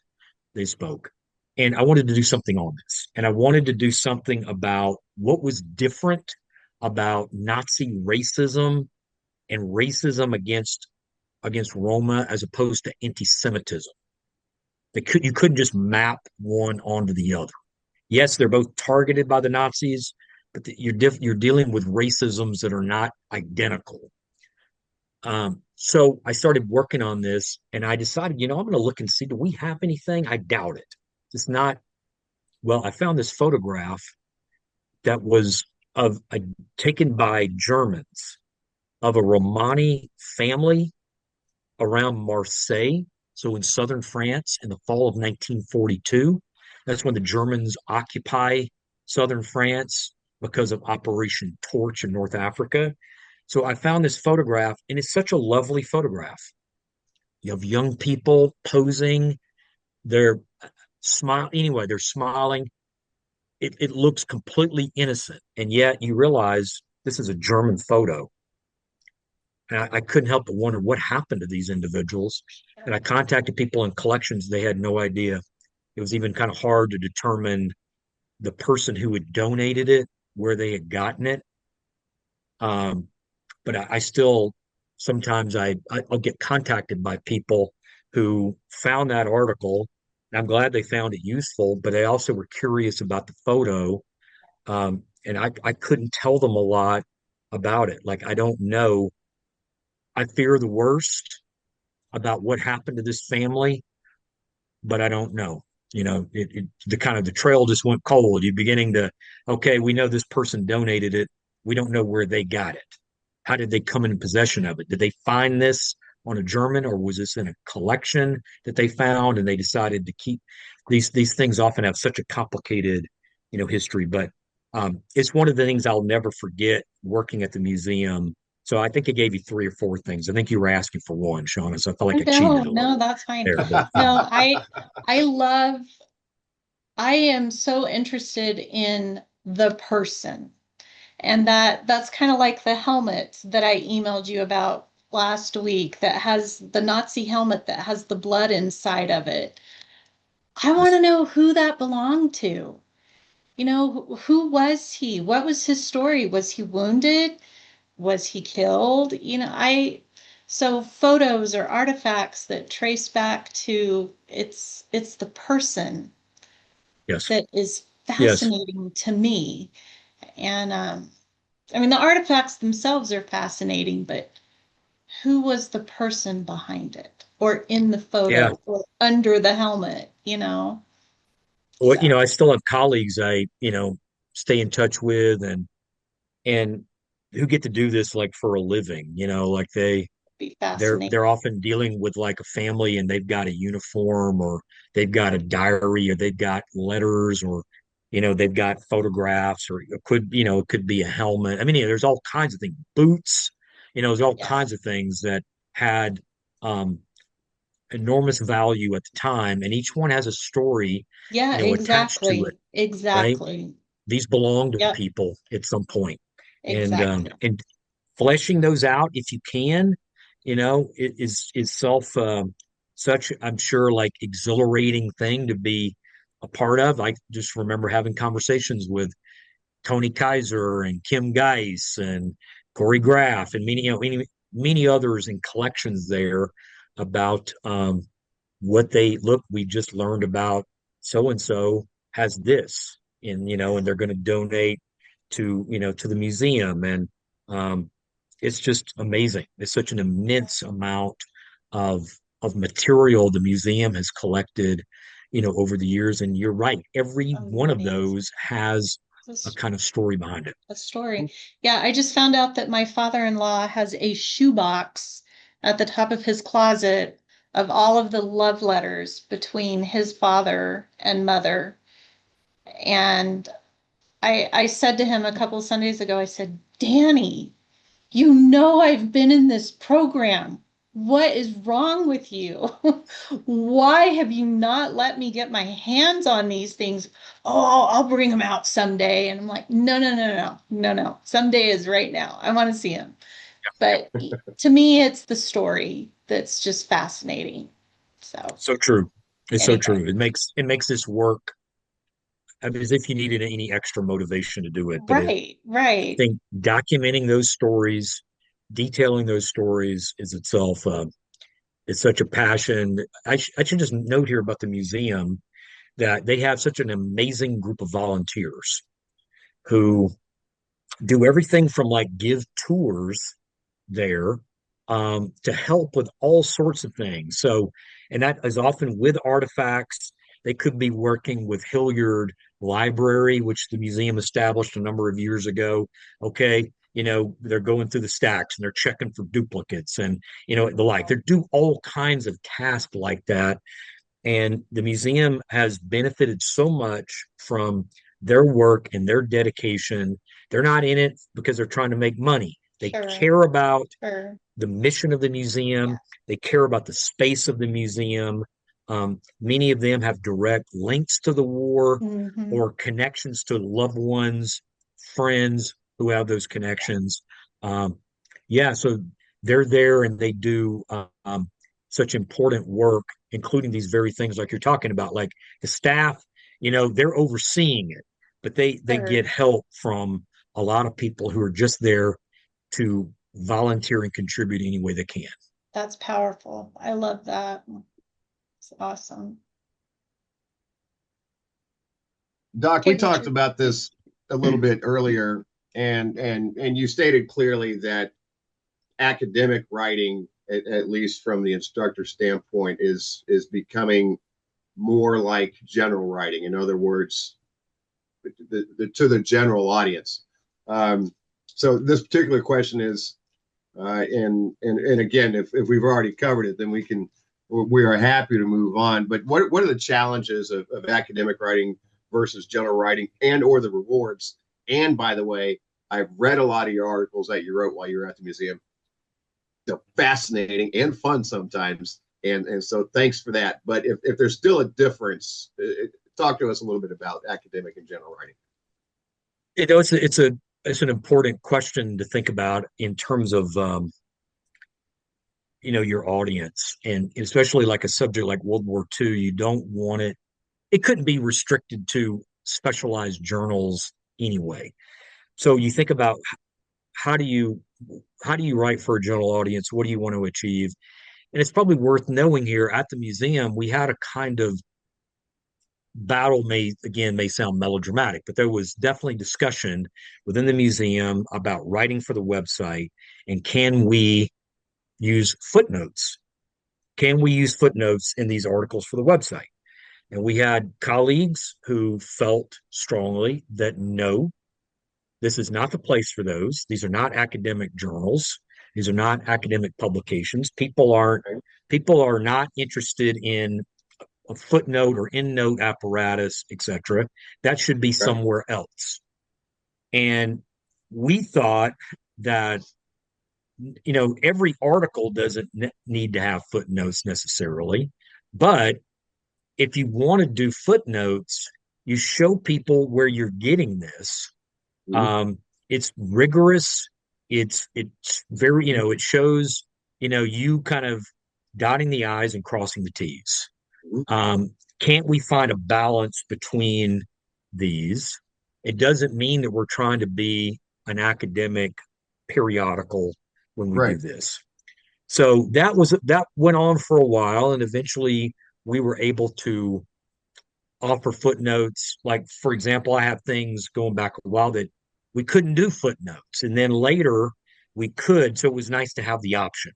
they spoke. And I wanted to do something on this. And I wanted to do something about what was different about Nazi racism and racism against Roma as opposed to anti-Semitism. You couldn't just map one onto the other. Yes, they're both targeted by the Nazis, but you're dealing with racisms that are not identical. So I started working on this, and I decided, I'm going to look and see, do we have anything? I doubt it. It's not. Well, I found this photograph that was of taken by Germans of a Romani family around Marseille, so in southern France, in the fall of 1942. That's when the Germans occupy southern France because of Operation Torch in North Africa. So I found this photograph, and it's such a lovely photograph. You have young people posing, they're they're smiling. It looks completely innocent, and yet you realize this is a German photo. And I couldn't help but wonder what happened to these individuals. And I contacted people in collections. They had no idea. It was even kind of hard to determine the person who had donated it, where they had gotten it. Um, but I still sometimes I'll get contacted by people who found that article. And I'm glad they found it useful, but they also were curious about the photo. And I couldn't tell them a lot about it. Like, I don't know. I fear the worst about what happened to this family, but I don't know. The trail just went cold. You're beginning to, okay, we know this person donated it. We don't know where they got it. How did they come in possession of it? Did they find this on a German, or was this in a collection that they found and they decided to keep these things? Often have such a complicated, history. But it's one of the things I'll never forget working at the museum. So I think I gave you three or four things. I think you were asking for one, Shauna. So I felt like I No, cheated a no, little that's fine. there. But No, I love, I am so interested in the person. And that's kind of like the helmet that I emailed you about last week, that has the Nazi helmet that has the blood inside of it. I want to know who that belonged to. Who was he? What was his story? Was he wounded? Was he killed? So photos or artifacts that trace back to it's the person Yes. that is Yes. fascinating to me. And I mean, the artifacts themselves are fascinating, but who was the person behind it, or in the Yeah. photo, or under the helmet, you know? Well, So I still have colleagues I stay in touch with and who get to do this like for a living, like be they're fascinating. often dealing with like a family and they've got a uniform or they've got a diary or they've got letters or they've got photographs or it could be a helmet. I mean, there's all kinds of things, boots, there's all Yeah. kinds of things that had um enormous value at the time, and each one has a story, Yeah, attached to it, exactly. right? Exactly. These belong to Yep, people at some point, exactly. and fleshing those out if you can, it is such, I'm sure, like exhilarating thing to be a part of. I just remember having conversations with Tony Kaiser and Kim Geis and Corey Graff and many others in collections there about what they look. We just learned about so and so has this, and they're going to donate to the museum, and um, it's just amazing. It's such an immense amount of material the museum has collected, over the years. And you're right, every one of Amazing. those has a This kind of story behind it. a story. Yeah, I just found out that my father-in-law has a shoebox at the top of his closet of all of the love letters between his father and mother. And I said to him a couple Sundays ago, I said, Danny, you know I've been in this program. What is wrong with you? Why have you not let me get my hands on these things? Oh, I'll bring them out someday. And I'm like, no, no, no, no, no, no. Someday is right now. I want to see them. But to me, it's the story that's just fascinating. So So true. It's so anyway, true. It makes this work. I mean, as if you needed any extra motivation to do it, but right, I right. think documenting those stories, detailing those stories is itself it's such a passion. I should just note here about the museum that they have such an amazing group of volunteers who do everything from like give tours there, to help with all sorts of things. So, and that is often with artifacts. They could be working with Hilliard Library, which the museum established a number of years ago. Okay, they're going through the stacks and they're checking for duplicates and the like. They do all kinds of tasks like that, and the museum has benefited so much from their work and their dedication. They're not in it because they're trying to make money. They Sure, care about sure. the mission of the museum. Yeah. They care about the space of the museum. Many of them have direct links to the war Hmm. or connections to loved ones, friends who have those connections. Um, yeah, so they're there and they do such important work, including these very things like you're talking about, like the staff. They're overseeing it, but they get Sure. help from a lot of people who are just there to volunteer and contribute any way they can. That's powerful. I love that. It's awesome. Doc, we Okay, talked Richard. about this a little bit earlier, and you stated clearly that academic writing, at least from the instructor standpoint, is becoming more like general writing. In other words, to the general audience. So this particular question is, and again, if we've already covered it, then we are happy to move on. But what are the challenges of academic writing versus general writing, and or the rewards? And by the way, I've read a lot of your articles that you wrote while you were at the museum. They're fascinating and fun sometimes, and so thanks for that. But if there's still a difference, talk to us a little bit about academic and general writing. It's an important question to think about in terms of your audience, and especially like a subject like World War II. You don't want it. It couldn't be restricted to specialized journals anyway. So you think about how do you write for a general audience? What do you want to achieve? And it's probably worth knowing here at the museum, we had a kind of battle may sound melodramatic, but there was definitely discussion within the museum about writing for the website and can we use footnotes? Can we use footnotes in these articles for the website? And we had colleagues who felt strongly that no, this is not the place for those. These are not academic journals. These are not academic publications. People are not interested in a footnote or endnote apparatus, etc. That should be Okay. somewhere else. And we thought that every article doesn't need to have footnotes necessarily, but if you want to do footnotes, you show people where you're getting this. Mhm. It's rigorous. It's very, it shows, you kind of dotting the I's and crossing the T's. Mhm. Can't we find a balance between these? It doesn't mean that we're trying to be an academic periodical when we do Right. this. So that went on for a while, and eventually we were able to offer footnotes. Like, for example, I have things going back a while that we couldn't do footnotes, and then later we could. So it was nice to have the option.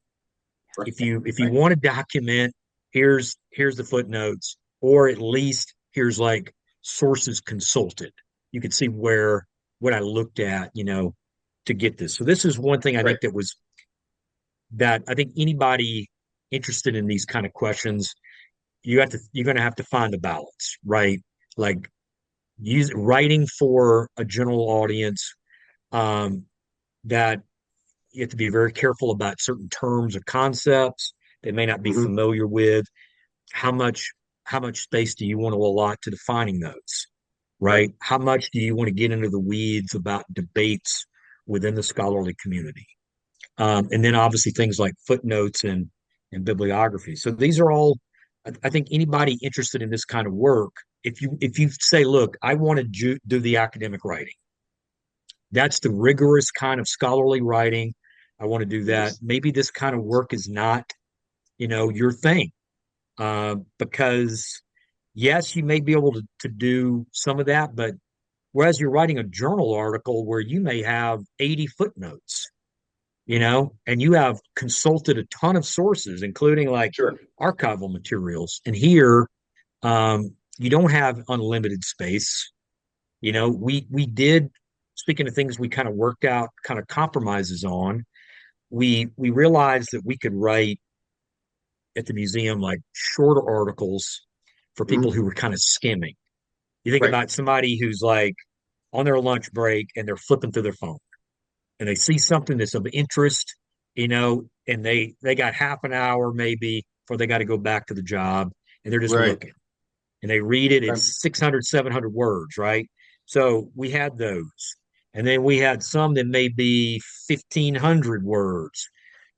Right. If you Right. want to document, here's the footnotes, or at least here's like sources consulted. You could see where what I looked at, to get this. So this is one thing I Right. think that I think anybody interested in these kind of questions, you're going to have to find the balance, right? Like use writing for a general audience, um, that you have to be very careful about certain terms or concepts they may not be Mhm. familiar with. How much how much space do you want to allot to defining those, Right. right? How much do you want to get into the weeds about debates within the scholarly community? And then obviously things like footnotes and bibliography. So these are all, I think anybody interested in this kind of work, if you say, look, I want to do the academic writing, that's the rigorous kind of scholarly writing. I want to do that. Yes. Maybe this kind of work is not, your thing, because yes, you may be able to do some of that, but whereas you're writing a journal article where you may have 80 footnotes, and you have consulted a ton of sources, including like Sure. archival materials. And here, you don't have unlimited space. We did, speaking of things we kind of worked out, kind of compromises on. We realized that we could write at the museum like shorter articles for people Mhm. who were kind of skimming. You think Right. about somebody who's like on their lunch break and they're flipping through their phone and they see something that's of interest, and they got half an hour maybe before they got to go back to the job, and they're just Right. looking and they read it. Okay. It's 600, 700 words, right? So we had those. And then we had some that may be 1,500 words,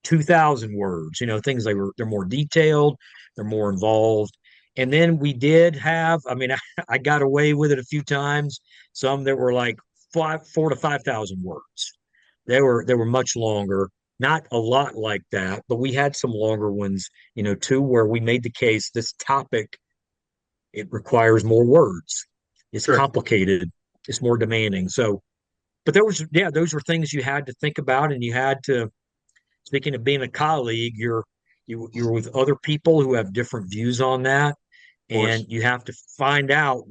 2,000 words, things they're more detailed, they're more involved. And then we did have, I mean, I got away with it a few times, some that were like 4 to 5,000 words. They were much longer, not a lot like that, but we had some longer ones, too, where we made the case this topic, it requires more words. It's Sure. complicated. It's more demanding. So, but those were things you had to think about, and you had to. Speaking of being a colleague, you're with other people who have different views on that, Of and course. you have to find out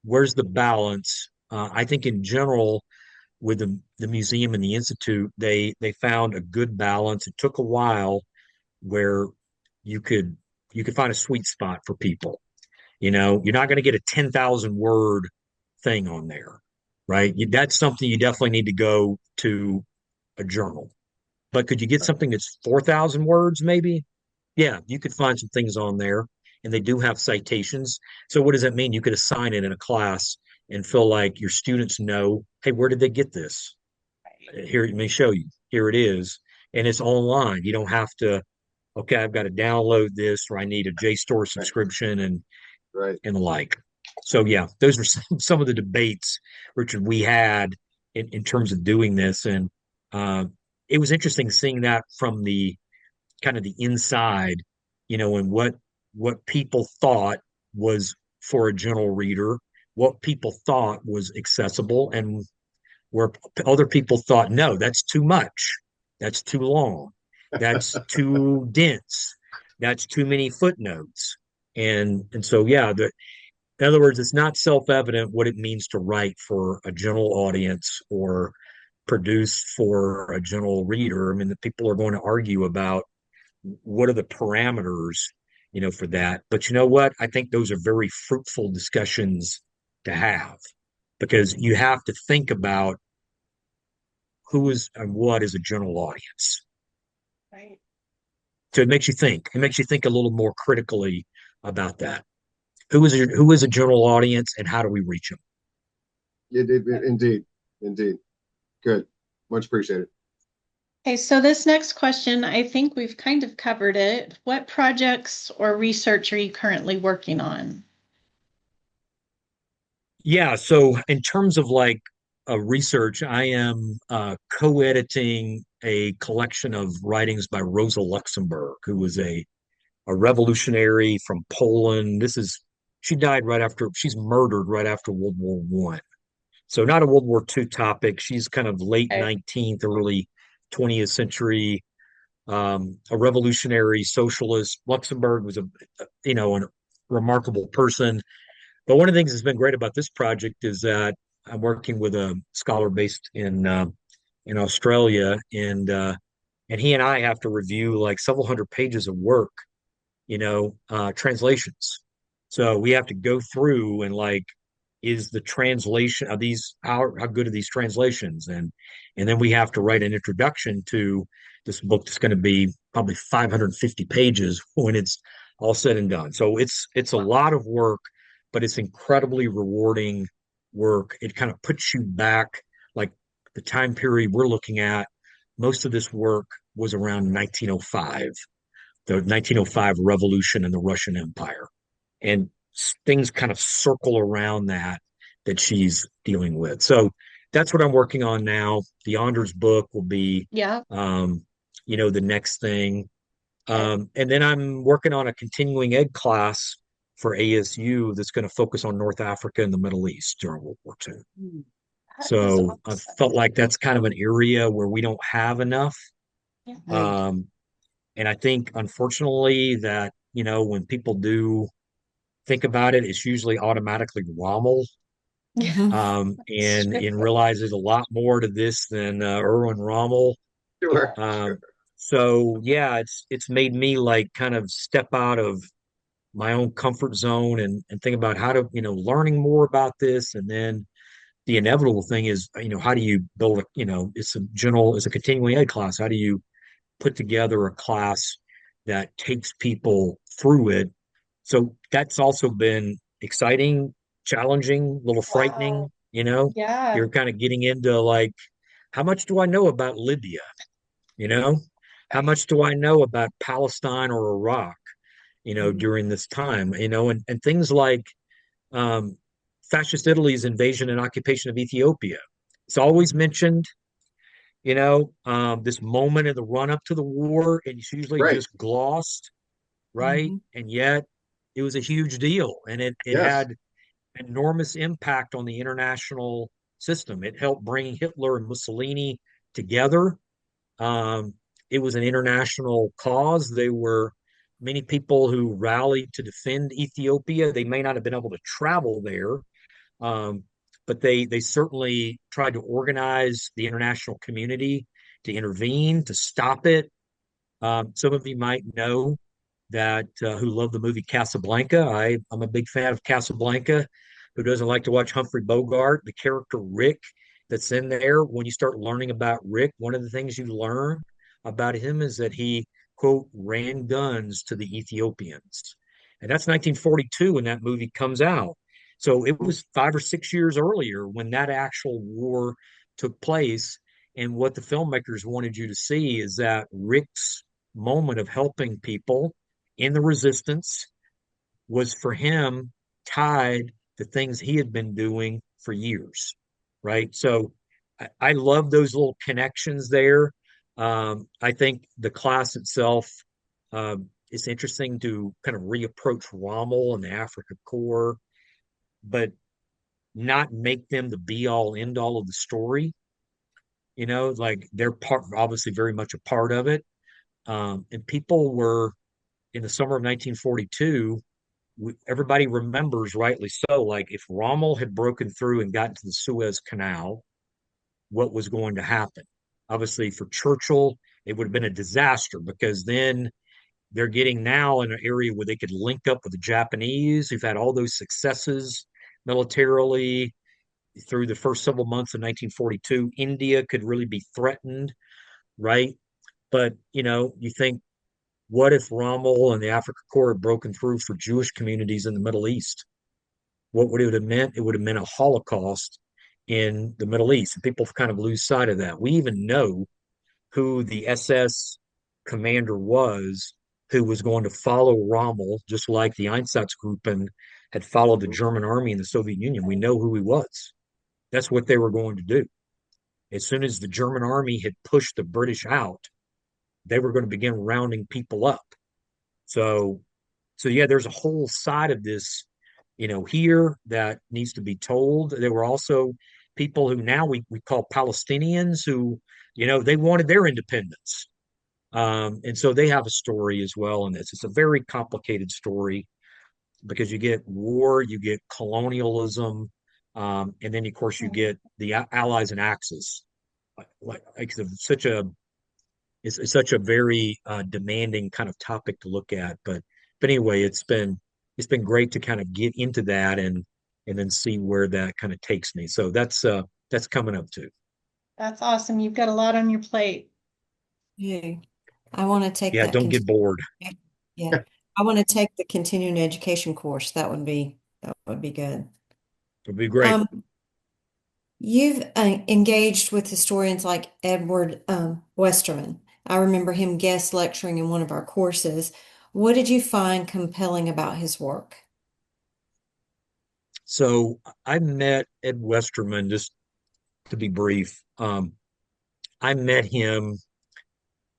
where's the balance. I think in general, with the museum and the institute, they found a good balance. It took a while where you could you could find a sweet spot for people. You're not going to get a 10,000 word thing on there, right? That's something you definitely need to go to a journal. But could you get something that's 4,000 words, maybe? Yeah, you could find some things on there, and they do have citations. So what does that mean? You could assign it in a class and feel like your students know, hey, where did they get this? Here, let me show you. Here it is. And it's online. You don't have to, okay, I've got to download this, or I need a JSTOR Right. subscription Right. and the like. So yeah, those were some of the debates, Richard, we had. in terms of doing this. And uh, it was interesting seeing that from the kind of the inside, and what people thought was for a general reader, what people thought was accessible, and where other people thought, no, that's too much, that's too long, that's too dense, that's too many footnotes. And so yeah, in other words, it's not self-evident what it means to write for a general audience or produce for a general reader. I mean, the people are going to argue about what are the parameters, for that. But you know what? I think those are very fruitful discussions to have because you have to think about who is and what is a general audience. Right. So it makes you think. It makes you think a little more critically about that. Who is a general audience and how do we reach them? Indeed, indeed. Good. Much appreciated. Okay, so this next question, I think we've kind of covered it. What projects or research are you currently working on? Yeah, so in terms of like research, I am co-editing a collection of writings by Rosa Luxemburg, who was a revolutionary from Poland. She died right after, she's murdered right after World War One. So not a World War II topic. She's kind of late Okay. 19th, early 20th century, a revolutionary socialist. Luxemburg was a remarkable person. But one of the things that's been great about this project is that I'm working with a scholar based in Australia, and he and I have to review like several hundred pages of work, translations. So we have to go through and like, is the translation of these how good are these translations? And then we have to write an introduction to this book that's going to be probably 550 pages when it's all said and done. So it's a lot of work, but it's incredibly rewarding work. It kind of puts you back, like the time period we're looking at. Most of this work was around 1905, the 1905 revolution in the Russian Empire. And things kind of circle around that she's dealing with. So that's what I'm working on now. The Anders book will be, Yeah. the next thing. Okay. And then I'm working on a continuing ed class for ASU that's going to focus on North Africa and the Middle East during World War II. That is So I felt awesome. like that's kind of an area where we don't have enough. Yeah. Right. Um, and I think, unfortunately, that, when people do think about it, it's usually automatically Rommel, Yeah. That's and true. realize there's a lot more to this than Erwin Rommel. Sure, sure. Um, so yeah, it's made me like kind of step out of my own comfort zone and think about how to, learning more about this. And then the inevitable thing is, how do you build it's a continuing ed class. How do you put together a class that takes people through it? So that's also been exciting, challenging, a little Wow. frightening. Yeah. You're kind of getting into like, how much do I know about Libya? You know, how Right. much do I know about Palestine or Iraq, Mhm. during this time, and things like um, fascist Italy's invasion and occupation of Ethiopia. It's always mentioned, this moment in the run up to the war, and it's usually Right. just glossed, right? Mhm. And yet it was a huge deal, and it Yes. had enormous impact on the international system. It helped bring Hitler and Mussolini together. Um, it was an international cause. There were many people who rallied to defend Ethiopia. They may not have been able to travel there, um, but they certainly tried to organize the international community to intervene to stop it. Some of you might know that who love the movie Casablanca. I'm a big fan of Casablanca. Who doesn't like to watch Humphrey Bogart? The character Rick that's in there. When you start learning about Rick, one of the things you learn about him is that he, quote, ran guns to the Ethiopians. And that's 1942 when that movie comes out. So it was 5 or 6 years earlier when that actual war took place. And what the filmmakers wanted you to see is that Rick's moment of helping people in the resistance was for him tied to things he had been doing for years, right? So I love those little connections there. I think the class itself is interesting to kind of reapproach Rommel and the Africa Corps, but not make them the be all end all of the story. Like they're part, obviously very much a part of it. And people were in the summer of 1942. Everybody remembers, rightly so, like if Rommel had broken through and gotten to the Suez Canal, what was going to happen. Obviously, for Churchill, it would have been a disaster because then they're getting now in an area where they could link up with the Japanese, who've had all those successes militarily through the first several months of 1942. India could really be threatened, right? But, you think, what if Rommel and the Africa Corps had broken through for Jewish communities in the Middle East? What would it have meant? It would have meant a Holocaust in the Middle East. And people kind of lose sight of that. We even know who the SS commander was who was going to follow Rommel, just like the Einsatzgruppen had followed the German army in the Soviet Union. We know who he was. That's what they were going to do. As soon as the German army had pushed the British out, they were going to begin rounding people up. So, so yeah, there's a whole side of this, here that needs to be told. There were also people who now we call Palestinians who, they wanted their independence. And so they have a story as well in this. It's a very complicated story because you get war, you get colonialism, and then of course you get the Allies and Axis. Like such a it's such a very demanding kind of topic to look at. But anyway, it's been great to kind of get into that and then see where that kind of takes me. So that's coming up too. That's awesome. You've got a lot on your plate. Yeah. I want to take Yeah, that. don't get bored. Yeah. I want to take the continuing education course. That would be good. It'll be great. You've engaged with historians like Edward Westerman. I remember him guest lecturing in one of our courses. What did you find compelling about his work? So I met Ed Westerman, just to be brief. I met him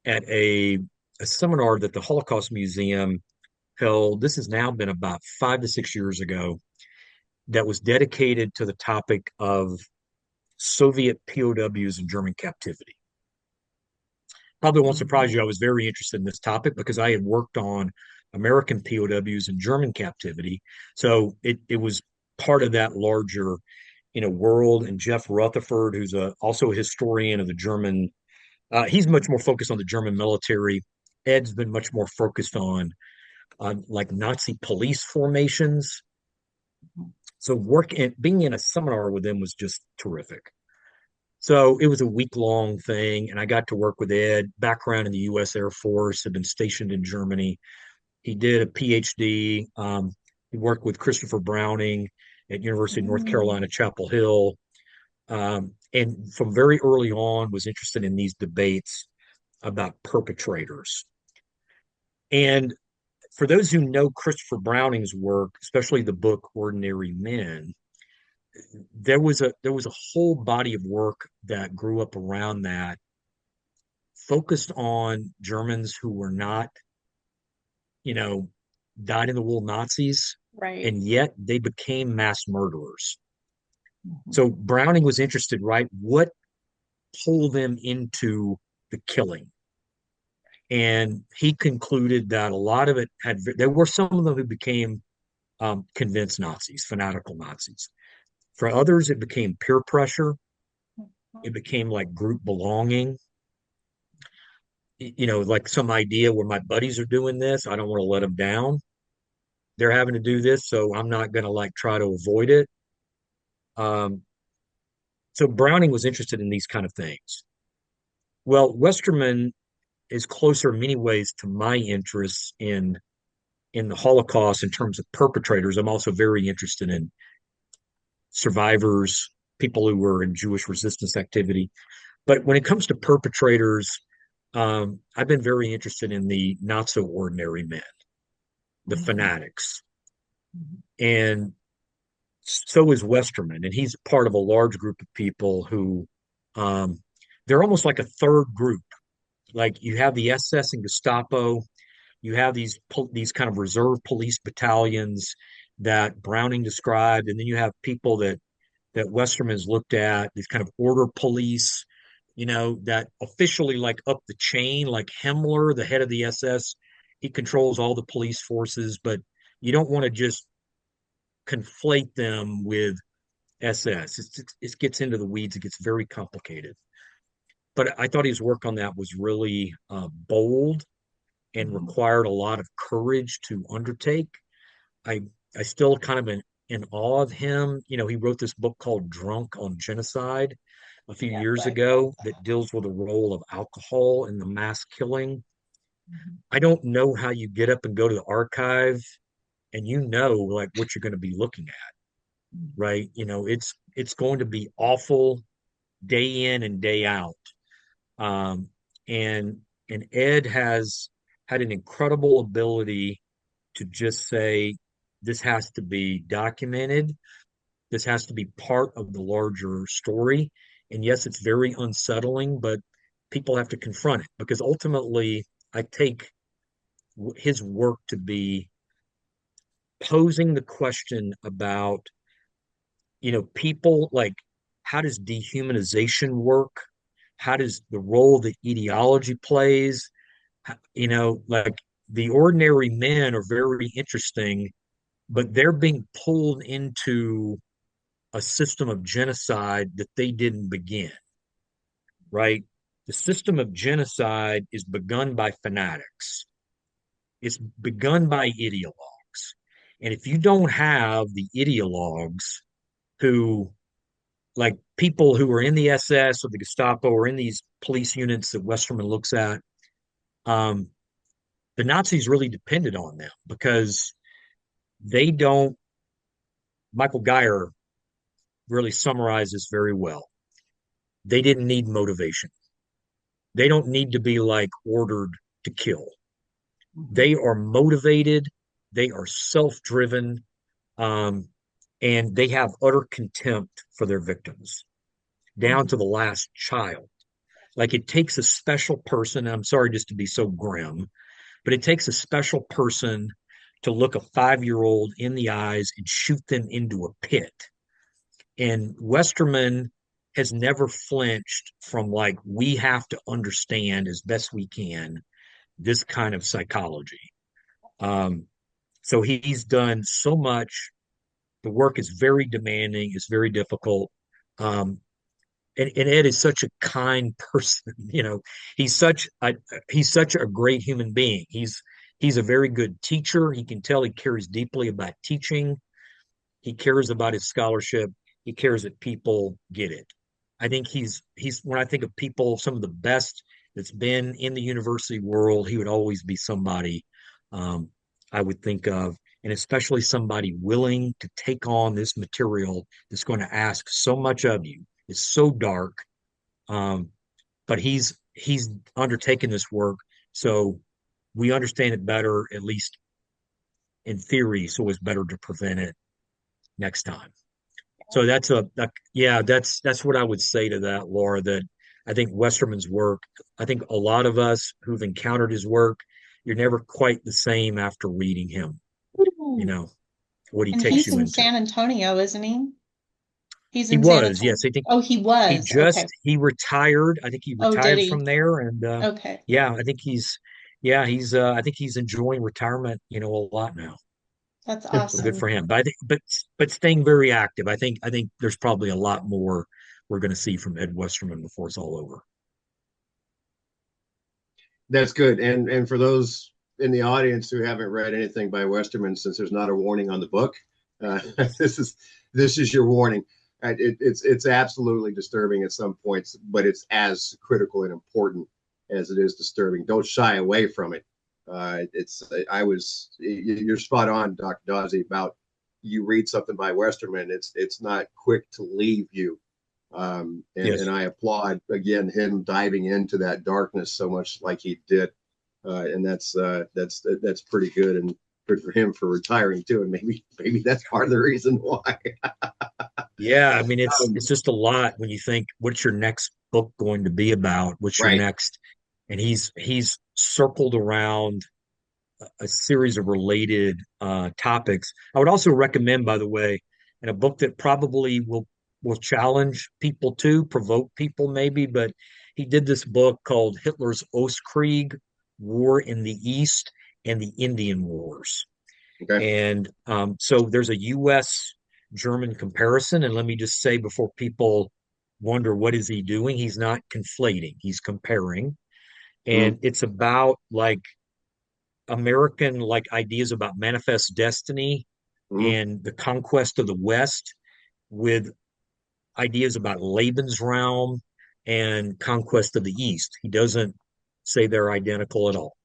at a seminar that the Holocaust Museum held. This has now been about 5 to 6 years ago, that was dedicated to the topic of Soviet POWs in German captivity. Probably won't surprise you, I was very interested in this topic because I had worked on American POWs in German captivity. So it was part of that larger, world. And Jeff Rutherford, who's also a historian of the German, he's much more focused on the German military. Ed's been much more focused on like Nazi police formations. So being in a seminar with him was just terrific. So it was a week long thing, and I got to work with Ed, background in the U.S. Air Force, had been stationed in Germany. He did a PhD. He worked with Christopher Browning at University of North Mm. Carolina, Chapel Hill, and from very early on was interested in these debates about perpetrators. And for those who know Christopher Browning's work, especially the book Ordinary Men, there was a whole body of work that grew up around that, focused on Germans who were not, you know, dyed in the wool Nazis, Right. and yet they became mass murderers. Mhm. So Browning was interested, right? What pulled them into the killing? And he concluded that a lot of it there were some of them who became convinced Nazis, fanatical Nazis. For others, it became peer pressure. It became like group belonging, like some idea where my buddies are doing this. I don't want to let them down. They're having to do this, so I'm not going to like try to avoid it. Um, so Browning was interested in these kind of things. Well, Westerman is closer in many ways to my interests in the Holocaust in terms of perpetrators. I'm also very interested in survivors, people who were in Jewish resistance activity. But when it comes to perpetrators, I've been very interested in the not so ordinary men, the Mhm. fanatics. And so is Westerman. And he's part of a large group of people who Um, they're almost like a third group. Like you have the SS and Gestapo, you have these kind of reserve police battalions that Browning described, and then you have people that Westerman's looked at, these kind of order police, that officially like up the chain, like Himmler, the head of the SS, he controls all the police forces, but you don't want to just conflate them with SS. It gets into the weeds, it gets very complicated. But I thought his work on that was really bold and required a lot of courage to undertake. I I still kind of in awe of him. He wrote this book called Drunk on Genocide a few Yeah, years right. ago that deals with the role of alcohol in the mass killing. I don't know how you get up and go to the archive and like what you're going to be looking at, right? It's going to be awful day in and day out. Um, and and Ed has had an incredible ability to just say, this has to be documented. This has to be part of the larger story. And yes, it's very unsettling, but people have to confront it because ultimately, I take his work to be posing the question about, people like, how does dehumanization work? How does the role that ideology plays? Like the ordinary men are very interesting, but they're being pulled into a system of genocide that they didn't begin, right? The system of genocide is begun by fanatics. It's begun by ideologues. And if you don't have the ideologues who, like people who are in the SS or the Gestapo or in these police units that Westerman looks at, um, the Nazis really depended on them because they don't. Michael Geyer really summarizes very well. They didn't need motivation. They don't need to be like ordered to kill. They are motivated. They are self-driven, um, and they have utter contempt for their victims, down to the last child. Like it takes a special person. I'm sorry just to be so grim, but it takes a special person to look a 5-year-old in the eyes and shoot them into a pit. And Westerman has never flinched from like, we have to understand as best we can this kind of psychology. Um, so he's done so much. The work is very demanding, it's very difficult. Um, and Ed is such a kind person. He's such a great human being. He's a very good teacher. He can tell he cares deeply about teaching. He cares about his scholarship. He cares that people get it. I think he's when I think of people, some of the best that's been in the university world, he would always be somebody um, I would think of, and especially somebody willing to take on this material that's going to ask so much of you. It's so dark, um, but he's undertaken this work, so we understand it better, at least in theory. So it's better to prevent it next time. So yeah, that's what I would say to that, Laura, that I think Westerman's work, I think a lot of us who've encountered his work, you're never quite the same after reading him, you know, what he And takes he's you in into. San Antonio, isn't he? He's He in San was, Antonio. yes. I think Oh, he was. Okay. he retired. I think he Oh, did retired from he? there. And Okay. yeah, I think he's enjoying retirement, a lot now. That's So good awesome. for him. But I think, but staying very active. I think there's probably a lot more we're going to see from Ed Westerman before it's all over. That's good. And for those in the audience who haven't read anything by Westerman, since there's not a warning on the book, uh, this is this is your warning. It's absolutely disturbing at some points, but it's as critical and important as it is disturbing. Don't shy away from it. It's I was You're spot on, Dr. Dawsey, about you read something by Westerman. It's not quick to leave you. And Yes. I applaud again him diving into that darkness so much like he did, and that's pretty good, and good for him for retiring too, and maybe that's part of the reason why. Yeah, I mean it's Um, just a lot when you think what's your next book going to be about? What's your right. next? And he's circled around a series of related topics. I would also recommend, by the way, in a book that probably will challenge people too, provoke people maybe, but he did this book called Hitler's Ostkrieg, War in the East and the Indian Wars. Okay. And so there's a US German comparison. And let me just say before people wonder what is he doing, he's not conflating, he's comparing. Mm, And it's about like American like ideas about manifest destiny mm, and the conquest of the West with ideas about Lebensraum and conquest of the East. He doesn't say they're identical at all.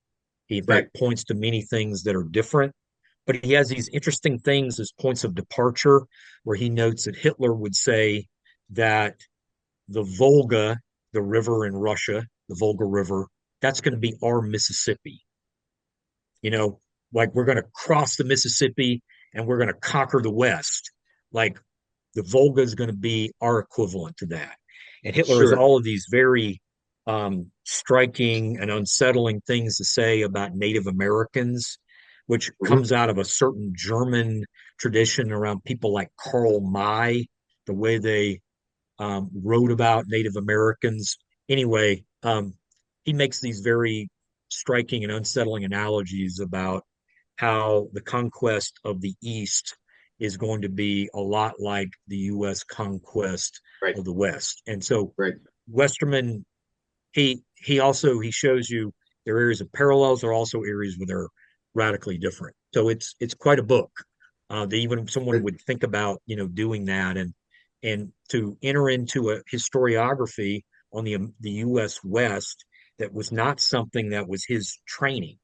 He, in right. fact, points to many things that are different, but he has these interesting things as points of departure where he notes that Hitler would say that the Volga, the river in Russia, the Volga River, that's going to be our Mississippi. You know, like we're going to cross the Mississippi and we're going to conquer the West. Like the Volga is going to be our equivalent to that. And Hitler has Sure. all of these very striking and unsettling things to say about Native Americans, which Hmm. comes out of a certain German tradition around people like Karl May, the way they wrote about Native Americans. Anyway, he makes these very striking and unsettling analogies about how the conquest of the East is going to be a lot like the U.S. conquest Right. of the West. And so Right. Westerman, he shows you there are areas of parallels, there are also areas where they're radically different. So it's quite a book. That even someone It- would think about, doing that and to enter into a historiography on the U.S. West that was not something that was his training,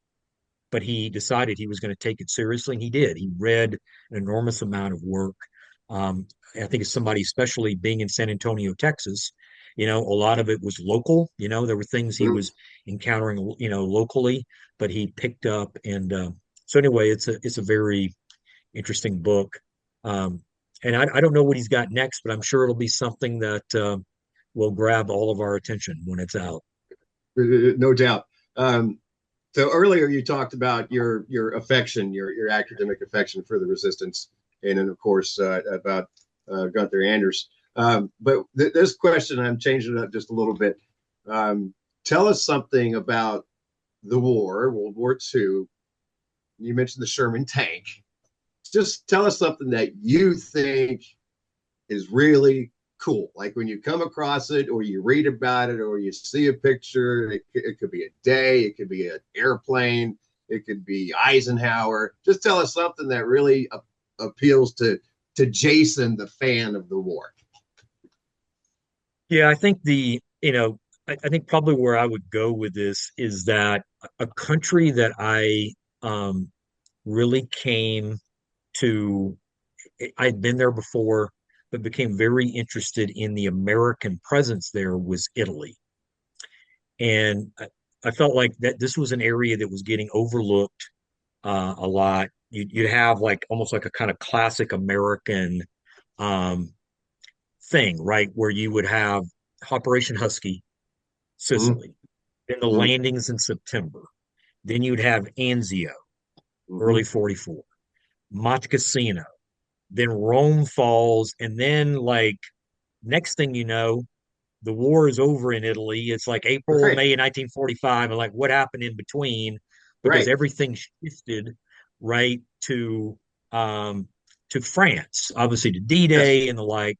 but he decided he was going to take it seriously, and he did. He read an enormous amount of work. I think as somebody, especially being in San Antonio, Texas, a lot of it was local. There were things he mm, was encountering, locally, but he picked up. And so anyway, it's a very interesting book. Um, and I don't know what he's got next, but I'm sure it'll be something that will grab all of our attention when it's out. no doubt. Um, so earlier you talked about your affection, your academic affection for the resistance, and then of course about Gunther Anders. But this question, I'm changing it up just a little bit. Um, Tell us something about the war, World War II. You mentioned the Sherman tank. Just tell us something that you think is really cool. Like when you come across it or you read about it or you see a picture, it could be a day, it could be an airplane, it could be Eisenhower. Just tell us something that really appeals to Jason, the fan of the war. Yeah, I think I think probably where I would go with this is that a country that I really came to, I'd been there before, but became very interested in the American presence there was Italy. And I felt like that this was an area that was getting overlooked a lot. You'd have like almost like a kind of classic American um, thing, right? Where you would have Operation Husky, Mm-hmm. Sicily, then the landings in September. Then you'd have Anzio, Mm-hmm. early 44, Monte Cassino, then Rome falls, and then like next thing you know, the war is over in Italy. It's like April, Right, May of 1945, and like what happened in between because right. everything shifted right um to France, obviously to Yes, D-Day and the like.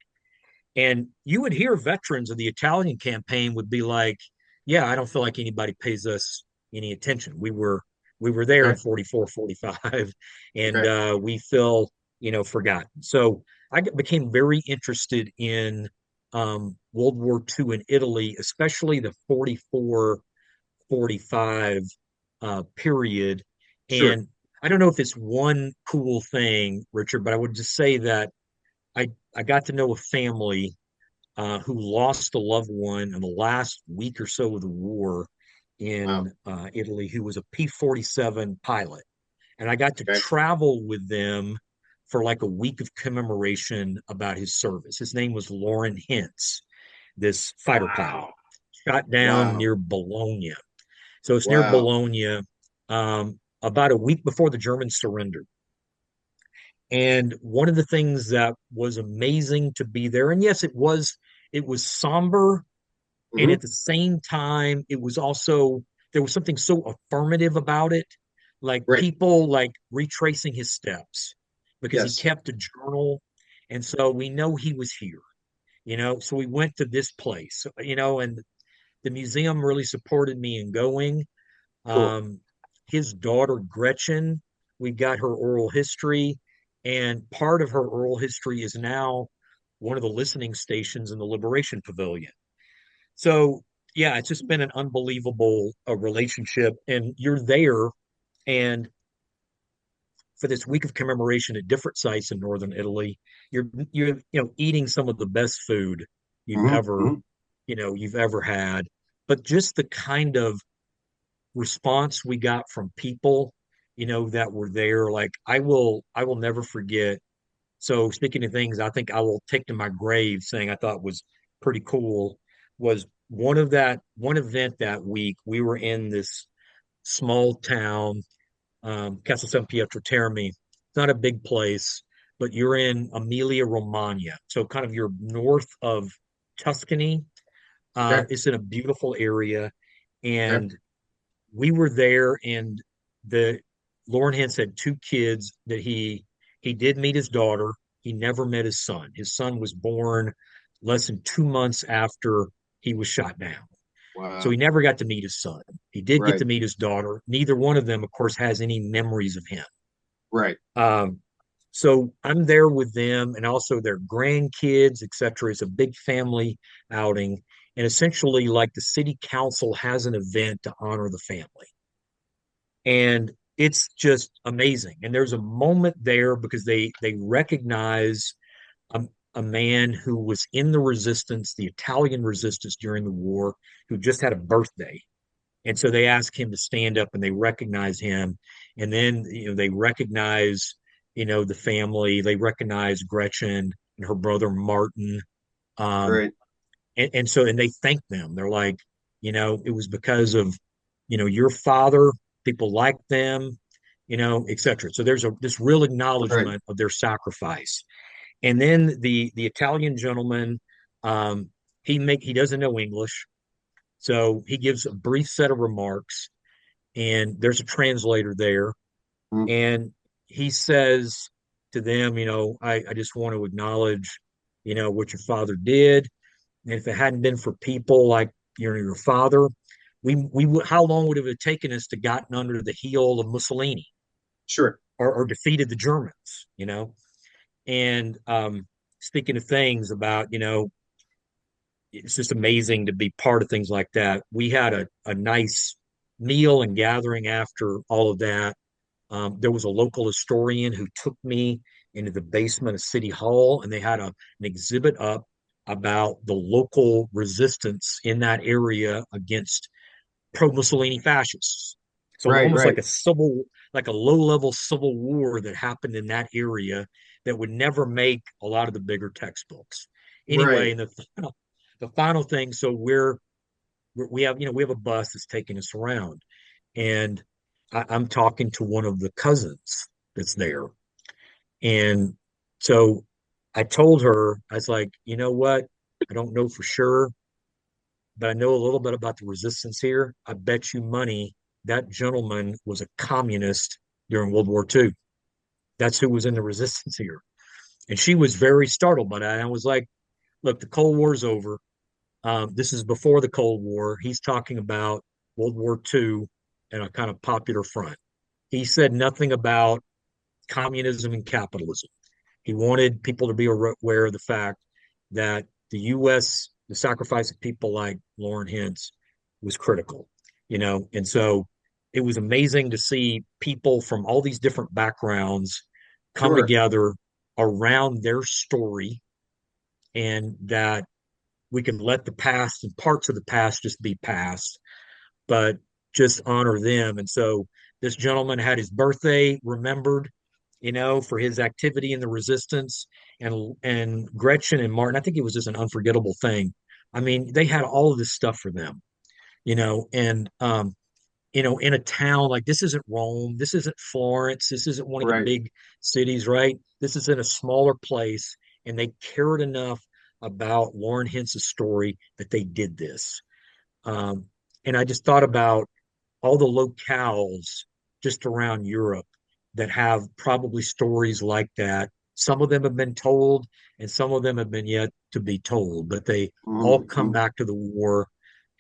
And you would hear veterans of the Italian campaign would be like, yeah, I don't feel like anybody pays us any attention. We were there in okay, 44, 45, and okay, we feel, forgotten. So I became very interested in World War II in Italy, especially the 44, 45 period. sure. And I don't know if it's one cool thing, Richard, but I would just say that I got to know a family who lost a loved one in the last week or so of the war Wow. in Italy, who was a P-47 pilot. And I got to Okay. travel with them for like a week of commemoration about his service. His name was Lauren Hintz, this fighter pilot, Wow. shot down Wow. near Bologna. So it's near Wow. Bologna, about a week before the Germans surrendered. And one of the things that was amazing to be there, and yes, it was somber, and Hmm. at the same time, it was also there was something so affirmative about it, like Right. people like retracing his steps because he Yes. kept a journal, and so we know he was here, you know. So we went to this place, you know, and the museum really supported me in going. Cool. Um, his daughter Gretchen, we got her oral history, and part of her oral history is now one of the listening stations in the Liberation Pavilion. So yeah, it's just been an unbelievable relationship, and you're there, and for this week of commemoration at different sites in northern Italy, you're you know eating some of the best food you've Hmm. ever Hmm. you've ever had, but just the kind of response we got from people, you know, that were there. Like I will never forget. So speaking of things, I think I will take to my grave saying I thought was pretty cool was one event that week. We were in this small town, Castel San Pietro Terme. It's not a big place, but you're in Emilia Romagna, so kind of you're north of Tuscany. Okay. It's in a beautiful area, Okay. and we were there, and the Lauren Hance had two kids that he did meet his daughter. He never met his son. His son was born less than 2 months after he was shot down. So he Wow. never got to meet his son. He did get Right. to meet his daughter. Neither one of them, of course, has any memories of him. Right. Um, so I'm there with them and also their grandkids, etc. It's a big family outing. And essentially, like the city council has an event to honor the family. And it's just amazing. And there's a moment there because they recognize a, a man who was in the resistance, the Italian resistance during the war, who just had a birthday. And so they ask him to stand up and they recognize him. And then, you know, they recognize, you know, the family, they recognize Gretchen and her brother Martin. Um, Right. and so, and they thank them. They're like, you know, it was because of, you know, your father, people like them, you know, etc. So there's this real Right. acknowledgement of their sacrifice. And then the Italian gentleman, um, he doesn't know English, so he gives a brief set of remarks, and there's a translator there, Mm. and he says to them, you know, I just want to acknowledge, you know, what your father did, and if it hadn't been for people like your father, we would how long would it have taken us to gotten under the heel of Mussolini Sure. or defeated the Germans, you know? And speaking of things about, you know, it's just amazing to be part of things like that. We had a nice meal and gathering after all of that. There was a local historian who took me into the basement of City Hall, and they had an exhibit up about the local resistance in that area against pro-Mussolini fascists. So Right. almost Right. like a low-level civil war that happened in that area that would never make a lot of the bigger textbooks. Anyway, Right. and the final thing, so we have, you know, we have a bus that's taking us around, and I'm talking to one of the cousins that's there, and so I told her, I was like, you know what, I don't know for sure, but I know a little bit about the resistance here. I bet you money that gentleman was a communist during World War II. That's who was in the resistance here. And she was very startled by that. And I was like, look, the Cold War's over. This is before the Cold War. He's talking about World War II and a kind of popular front. He said nothing about communism and capitalism. He wanted people to be aware of the fact that the U.S., the sacrifice of people like Lauren Hintz was critical, you know, and so it was amazing to see people from all these different backgrounds come Sure. together around their story, and that we can let the past and parts of the past just be past, but just honor them. And so this gentleman had his birthday remembered for his activity in the resistance, and Gretchen and Martin. I think it was just an unforgettable thing. I mean, they had all of this stuff for them, and in a town like this isn't Rome, this isn't Florence, this isn't one of the Right. big cities, right? This is in a smaller place, and they cared enough about Lauren Hentz's story that they did this. Um, and I just thought about all the locales just around Europe that have probably stories like that. Some of them have been told, and some of them have been yet to be told, but they all come Mhm. back to the war,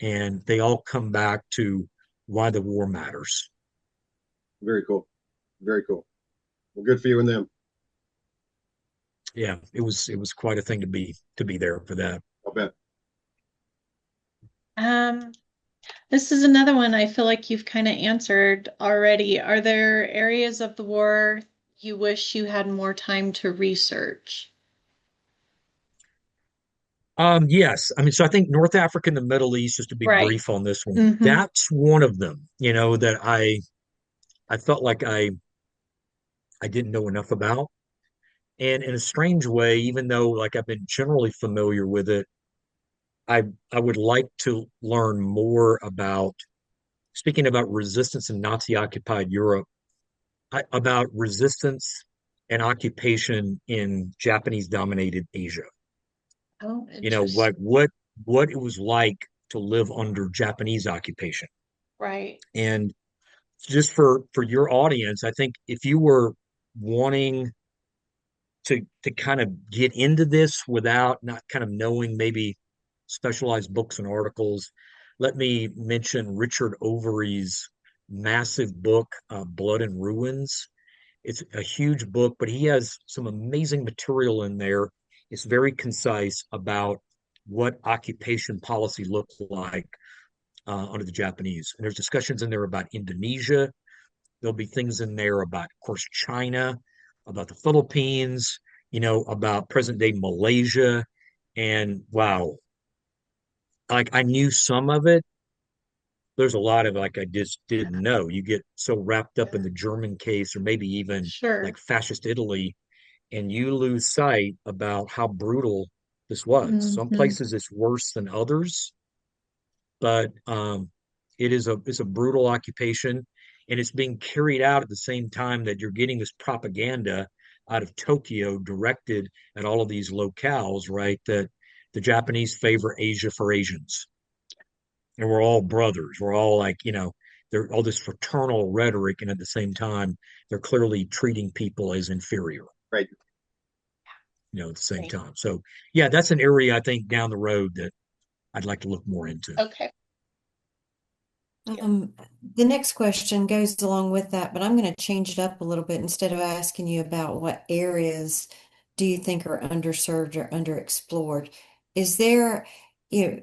and they all come back to why the war matters. Very cool. Very cool. Well, good for you and them. Yeah, it was quite a thing to be there for that. I'll bet. Um, this is another one I feel like you've kind of answered already. Are there areas of the war you wish you had more time to research? Yes. I mean, so I think North Africa and the Middle East, just to be Right. brief on this one, Mm-hmm. that's one of them, that I felt like I didn't know enough about. And in a strange way, even though like I've been generally familiar with it, I I would like to learn more about speaking about resistance in Nazi occupied Europe, about resistance and occupation in Japanese dominated Asia. Oh, Like interesting. what it was like to live under Japanese occupation. Right. And just for your audience, I think if you were wanting to kind of get into this without not kind of knowing maybe specialized books and articles, let me mention Richard Overy's massive book, Blood and Ruins. It's a huge book, but he has some amazing material in there. It's very concise about what occupation policy looked like under the Japanese. And there's discussions in there about Indonesia. There'll be things in there about, of course, China, about the Philippines, about present day Malaysia. And wow, like I knew some of it. There's a lot of it, like I just didn't know. You get so wrapped up in the German case, or maybe even Sure. like fascist Italy, and you lose sight about how brutal this was. Some Mm-hmm. places it's worse than others, but it's a brutal occupation, and it's being carried out at the same time that you're getting this propaganda out of Tokyo directed at all of these locales, right? That the Japanese favor Asia for Asians, and we're all brothers. We're all like, they're all this fraternal rhetoric, and at the same time, they're clearly treating people as inferior, Right. at the same Right. time. So, yeah, that's an area I think down the road that I'd like to look more into. Okay. Yeah. Um, the next question goes along with that, but I'm going to change it up a little bit. Instead of asking you about what areas do you think are underserved or underexplored, is there, you know,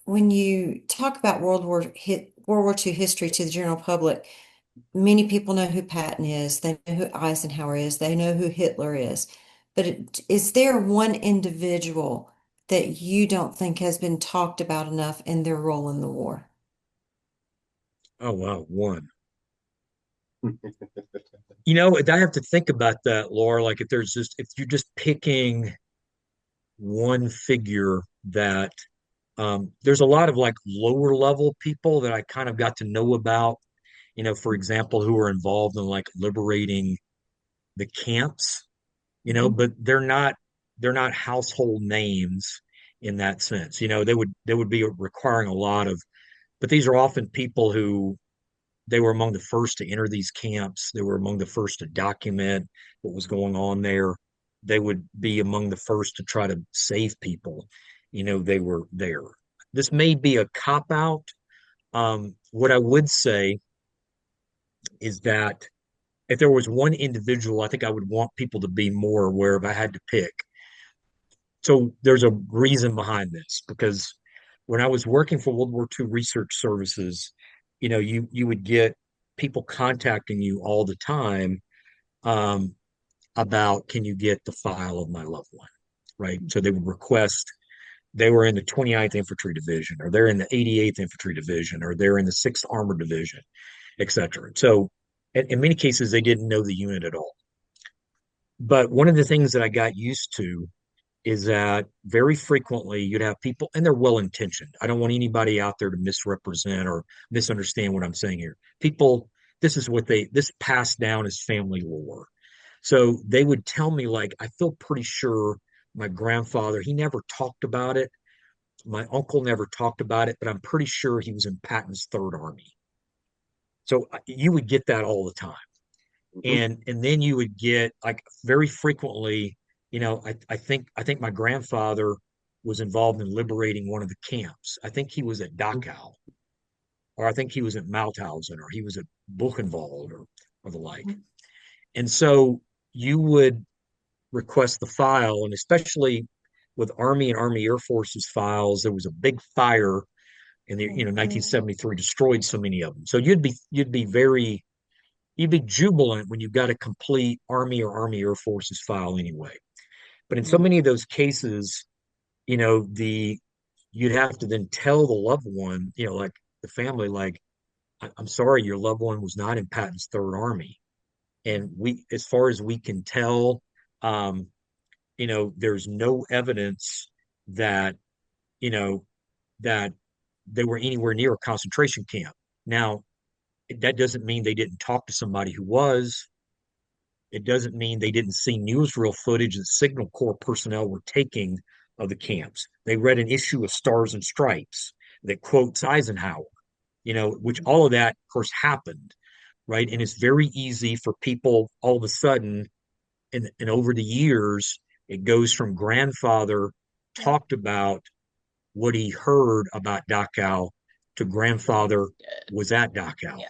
when you talk about World War II history to the general public, many people know who Patton is, they know who Eisenhower is, they know who Hitler is. But is there one individual that you don't think has been talked about enough in their role in the war? Oh, wow, one. I have to think about that, Laura. Like if you're just picking one figure that there's a lot of like lower level people that I kind of got to know about, for example, who are involved in like liberating the camps, Mhm. but they're not household names in that sense. They would be requiring a lot of, but these are often people who they were among the first to enter these camps. They were among the first to document what was going on there. They would be among the first to try to save people. They were there. This may be a cop out. What I would say is that if there was one individual, I think I would want people to be more aware if I had to pick. So there's a reason behind this because when I was working for World War II Research Services, you would get people contacting you all the time um, about can you get the file of my loved one, right? So they would request they were in the 29th Infantry Division, or they're in the 88th Infantry Division, or they're in the 6th Armored Division, et cetera. So in many cases, they didn't know the unit at all. But one of the things that I got used to is that very frequently you'd have people, and they're well intentioned. I don't want anybody out there to misrepresent or misunderstand what I'm saying here. People, this passed down as family lore. So they would tell me, like, I feel pretty sure my grandfather, he never talked about it. My uncle never talked about it, but I'm pretty sure he was in Patton's Third Army. So you would get that all the time. Mhm. And then you would get, like, very frequently, I think my grandfather was involved in liberating one of the camps. I think he was at Dachau, or I think he was at Mauthausen, or he was at Buchenwald, or the like. And so you would request the file, and especially with Army and Army Air Forces files, there was a big fire in the 1973, destroyed so many of them. So you'd be jubilant when you got a complete Army or Army Air Forces file anyway. But in so many of those cases, the you'd have to then tell the loved one, like the family, like, I'm sorry, your loved one was not in Patton's Third Army. And as far as we can tell, um, there's no evidence that, you know, that they were anywhere near a concentration camp. Now, that doesn't mean they didn't talk to somebody who was. It doesn't mean they didn't see newsreel footage that Signal Corps personnel were taking of the camps. They read an issue of Stars and Stripes that quotes Eisenhower, which all of that, of course, happened, right? And it's very easy for people all of a sudden, and over the years, it goes from grandfather talked about what he heard about Dachau to grandfather was at Dachau, Yeah.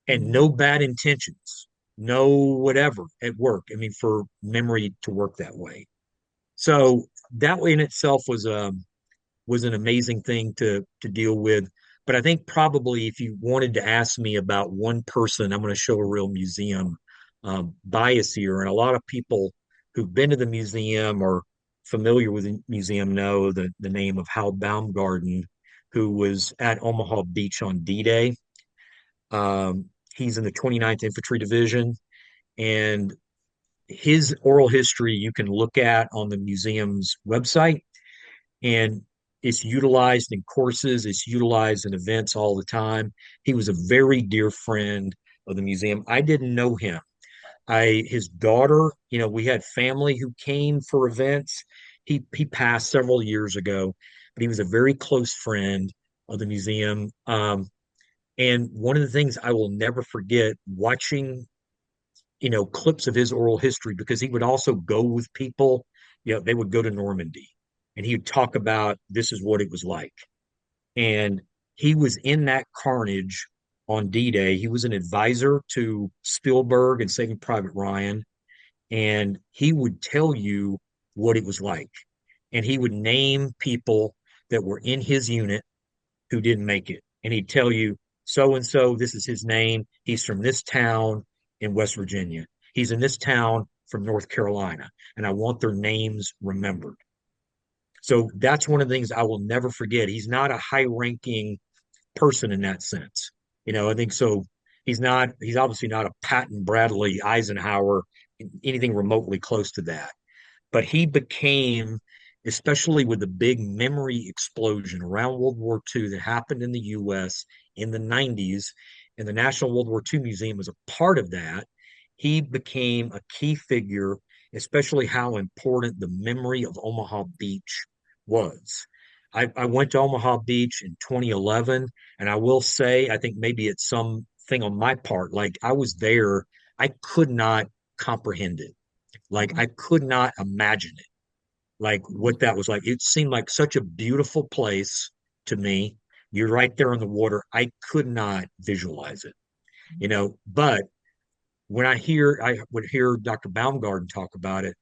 and no bad intentions, no whatever at work. I mean, for memory to work that way. So that way in itself was an amazing thing to deal with. But I think probably if you wanted to ask me about one person, I'm going to show a real museum bias here. And a lot of people who've been to the museum or familiar with the museum know the name of Hal Baumgarten, who was at Omaha Beach on D-Day. He's in the 29th Infantry Division, and his oral history you can look at on the museum's website, and it's utilized in courses, it's utilized in events all the time. He was a very dear friend of the museum. I didn't know him. His daughter, we had family who came for events. He passed several years ago, but he was a very close friend of the museum. And one of the things I will never forget watching, clips of his oral history, because he would also go with people, they would go to Normandy and he would talk about this is what it was like. And he was in that carnage on D-Day. He was an advisor to Spielberg and Saving Private Ryan. And he would tell you what it was like. And he would name people that were in his unit who didn't make it. And he'd tell you, so and so, this is his name. He's from this town in West Virginia. He's in this town from North Carolina. And I want their names remembered. So that's one of the things I will never forget. He's not a high ranking person in that sense. I think so. He's obviously not a Patton Bradley Eisenhower, anything remotely close to that. But he became, especially with the big memory explosion around World War II that happened in the US in the 90s, and the National World War II Museum was a part of that. He became a key figure, especially how important the memory of Omaha Beach was. I went to Omaha Beach in 2011, and I will say, I think maybe it's something on my part. Like, I was there, I could not comprehend it. Like, I could not imagine it, like what that was like. It seemed like such a beautiful place to me. You're right there on the water. I could not visualize it, but I would hear Dr. Baumgarten talk about it.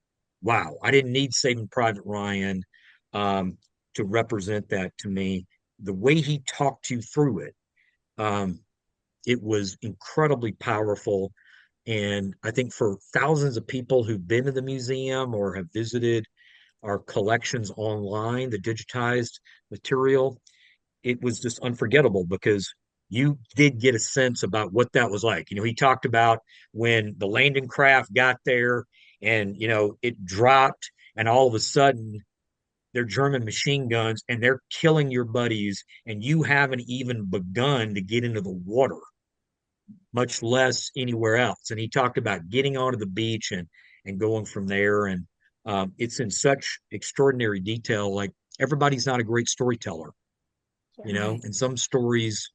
Wow, I didn't need Saving Private Ryan um, to represent that to me. The way he talked you through it, um, it was incredibly powerful. And I think for thousands of people who've been to the museum or have visited our collections online, the digitized material, it was just unforgettable because you did get a sense about what that was like. He talked about when the landing craft got there and it dropped, and all of a sudden they're German machine guns and they're killing your buddies, and you haven't even begun to get into the water, much less anywhere else. And he talked about getting onto the beach and going from there. And it's in such extraordinary detail. Like, everybody's not a great storyteller, Right. and some stories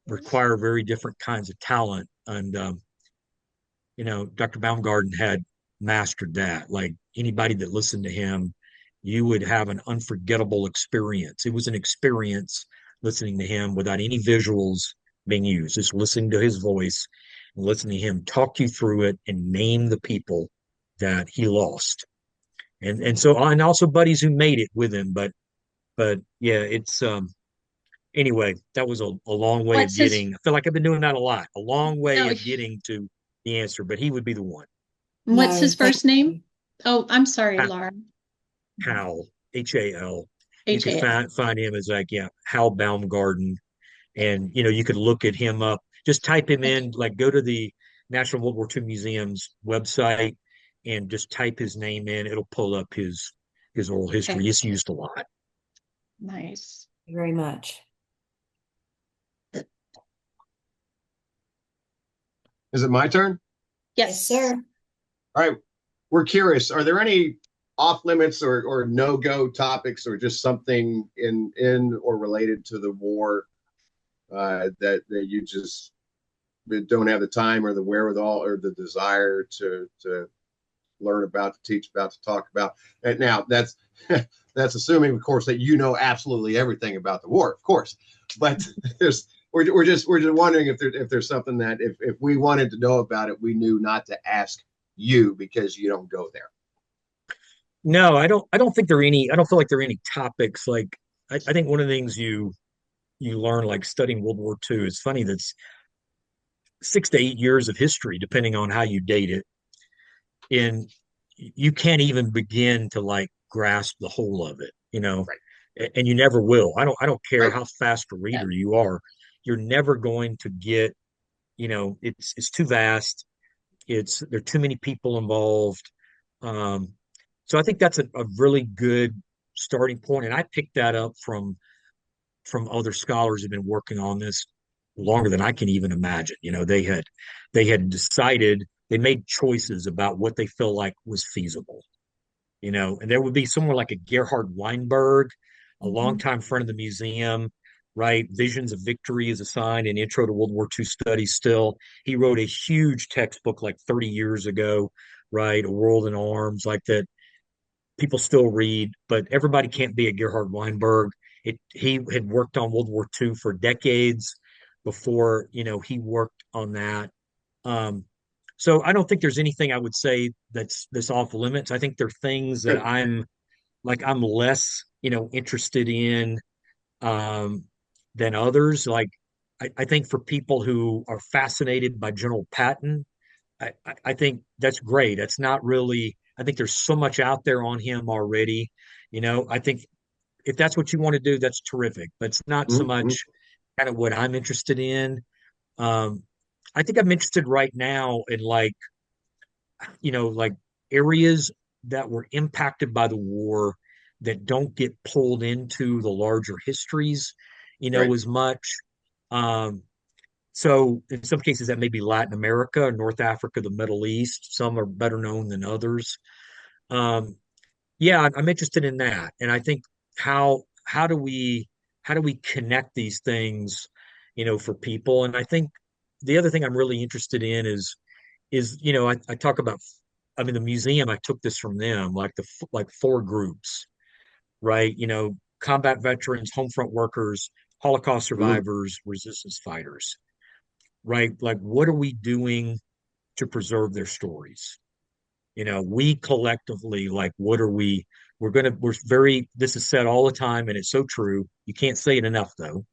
require very different kinds of talent. And Dr. Baumgarten had mastered that. Like, anybody that listened to him, you would have an unforgettable experience. It was an experience listening to him without any visuals being used, just listening to his voice and listening to him talk you through it and name the people that he lost. And also buddies who made it with him. But yeah, it's anyway, that was a long way of What's his, getting. I feel like I've been doing that a lot. A long way no, of getting to the answer, but he would be the one. what's No, his thank first name? you. Oh, I'm sorry, Laura. Hal, Hal. You could HAL. find him as, like, yeah, Hal Baumgarten, and you could look at him up. Just type him Okay. in, like, go to the National World War II Museum's website and just type his name in. It'll pull up his oral Okay. history. It's used a lot. Nice. Very much. Is it my turn? Yes. Sir. All right. We're curious. Are there any off limits or no go topics, or just something in or related to the war that you just don't have the time or the wherewithal or the desire to learn about, to teach about, to talk about? And now that's that's assuming, of course, that you know absolutely everything about the war, of course. But we're just wondering if there's something that if we wanted to know about it, we knew not to ask you because you don't go there. No, I don't think there are any. I don't feel like there are any topics. Like, I think one of the things you learn, like, studying World War II, is funny. That's 6 to 8 years of history, depending on how you date it, and you can't even begin to, like, grasp the whole of it. Right. And you never will. I don't care Right. how fast a Yeah. reader you are. You're never going to get. It's too vast. There are too many people involved. Um, so I think that's a really good starting point, and I picked that up from other scholars who've been working on this longer than I can even imagine. They had decided, they made choices about what they felt like was feasible. And there would be someone like a Gerhard Weinberg, a Mhm. longtime friend of the museum, right? Visions of Victory is assigned in Intro to World War II Studies still. He wrote a huge textbook like 30 years ago, right? A World in Arms, like that people still read, but everybody can't be a Gerhard Weinberg. He had worked on World War II for decades before, he worked on that. Um, so I don't think there's anything I would say that's off limits. I think there are things that Good. I'm less, interested in um, than others. Like, I think for people who are fascinated by General Patton, I think that's great. That's not really, I think there's so much out there on him already. I think if that's what you want to do, that's terrific, but it's not so Mm-hmm. much kind of what I'm interested in. Um, I think I'm interested right now in, like areas that were impacted by the war that don't get pulled into the larger histories, Right. as much. Um, so in some cases that may be Latin America, North Africa, the Middle East. Some are better known than others. Um, yeah, I'm interested in that, and I think how do we connect these things, for people? And I think the other thing I'm really interested in is I talk about. I mean, the museum. I took this from them, like like four groups, right? Combat veterans, home front workers, Holocaust Mm-hmm. survivors, resistance fighters, right? Like, what are we doing to preserve their stories? We collectively, like, what are we're very, this is said all the time, and it's so true. You can't say it enough, though.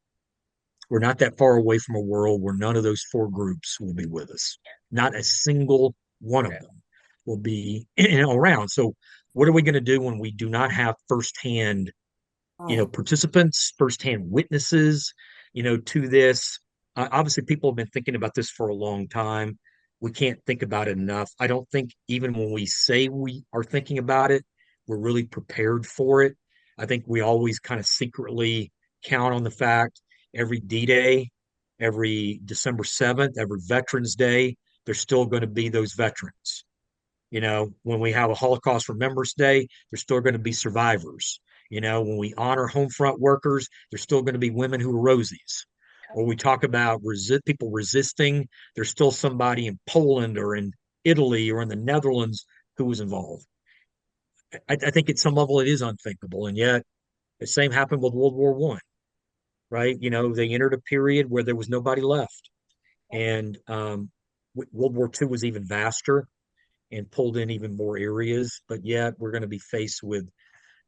We're not that far away from a world where none of those four groups will be with us. Not a single one of Yeah. them will be around. So what are we going to do when we do not have firsthand, Right. participants, firsthand witnesses, to this? Obviously, people have been thinking about this for a long time. we can't think about it enough. I don't think even when we say we are thinking about it, we're really prepared for it. I think we always kind of secretly count on the fact every D-Day, every December 7th, every Veterans Day, there's still going to be those veterans. When we have a Holocaust Remembrance Day, there's still going to be survivors. When we honor home front workers, there's still going to be women who are Rosies. Or we talk about people resisting, there's still somebody in Poland or in Italy or in the Netherlands who was involved. I think at some level it is unthinkable, and yet the same happened with World War One, right? They entered a period where there was nobody left, and World War Two was even vaster and pulled in even more areas, but yet we're going to be faced with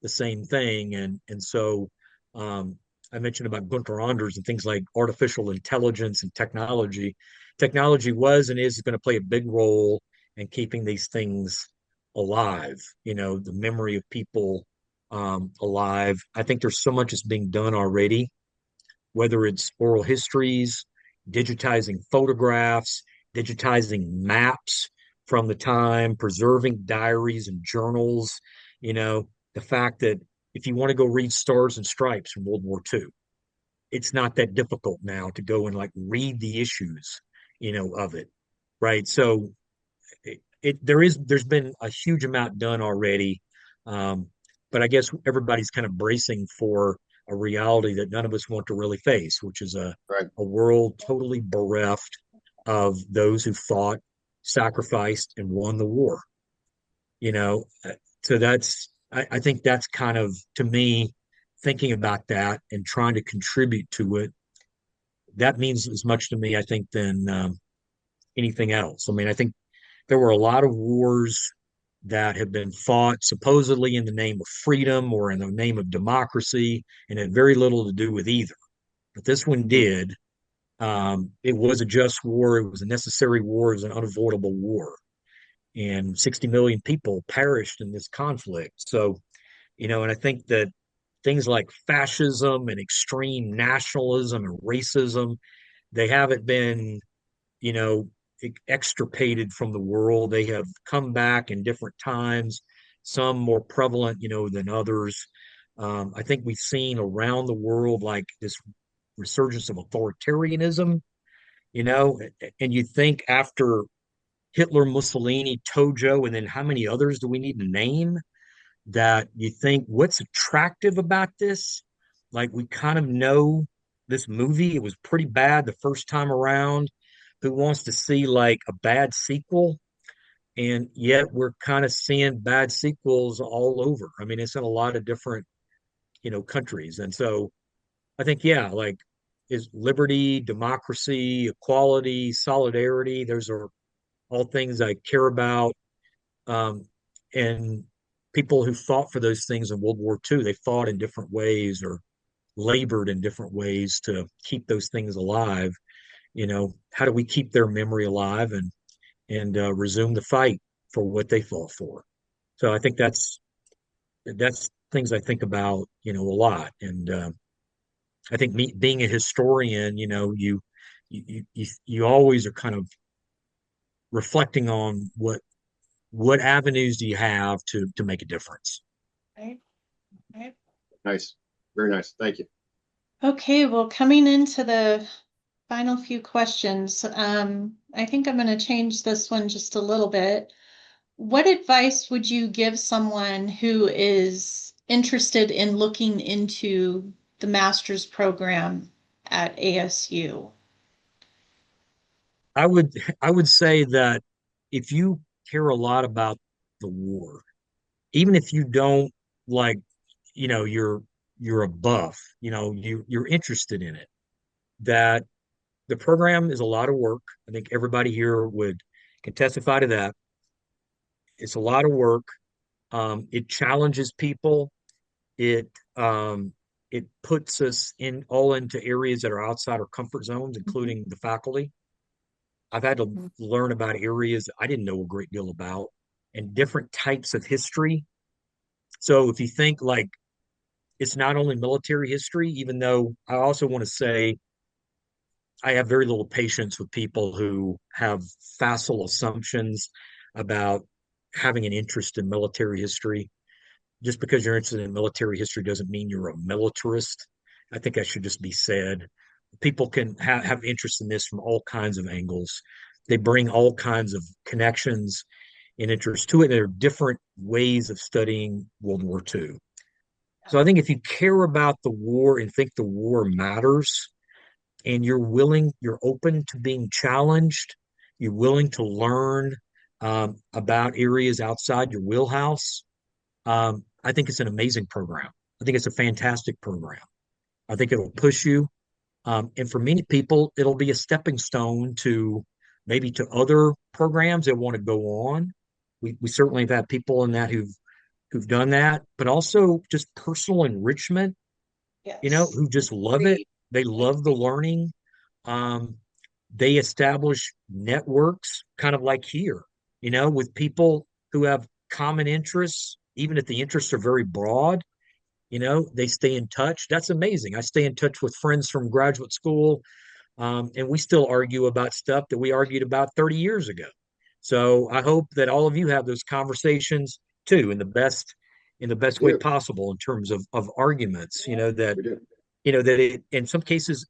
the same thing. And so I mentioned about Günther Anders and things like artificial intelligence and technology. Technology was and is going to play a big role in keeping these things alive, the memory of people alive. I think there's so much that's being done already, whether it's oral histories, digitizing photographs, digitizing maps from the time, preserving diaries and journals, the fact that if you want to go read Stars and Stripes from World War II, it's not that difficult now to go and like read the issues, of it. Right. So there's been a huge amount done already. Um, but I guess everybody's kind of bracing for a reality that none of us want to really face, which is Right. a world totally bereft of those who fought, sacrificed, and won the war. You know, so I think that's kind of, to me, thinking about that and trying to contribute to it, that means as much to me, I think, than anything else. I mean, I think there were a lot of wars that have been fought supposedly in the name of freedom or in the name of democracy and had very little to do with either. But this one did. It was a just war. It was a necessary war. It was an unavoidable war. And 60 million people perished in this conflict. So, and I think that things like fascism and extreme nationalism and racism, they haven't been, you know, extirpated from the world. They have come back in different times, some more prevalent, than others. I think we've seen around the world like this resurgence of authoritarianism, and you think after Hitler, Mussolini, Tojo, and then how many others do we need to name? That you think, what's attractive about this? Like, we kind of know this movie, it was pretty bad the first time around. Who wants to see like a bad sequel? And yet we're kind of seeing bad sequels all over. I mean, it's in a lot of different, countries. And so I think, yeah, like, is liberty, democracy, equality, solidarity, those are all things I care about. Um, and people who fought for those things in World War II, they fought in different ways or labored in different ways to keep those things alive. How do we keep their memory alive and resume the fight for what they fought for? So I think that's things I think about, a lot. And I think me being a historian, you always are kind of reflecting on what avenues do you have to make a difference. Right, right. Nice. Very nice. Thank you. Okay, well, coming into the final few questions, I think I'm going to change this one just a little bit. What advice would you give someone who is interested in looking into the master's program at ASU? I would I would say that if you care a lot about the war, even if you don't like, you're a buff, you're interested in it, that the program is a lot of work. I think everybody here would can testify to that. It's a lot of work. It challenges people. It um, it puts us in all into areas that are outside our comfort zones, including the faculty. I've had to learn about areas I didn't know a great deal about and different types of history. So if you think like it's not only military history, even though I also want to say I have very little patience with people who have facile assumptions about having an interest in military history. Just because you're interested in military history doesn't mean you're a militarist. I think that should just be said. People can have interest in this from all kinds of angles. They bring all kinds of connections and interest to it. There are different ways of studying World War II. So I think if you care about the war and think the war matters, and you're willing, you're open to being challenged, you're willing to learn about areas outside your wheelhouse, I think it's an amazing program. I think it's a fantastic program. I think it'll push you. And for many people, it'll be a stepping stone to maybe to other programs that want to go on. We certainly have had people in that who've done that, but also just personal enrichment, Yes. who just love it. Agreed. They love the learning. Um, they establish networks kind of like here, with people who have common interests, even if the interests are very broad, they stay in touch. That's amazing. I stay in touch with friends from graduate school, and we still argue about stuff that we argued about 30 years ago. So I hope that all of you have those conversations too, in the best way do. possible in terms of arguments, Yeah. We do. that it, in some cases,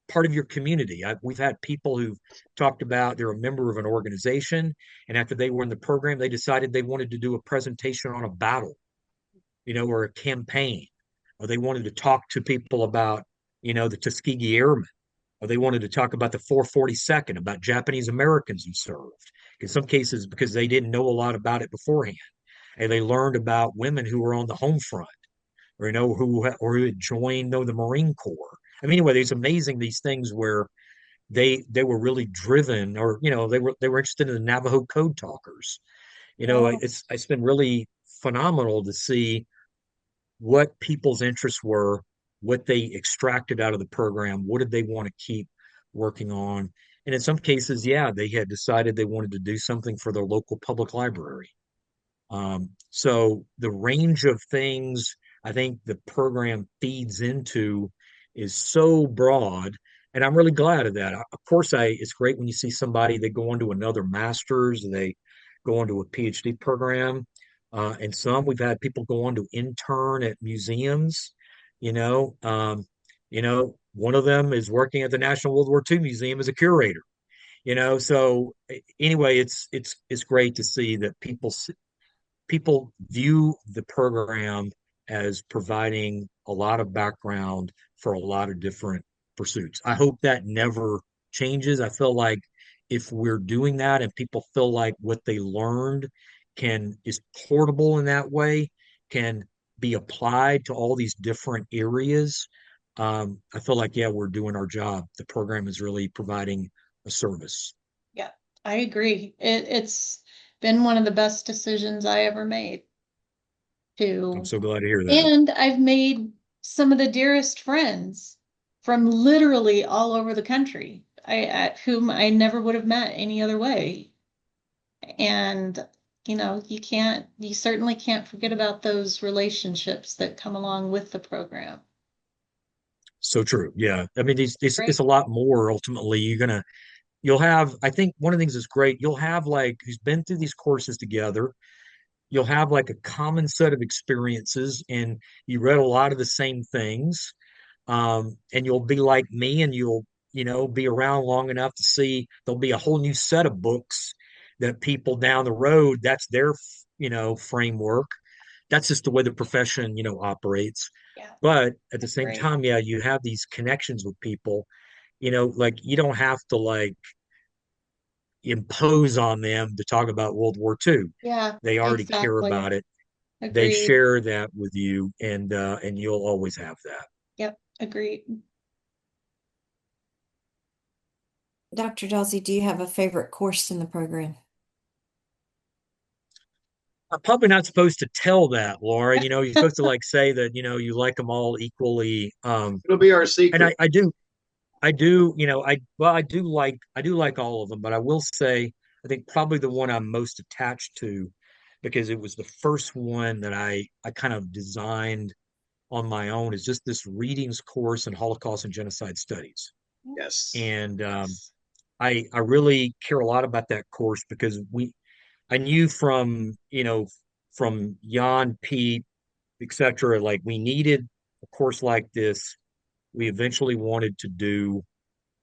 part of your community. We've had people who've talked about they're a member of an organization, and after they were in the program, they decided they wanted to do a presentation on a battle, or a campaign, or they wanted to talk to people about, the Tuskegee Airmen, or they wanted to talk about the 442nd, about Japanese Americans who served. In some cases, because they didn't know a lot about it beforehand, and they learned about women who were on the home front, or who had joined the Marine Corps. I mean, anyway, it's amazing these things where they were really driven, or they were interested in the Navajo code talkers. Oh, It's been really phenomenal to see what people's interests were, what they extracted out of the program, what did they want to keep working on. And in some cases, yeah, they had decided they wanted to do something for their local public library. So the range of things I think the program feeds into is so broad, and I'm really glad of that. Of course, it's great when you see somebody they go on to another master's, and they go on to a PhD program, and some we've had people go on to intern at museums. One of them is working at the National World War II Museum as a curator. So anyway, it's great to see that people view the program as providing a lot of background for a lot of different pursuits. I hope that never changes. I feel like if we're doing that and people feel like what they learned is portable in that way, can be applied to all these different areas, I feel like, yeah, we're doing our job. The program is really providing a service. yeah, I agree. It's been one of the best decisions I ever made I'm to, so glad to hear that. and I've made some of the dearest friends from literally all over the country, whom I never would have met any other way. And you certainly can't forget about those relationships that come along with the program. So true. Yeah. I mean, it's Great. a lot more ultimately. You'll have, I think one of the things that's great, you'll have like who's been through these courses together, you'll have like a common set of experiences, and you read a lot of the same things. And you'll be like me, and you'll, be around long enough to see there'll be a whole new set of books that people down the road, that's their, framework. That's just the way the profession, operates. Yeah, But at the that's same great. time, yeah, you have these connections with people, like you don't have to like impose on them to talk about World War II. Yeah, They already care exactly. about it. They Agreed. share that with you, and you'll always have that. Yep, agreed. Dr. Dawsey, do you have a favorite course in the program? I'm probably not supposed to tell that, Laura. You're supposed to like say that, you like them all equally. It'll be our And secret. I do, I do like all of them, but I will say, I think probably the one I'm most attached to, because it was the first one that I kind of designed on my own, is just this readings course in Holocaust and genocide studies. Yes. And I really care a lot about that course because I knew from from Jan, Pete, etc. Like we needed a course like this. We eventually wanted to do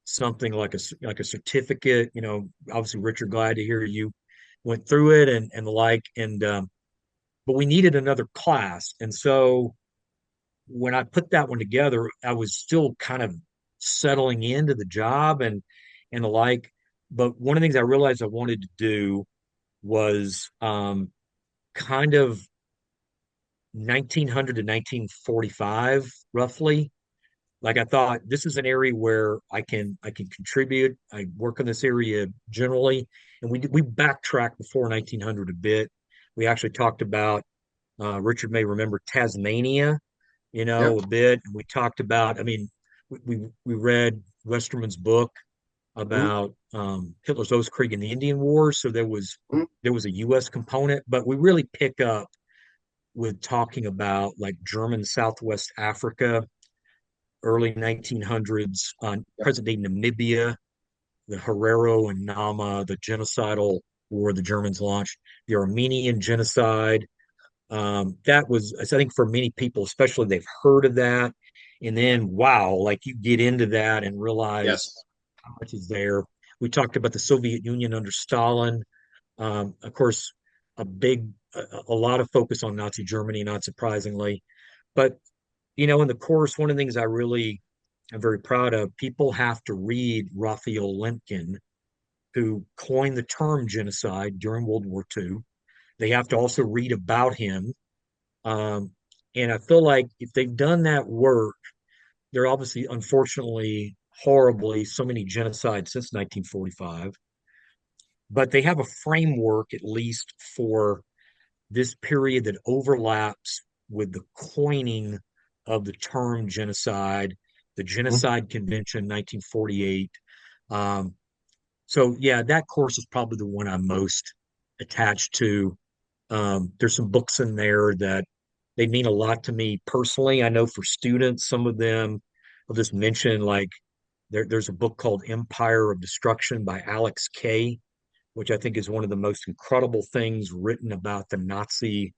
something like a certificate. Obviously, Richard, glad to hear you went through it and the like. And but we needed another class, and so when I put that one together, I was still kind of settling into the job and the like. But one of the things I realized I wanted to do was kind of 1900 to 1945, roughly. Like I thought, this is an area where I can contribute. I work in this area generally, and we backtracked before 1900 a bit. We actually talked about Richard may remember Tasmania, Yep. a bit. And we talked about, I mean, we read Westerman's book Mhm. about Hitler's Oathkrieg and the Indian Wars, so Mhm. there was a U.S. component, but we really pick up with talking about like German Southwest Africa, early 1900s, on Yep. present day Namibia, the Herero and Nama, the genocidal war the Germans launched, the Armenian genocide. That was, I think, for many people, especially they've heard of that. And then, wow, like you get into that and realize Yes. how much is there. We talked about the Soviet Union under Stalin. Of course, a lot of focus on Nazi Germany, not surprisingly. But, in the course, one of the things I really am very proud of, people have to read Raphael Lemkin, who coined the term genocide during World War II. They have to also read about him. Um, and I feel like if they've done that work, there are obviously, unfortunately, horribly, so many genocides since 1945, but they have a framework, at least for this period, that overlaps with the coining of the term genocide, the Mhm. Genocide Convention, 1948. Um, so, yeah, that course is probably the one I'm most attached to. There's some books in there that they mean a lot to me personally. I know for students, some of them will just mention like there's a book called Empire of Destruction by Alex Kay, which I think is one of the most incredible things written about the Nazi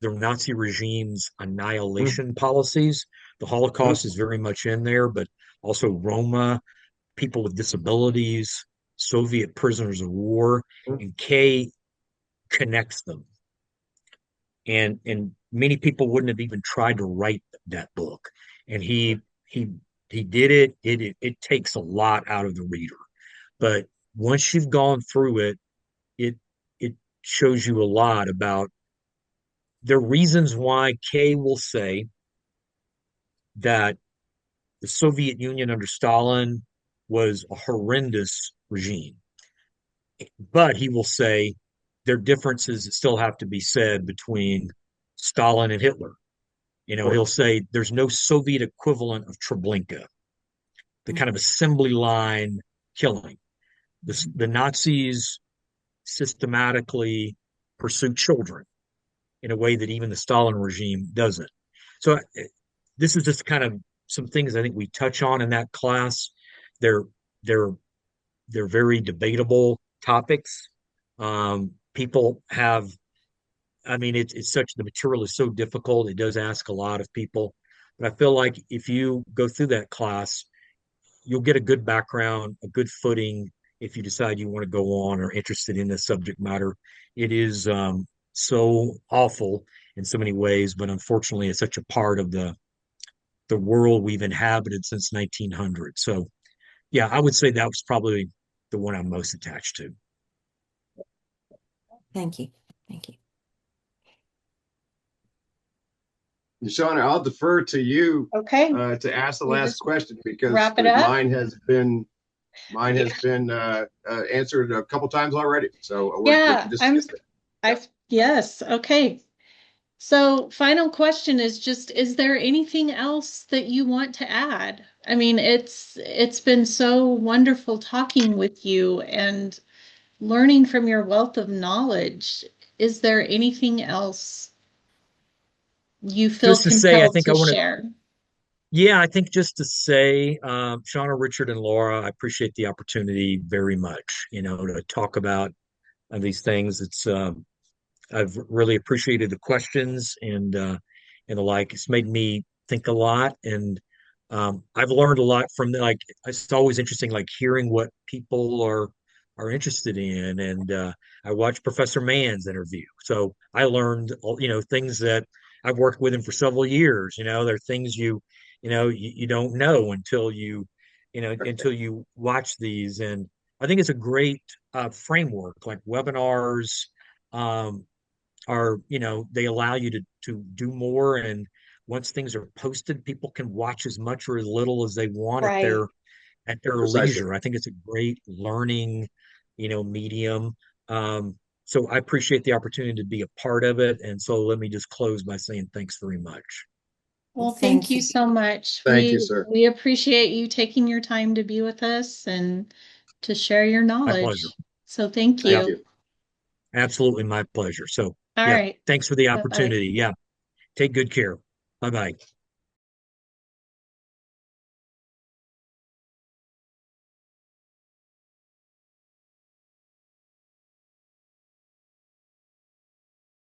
regime's Mhm. annihilation policies. The Mhm. Holocaust is very much in there, but also Roma, people with disabilities, Soviet prisoners of war, Mhm. and Kay connects them. And many people wouldn't have even tried to write that book. And he he did it. It takes a lot out of the reader. But once you've gone through it, it it shows you a lot about the reasons why Kay will say that the Soviet Union under Stalin was a horrendous regime. But he will say there are differences that still have to be said between Stalin and Hitler. Of He'll course. say there's no Soviet equivalent of Treblinka, the kind of assembly line killing. The Nazis systematically pursued children in a way that even the Stalin regime doesn't. So this is just kind of some things I think we touch on in that class. They're they're they're very debatable topics. People have, I mean, it's such the material is so difficult. It does ask a lot of people, but I feel like if you go through that class, you'll get a good background, a good footing if you decide you want to go on or interested in this subject matter. It is so awful in so many ways, but unfortunately, it's such a part of the world we've inhabited since 1900. So, yeah, I would say that was probably the one I'm most attached to. Thank you. Thank you. Shauna, I'll defer to you Okay, to ask the we last just question because wrap it up. mine Yeah, has been answered a couple times already. So we yeah, can just skip it. Yeah. yes, okay. So, final question is just, is there anything else that you want to add? I mean, it's been so wonderful talking with you and learning from your wealth of knowledge. Is there anything else you feel Just to say, I compelled think to I want to share? Yeah, I think just to say, Shauna, Richard, and Laura, I appreciate the opportunity very much, to talk about these things. I've really appreciated the questions and the like. It's made me think a lot, and I've learned a lot from like. It's always interesting, like hearing what people are interested in. And I watched Professor Mann's interview, so I learned things that I've worked with him for several years. There are things you don't know until you watch these, and I think it's a great framework, like webinars. Um, they allow you to do more, and once things are posted, people can watch as much or as little as they want at Right. their Precisely. leisure. I think it's a great learning medium. So I appreciate the opportunity to be a part of it, and so let me just close by saying thanks very much. Well, Well, thank thank you you. so much. Thank you, sir. We appreciate you taking your time to be with us and to share your My pleasure. knowledge. So thank Thank Yeah, you. you. absolutely my pleasure. So All yeah, right. thanks for the Bye-bye. opportunity. Yeah, take good care. Bye bye.